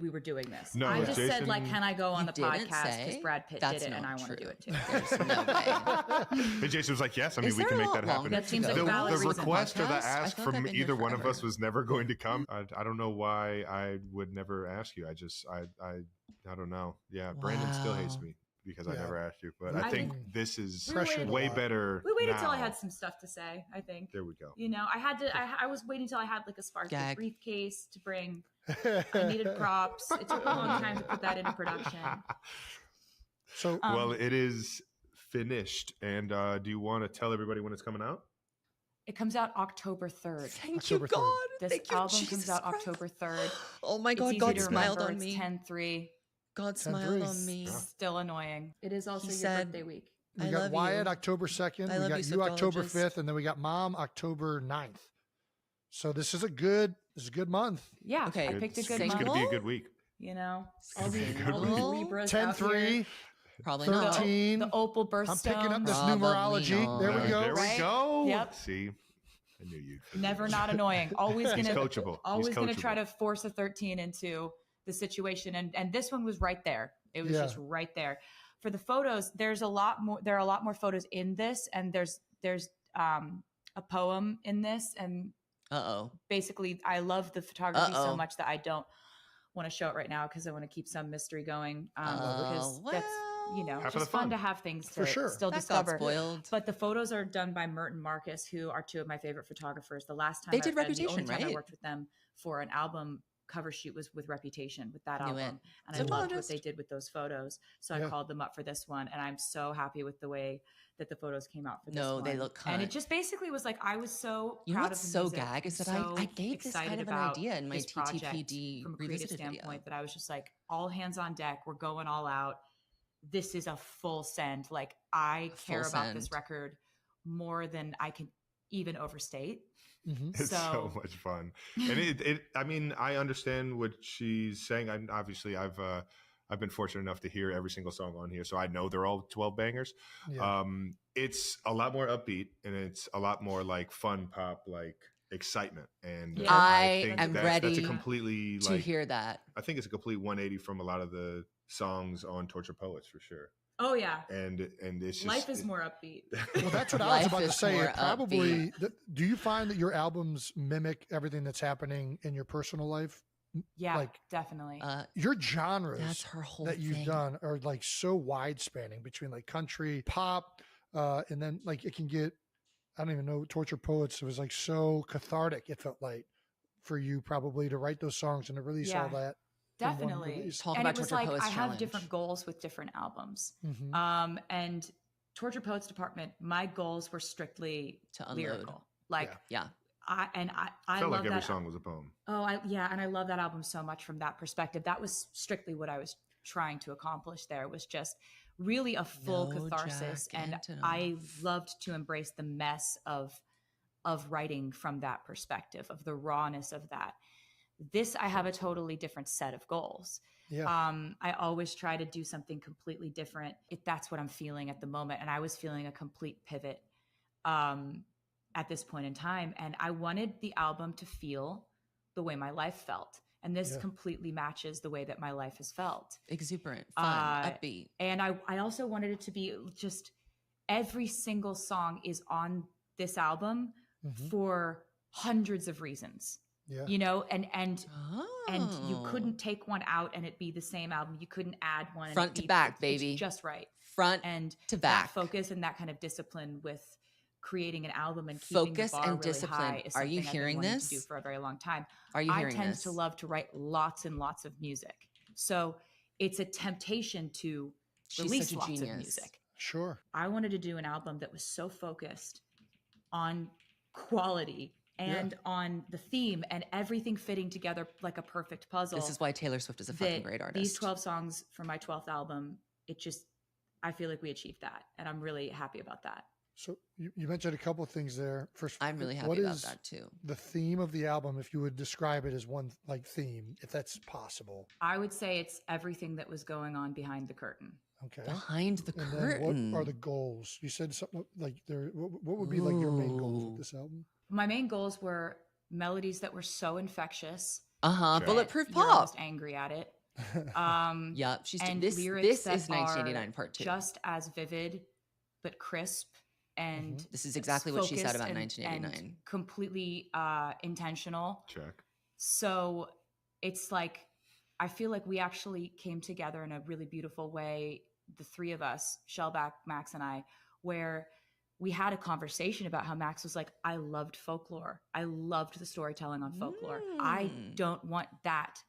S3: we were doing this.
S4: No,
S3: I just said
S4: Jason-
S3: like, can I go on
S1: You
S3: the
S1: didn't
S3: podcast because
S1: say?
S3: Brad Pitt
S1: That's
S3: did it and
S1: not
S3: I want to
S1: true.
S3: do it too.
S1: There's no way.
S4: And Jason was like, yes, I mean,
S1: Is
S4: we
S1: there
S4: can
S1: a
S4: make
S1: lot
S4: that happen.
S1: longer
S3: That seems
S1: to
S3: like
S1: go?
S3: a valid
S4: The
S3: reason.
S4: request or the
S1: Podcast? I
S4: ask
S1: feel like I've
S4: from
S1: been here
S4: either one of us
S1: forever.
S4: was never going to come. I don't know why I would never ask you. I don't know. Yeah, Brandon still hates
S1: Wow.
S4: me because I
S2: Yeah.
S4: never asked you. But
S2: I
S4: I think
S3: think
S4: this is
S3: Pressure
S4: way
S2: a lot.
S4: better.
S3: We waited till I
S4: now.
S3: had some stuff to say, I think.
S4: There we go.
S3: You know, I was waiting till I had like a sparkly
S1: Gag.
S3: briefcase to bring. I needed props. It took a long time to put that into production.
S2: So
S4: Well, it is finished. And do you want to tell everybody when it's coming out?
S3: It comes out October 3rd.
S1: Thank
S2: October
S1: you,
S2: 3rd.
S1: God.
S3: This
S1: Thank you,
S3: album
S1: Jesus
S3: comes out
S1: Christ.
S3: October 3rd.
S1: Oh my
S3: It's
S1: God.
S3: easy
S1: God
S3: to
S1: smiled
S3: remember.
S1: on
S3: It's
S1: me.
S3: 10-3.
S1: God
S2: 10-3.
S1: smiled on me.
S3: Still annoying. It is also
S1: He
S3: your
S1: said-
S3: birthday week.
S2: we
S1: I
S2: got
S1: love
S2: Wyatt
S1: you.
S2: October 2nd.
S1: I
S2: We
S1: love
S2: got
S1: you,
S2: you October
S1: sexologist.
S2: 5th, and then we got Mom October 9th. So this is a good month.
S3: Yeah,
S1: Okay,
S3: I picked a good
S4: It's
S3: month.
S4: going to be a good week.
S3: You know,
S4: gonna be a good
S3: all these
S1: week.
S3: Libras out here.
S2: 10-3,
S1: Probably not.
S2: 13.
S3: The opal birthstone.
S2: I'm picking up this
S1: Probably
S2: numerology.
S1: not.
S2: There we go.
S4: There we
S3: Right?
S4: go.
S3: Yep.
S4: See, I knew you'd.
S3: Never not annoying. Always
S4: He's
S3: gonna
S4: coachable.
S3: always
S4: He's
S3: gonna
S4: coachable.
S3: try to force a 13 into the situation, and this one was right there. It was
S2: Yeah.
S3: just right there. For the photos, there are a lot more photos in this, and there's a poem in this, and
S1: Uh-oh.
S3: basically I love the photography so
S1: Uh-oh.
S3: much that I don't want to show it right now because I want to keep some mystery going. Because that's, you know,
S4: Half of
S3: just
S4: the
S3: fun
S4: fun.
S3: to have things
S2: For
S3: to
S2: sure.
S3: still
S1: That got
S3: discover.
S1: spoiled.
S3: But the photos are done by Mert and Marcus, who are two of my favorite photographers. The last time
S1: They did
S3: the only
S1: Reputation,
S3: time I
S1: right?
S3: worked with them for an album cover shoot was with Reputation, with that
S1: Knew it.
S3: album. And I loved what
S1: Zoologist.
S3: they did with those photos. So
S2: Yeah.
S3: I called them up for this one, and I'm so happy with the way that the photos came out for this
S1: No,
S3: one.
S1: they look
S3: And
S1: cunt.
S3: it just basically was like, I was so
S1: You know
S3: proud
S1: what's
S3: of the
S1: so
S3: music,
S1: gag is that
S3: so
S1: I gave this kind
S3: excited
S1: of an
S3: about
S1: idea in my
S3: this project
S1: TTPD
S3: from a creative
S1: revisited video.
S3: standpoint that I was just like, all hands on deck. We're going all out. This is a full send. Like, I care
S1: Full
S3: about this
S1: send.
S3: record more than I can even overstate.
S2: Mhm.
S4: It's so
S3: So-
S4: much fun, and I mean, I understand what she's saying. I've been fortunate enough to hear every single song on here, so I know they're all 12 bangers.
S2: Yeah.
S4: It's a lot more upbeat and it's a lot more like fun pop, like excitement. And
S1: I
S4: think
S1: am
S4: that's
S1: ready
S4: a completely
S1: to hear that.
S4: I think it's a complete 180 from a lot of the songs on Torture Poets for sure.
S3: Oh yeah,
S4: and it's just
S3: life is more upbeat.
S2: Well, that's what I was about to say. It probably. Do you find that your albums mimic everything that's happening in your personal life?
S3: Yeah, like definitely.
S2: Your genres that you've done are like so wide spanning between like country, pop, and then like it can get, I don't even know, Torture Poets. It was like so cathartic. It felt like for you probably to write those songs and to release all that.
S3: Definitely.
S1: Talk
S3: and
S1: about
S3: it was
S1: Torture
S3: like
S1: Poets
S3: I
S1: challenge.
S3: have different goals with different albums.
S2: Mm-hmm.
S3: And Torture Poets department, my goals were strictly
S1: to unload.
S3: Lyrical. Like
S1: yeah.
S3: I
S4: felt
S3: love
S4: like every
S3: that
S4: song was a poem.
S3: Oh, and I love that album so much from that perspective. That was strictly what I was trying to accomplish there, was just really a full catharsis. And I loved to embrace the mess of writing from that perspective, of the rawness of that. This, I have a totally different set of goals.
S2: Yeah.
S3: I always try to do something completely different if that's what I'm feeling at the moment. And I was feeling a complete pivot at this point in time. And I wanted the album to feel the way my life felt. And this completely matches the way that my life has felt.
S1: Exuberant, fun, upbeat.
S3: And I also wanted it to be just every single song is on this album for hundreds of reasons.
S2: Yeah.
S3: You know, and you couldn't take one out and it be the same album. You couldn't add one.
S1: Front to back, baby.
S3: It's just right.
S1: Front
S3: and
S1: to back.
S3: That focus and that kind of discipline with creating an album and keeping
S1: focus
S3: the bar
S1: and
S3: really
S1: discipline.
S3: high is
S1: Are you
S3: something I've been
S1: hearing
S3: wanting
S1: this?
S3: to do for a very long time.
S1: Are you hearing
S3: I tend
S1: this?
S3: to love to write lots and lots of music. So it's a temptation to release lots of music.
S2: Sure.
S3: I wanted to do an album that was so focused on quality and on the theme and everything fitting together like a perfect puzzle.
S1: This is why Taylor Swift is a fucking great artist.
S3: These 12 songs for my 12th album, I feel like we achieved that. And I'm really happy about that.
S2: So you mentioned a couple of things there. First,
S1: I'm really happy about that too.
S2: The theme of the album, if you would describe it as one like theme, if that's possible.
S3: I would say it's everything that was going on behind the curtain.
S2: Okay.
S1: Behind the
S2: and
S1: curtain.
S2: Then what are the goals? You said something like what would be like your main goals with this album?
S3: My main goals were melodies that were so infectious.
S1: Bulletproof
S3: You're
S1: pop.
S3: almost angry at it.
S1: Yeah, she's
S3: and
S1: this.
S3: Lyrics
S1: This
S3: that
S1: is 1989 part 2.
S3: Just as vivid, but crisp. And
S1: this is exactly what she said about
S3: and,
S1: 1989.
S3: And completely intentional.
S4: Check.
S3: So it's like, I feel like we actually came together in a really beautiful way, the three of us, Shellback, Max, and I, where we had a conversation about how Max was like, I loved folklore. I loved the storytelling on folklore. I don't want that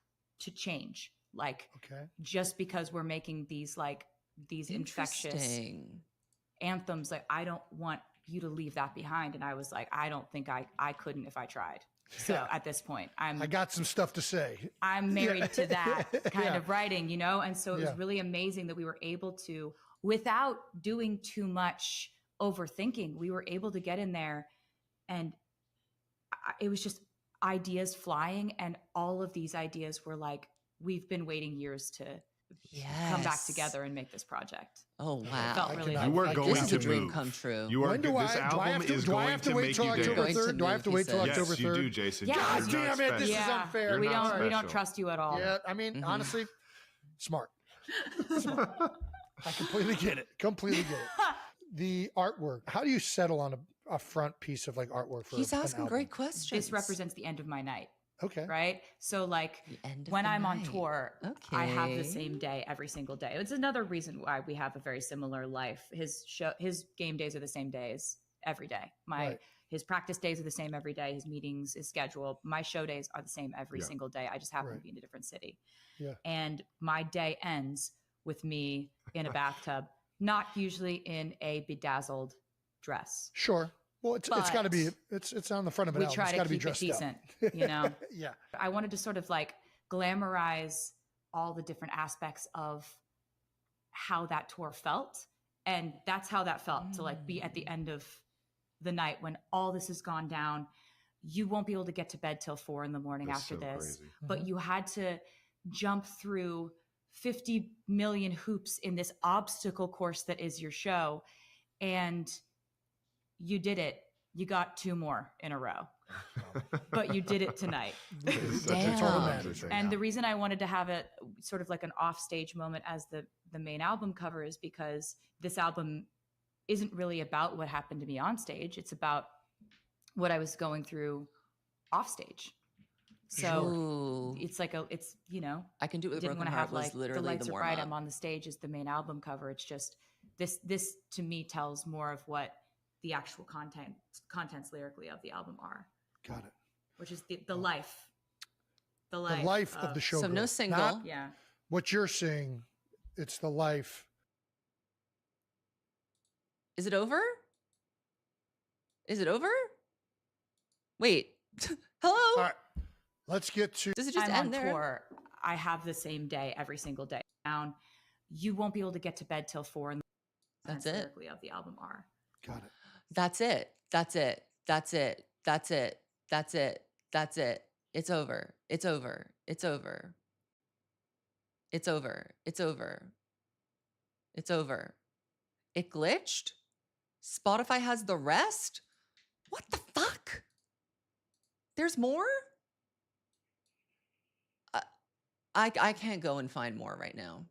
S3: to change. Like, just because we're making these infectious anthems, like I don't want you to leave that behind. And I was like, I don't think I couldn't if I tried. So at this point, I
S2: got some stuff to say.
S3: I'm married to that kind of writing, you know? And so it was really amazing that we were able to, without doing too much overthinking, we were able to get in there and it was just ideas flying. And all of these ideas were like, we've been waiting years to come back together and make this project.
S1: Oh wow!
S3: It felt really
S4: you were going
S1: this is
S4: to
S1: a dream
S4: move.
S1: come true.
S4: You are. This album is going to make you
S2: October 3rd? Do I have to wait till October 3rd?
S4: Yes, you do, Jason.
S3: Yeah.
S2: God damn it! This is unfair.
S3: We don't trust you at all.
S2: Yeah, I mean, honestly, smart. I completely get it. The artwork. How do you settle on a front piece of like artwork for?
S1: He's asking great questions.
S3: This represents the end of my night.
S2: Okay.
S3: Right. So like when I'm on tour, I have the same day every single day. It's another reason why we have a very similar life. His game days are the same days every day. His practice days are the same every day. His meetings, his schedule, my show days are the same every single day. I just happen to be in a different city.
S2: Yeah.
S3: And my day ends with me in a bathtub, not usually in a bedazzled dress.
S2: Sure. Well, it's got to be, it's on the front of an album.
S3: We try
S2: it's
S3: to keep it decent, you know?
S2: Yeah.
S3: I wanted to sort of like glamorize all the different aspects of how that tour felt. And that's how that felt to like be at the end of the night when all this has gone down. You won't be able to get to bed till 4 a.m. after this, but you had to jump through 50 million hoops in this obstacle course that is your show. and you did it. You got 2 more in a row, but you did it tonight.
S1: Damn.
S3: And the reason I wanted to have it sort of like an offstage moment as the main album cover is because this album isn't really about what happened to me on stage. It's about what I was going through off stage. So it's like
S1: I can do it with
S3: didn't
S1: Broken
S3: want to
S1: Heart
S3: have
S1: was
S3: like
S1: literally
S3: the lights
S1: the
S3: are bright.
S1: warm-up.
S3: I'm on the stage as the main album cover. It's just this to me tells more of what the actual contents lyrically of the album are.
S2: Got it.
S3: Which is the life. The
S2: life of the Showgirl.
S1: So no single.
S2: Not what you're seeing, it's the life.
S1: Is it over? Is it over? Wait. Hello?
S2: All right. Let's get to...
S1: Does it just
S3: I'm
S1: end
S3: on
S1: there?
S3: tour. I have the same day every single day. Down. You won't be able to get to bed till 4 and
S1: that's it.
S3: Lyrically of the album are.
S2: Got it.
S1: That's it. That's it. That's it. That's it. That's it. That's it. It's over. It's over. It's over. It's over. It's over. It's over. It glitched? Spotify has the rest? What the fuck? There's more? I can't go and find more right now.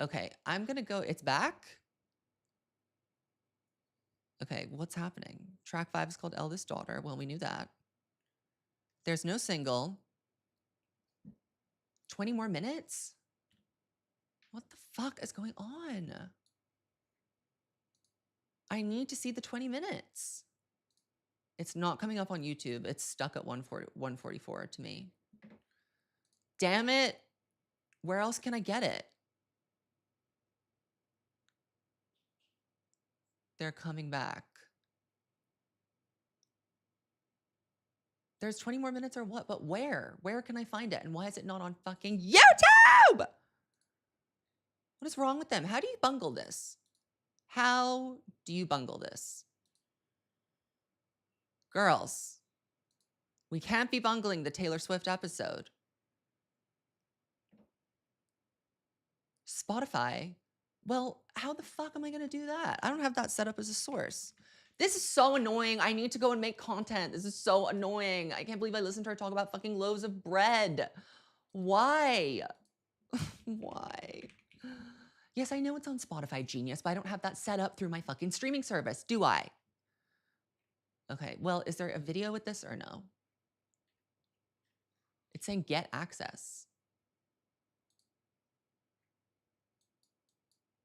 S1: Okay, I'm gonna go. It's back? Okay, what's happening? Track 5 is called Eldest Daughter. Well, we knew that. There's no single. 20 more minutes? What the fuck is going on? I need to see the 20 minutes. It's not coming up on YouTube. It's stuck at 144 to me. Damn it. Where else can I get it? They're coming back. There's 20 more minutes or what? But where? Where can I find it? And why is it not on fucking YouTube? What is wrong with them? How do you bungle this? How do you bungle this? Girls, we can't be bungling the Taylor Swift episode. Spotify, well, how the fuck am I going to do that? I don't have that set up as a source. This is so annoying. I need to go and make content. This is so annoying. I can't believe I listened to her talk about fucking loaves of bread. Why? Why? Yes, I know it's on Spotify, genius, but I don't have that set up through my fucking streaming service, do I? Okay, well, is there a video with this or no? It's saying get access.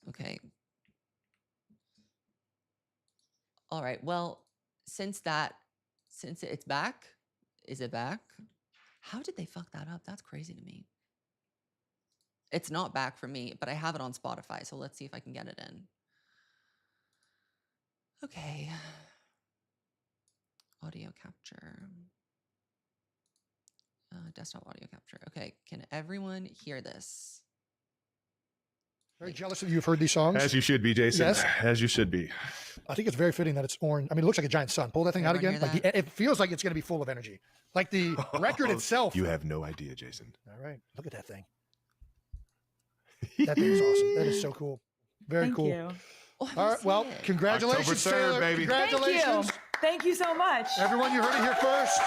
S1: Okay. All right, well, since it's back, is it back? How did they fuck that up? That's crazy to me. It's not back for me, but I have it on Spotify, so let's see if I can get it in. Okay. Audio capture. Desktop audio capture. Okay, can everyone hear this?
S2: Very jealous of you've heard these songs.
S4: As you should be, Jason.
S2: Yes.
S4: As you should be.
S2: I think it's very fitting that it's orange. I mean, it looks like a giant sun. Pull that thing out again. Like it feels like it's going to be full of energy. Like the record itself.
S4: You have no idea, Jason.
S2: All right. Look at that thing. That thing is awesome. That is so cool. Very cool.
S3: Thank you.
S2: All right. Well, congratulations,
S4: October 3rd,
S2: Taylor.
S4: baby.
S2: Congratulations.
S3: Thank you so much.
S2: Everyone, you heard it here first.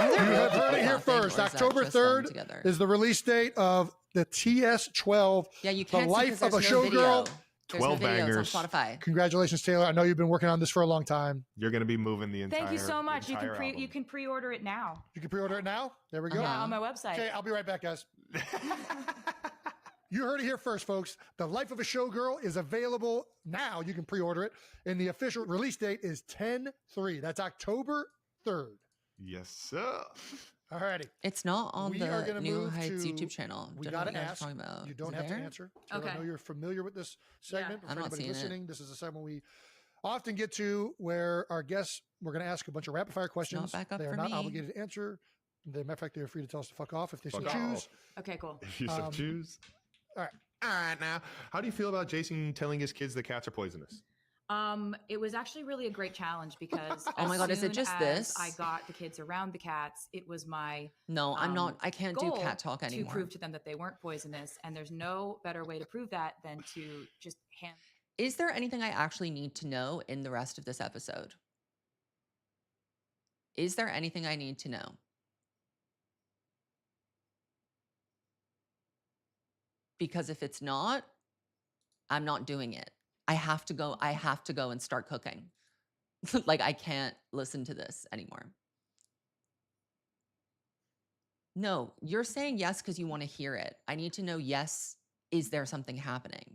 S2: You have heard it here first. October 3rd is the release date of the TS12.
S1: Yeah, you can't
S2: The Life of a Showgirl.
S4: 12 bangers.
S1: On Spotify.
S2: Congratulations, Taylor. I know you've been working on this for a long time.
S4: You're going to be moving the entire.
S3: Thank you so much. You
S4: album.
S3: can pre-order it now.
S2: You can pre-order it now. There we go.
S3: Yeah, on my website.
S2: Okay, I'll be right back, guys. You heard it here first, folks. The Life of a Showgirl is available now. You can pre-order it. And the official release date is 10/3. That's October 3rd.
S4: Yes, sir.
S2: All righty.
S1: It's not on the New Heights
S2: to,
S1: YouTube channel.
S2: We got to ask. You don't have to answer. Taylor, I know you're familiar with this segment.
S1: Yeah.
S2: For
S1: I'm not
S2: anybody
S1: seeing
S2: listening, this is a segment we often get to where our guests, we're going to ask a bunch of rapid fire questions.
S1: It's not back up
S2: they are
S1: for
S2: not
S1: me.
S2: obligated to answer. As a matter of fact, they're free to tell us to fuck off if they so
S4: Fuck
S2: choose.
S4: off.
S3: Okay, cool.
S4: If you so choose.
S2: All right.
S4: All right, now, how do you feel about Jason telling his kids the cats are poisonous?
S3: It was actually really a great challenge because
S1: oh my God, is it just this?
S3: I got the kids around the cats. It was my
S1: no, I'm not. I can't do cat talk anymore.
S3: To prove to them that they weren't poisonous, and there's no better way to prove that than to just hand.
S1: Is there anything I actually need to know in the rest of this episode? Is there anything I need to know? Because if it's not, I'm not doing it. I have to go and start cooking. Like, I can't listen to this anymore. No, you're saying yes because you want to hear it. I need to know, yes, is there something happening?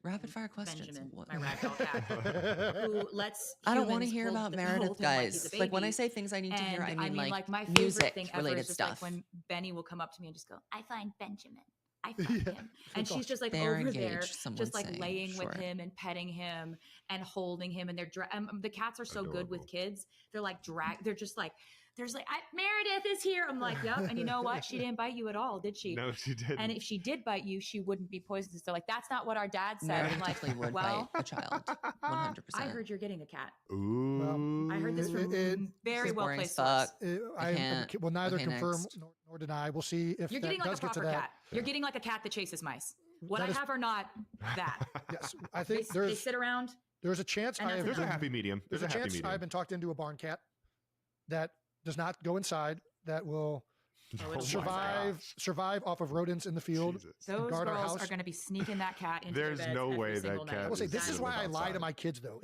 S1: Rapid fire questions.
S3: Benjamin,
S1: What?
S3: my ragdoll cat, who lets
S1: I don't want to
S3: humans
S1: hear
S3: hold
S1: about
S3: the- hold
S1: Meredith,
S3: him like he's a
S1: guys. Like when I
S3: baby.
S1: say things I need to hear, I mean like
S3: my favorite
S1: music
S3: thing ever
S1: related
S3: is just
S1: stuff.
S3: like when Benny will come up to me and just go, "I find Benjamin. I find him," and she's just like
S1: They're
S3: over there,
S1: engaged, someone's
S3: just like
S1: saying,
S3: laying with
S1: sure.
S3: him and petting him and holding him. And the cats are so good with kids. They're like They're just like. There's like, Meredith is here. I'm like, yep. And you know what? She didn't bite you at all, did she?
S4: No, she didn't.
S3: And if she did bite you, she wouldn't be poisonous. They're like, that's not what our dad said.
S1: Meredith
S3: I'm like,
S1: definitely would
S3: well,
S1: bite a child, 100%.
S3: I heard you're getting a cat.
S4: Ooh.
S3: I heard this from very well
S1: boring
S3: placed
S1: as
S3: source.
S2: I will neither
S1: Okay,
S2: confirm
S1: next.
S2: nor deny. We'll see if
S3: You're
S2: that
S3: getting like a
S2: does get to
S3: proper
S2: that.
S3: cat. You're getting like a cat that chases mice. What
S2: That
S3: I
S2: is-
S3: have are not that.
S2: Yes, I
S3: They,
S2: think
S3: they sit around.
S2: there's a chance
S3: And
S2: I
S3: that's
S2: have
S4: There's a
S2: been-
S4: happy medium.
S2: There's a
S4: happy
S2: chance
S4: medium.
S2: I've been talked into a barn cat that does not go inside, that will
S3: Oh, it'll
S2: survive off of rodents in the field.
S4: Jesus.
S3: Those
S2: guard our
S3: girls
S2: house.
S3: are going to be sneaking that cat into
S4: There's
S3: their beds
S4: no
S3: every
S4: way that
S3: single
S4: cat
S3: night.
S2: I will say
S4: is
S2: this is why I lie to
S4: outside.
S2: my kids though,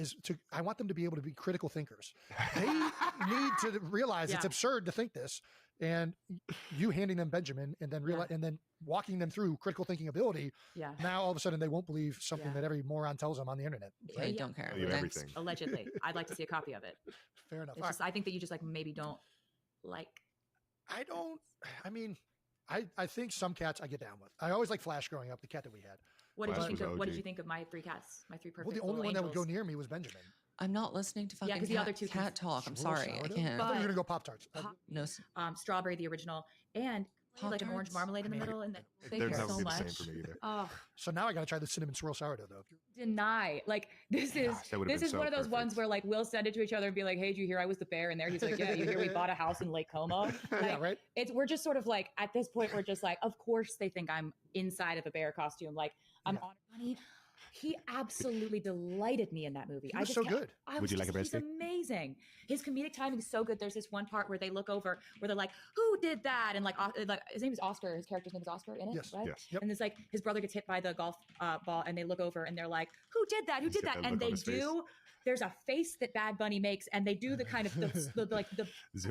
S2: I want them to be able to be critical thinkers. They need to realize it's
S3: Yeah.
S2: absurd to think this, and you handing them Benjamin and then and then walking them through critical thinking ability.
S3: Yeah.
S2: Now all of a sudden they won't believe something
S3: Yeah.
S2: that every moron tells them on the internet.
S1: Okay,
S3: Yeah.
S1: don't care.
S4: Believe
S1: Next.
S4: everything.
S3: Allegedly. I'd like to see a copy of it.
S2: Fair enough.
S3: It's just, I think that you just like maybe don't like.
S2: I think some cats I get down with. I always like Flash growing up, the cat that we had.
S3: What did you
S4: Flash
S3: think
S4: was
S3: of? What did
S4: OG.
S3: you think of my three cats? My three perfect.
S2: Well, the only
S3: little
S2: one that would go
S3: angels?
S2: near me was Benjamin.
S1: I'm not listening to fucking
S3: 'cause the other two can-
S1: cat talk. I'm
S2: Sure,
S1: sorry. I
S2: sourdough.
S1: can't.
S2: I thought you were
S3: But-
S2: gonna go Pop Tarts.
S1: No.
S3: Strawberry, the original, and like an orange
S1: Pop-Tarts?
S3: marmalade in the middle, and they
S4: They're
S3: care
S4: not
S3: so
S4: the
S3: much.
S4: same for me either.
S3: Oh,
S2: So now I got to try the cinnamon swirl sourdough though.
S3: deny. Like this is
S4: Gosh, that would've
S3: this
S4: been
S3: is
S4: so
S3: one of those ones
S4: perfect.
S3: where like we'll send it to each other and be like, "Hey, did you hear I was the bear in there?" He's like, "Yeah, you hear we bought a house in Lake Como."
S2: Yeah,
S3: Like,
S2: right.
S3: we're just sort of like at this point we're just like, of course they think I'm inside of a bear costume. Like I'm on honey. He absolutely delighted me in that movie.
S2: He was so good.
S4: Would you like a
S3: He's
S4: breadstick?
S3: amazing. His comedic timing is so good. There's this one part where they look over where they're like, "Who did that?" And like his name is Oscar. His character's name is Oscar in it,
S2: Yes,
S3: right?
S4: yes.
S2: Yep.
S3: And it's like his brother gets hit by the golf ball, and they look over and they're like, "Who did that? Who
S4: He's
S3: did
S4: got
S3: that?"
S4: that
S3: And
S4: look on
S3: they
S4: his face.
S3: do. There's a face that Bad Bunny makes, and they do the kind of the
S4: Zoom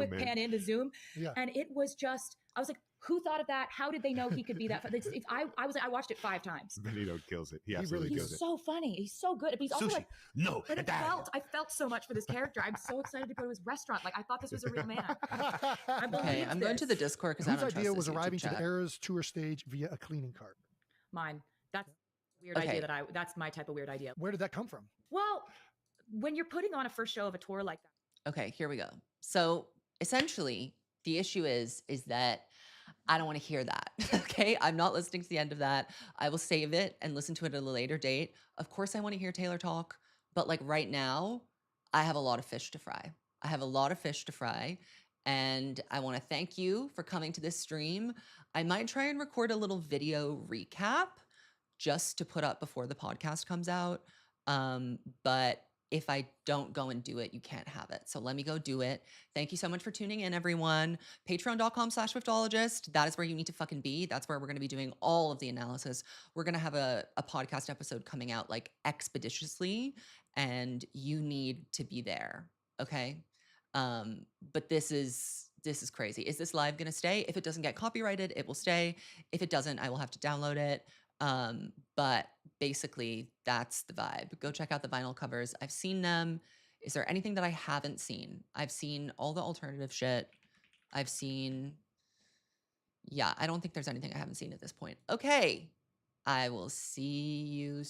S3: quick
S4: in.
S3: pan in to zoom,
S2: Yeah.
S3: and it was just. I was like, "Who thought of that? How did they know he could be that?" I was like, I watched it 5 times.
S4: Benito kills it. He
S2: really
S4: absolutely
S2: does.
S4: kills
S3: He's
S4: it.
S3: so funny. He's so good. But he's also
S4: Sushi.
S3: like,
S4: No.
S3: but
S4: that.
S3: I felt so much for this character. I'm so excited to go to his restaurant. Like I thought this was a real man. I believe
S1: Okay, I'm going to the Discord because I
S2: Whose
S1: don't trust
S2: idea was
S1: this YouTube
S2: arriving to
S1: chat.
S2: the Eras tour stage via a cleaning cart?
S3: Mine. That's a weird
S1: Okay.
S3: idea that's my type of weird idea.
S2: Where did that come from?
S3: Well, when you're putting on a first show of a tour like that.
S1: Okay, here we go. So essentially, the issue is that I don't want to hear that. Okay, I'm not listening to the end of that. I will save it and listen to it at a later date. Of course, I want to hear Taylor talk, but like right now, I have a lot of fish to fry. I have a lot of fish to fry. And I want to thank you for coming to this stream. I might try and record a little video recap just to put up before the podcast comes out. But if I don't go and do it, you can't have it. So let me go do it. Thank you so much for tuning in, everyone. Patreon.com/Swiftologist. That is where you need to fucking be. That's where we're going to be doing all of the analysis. We're going to have a podcast episode coming out like expeditiously, and you need to be there. Okay. But this is crazy. Is this live going to stay? If it doesn't get copyrighted, it will stay. If it doesn't, I will have to download it. But basically that's the vibe. Go check out the vinyl covers. I've seen them. Is there anything that I haven't seen? I've seen all the alternative shit. I don't think there's anything I haven't seen at this point. Okay. I will see you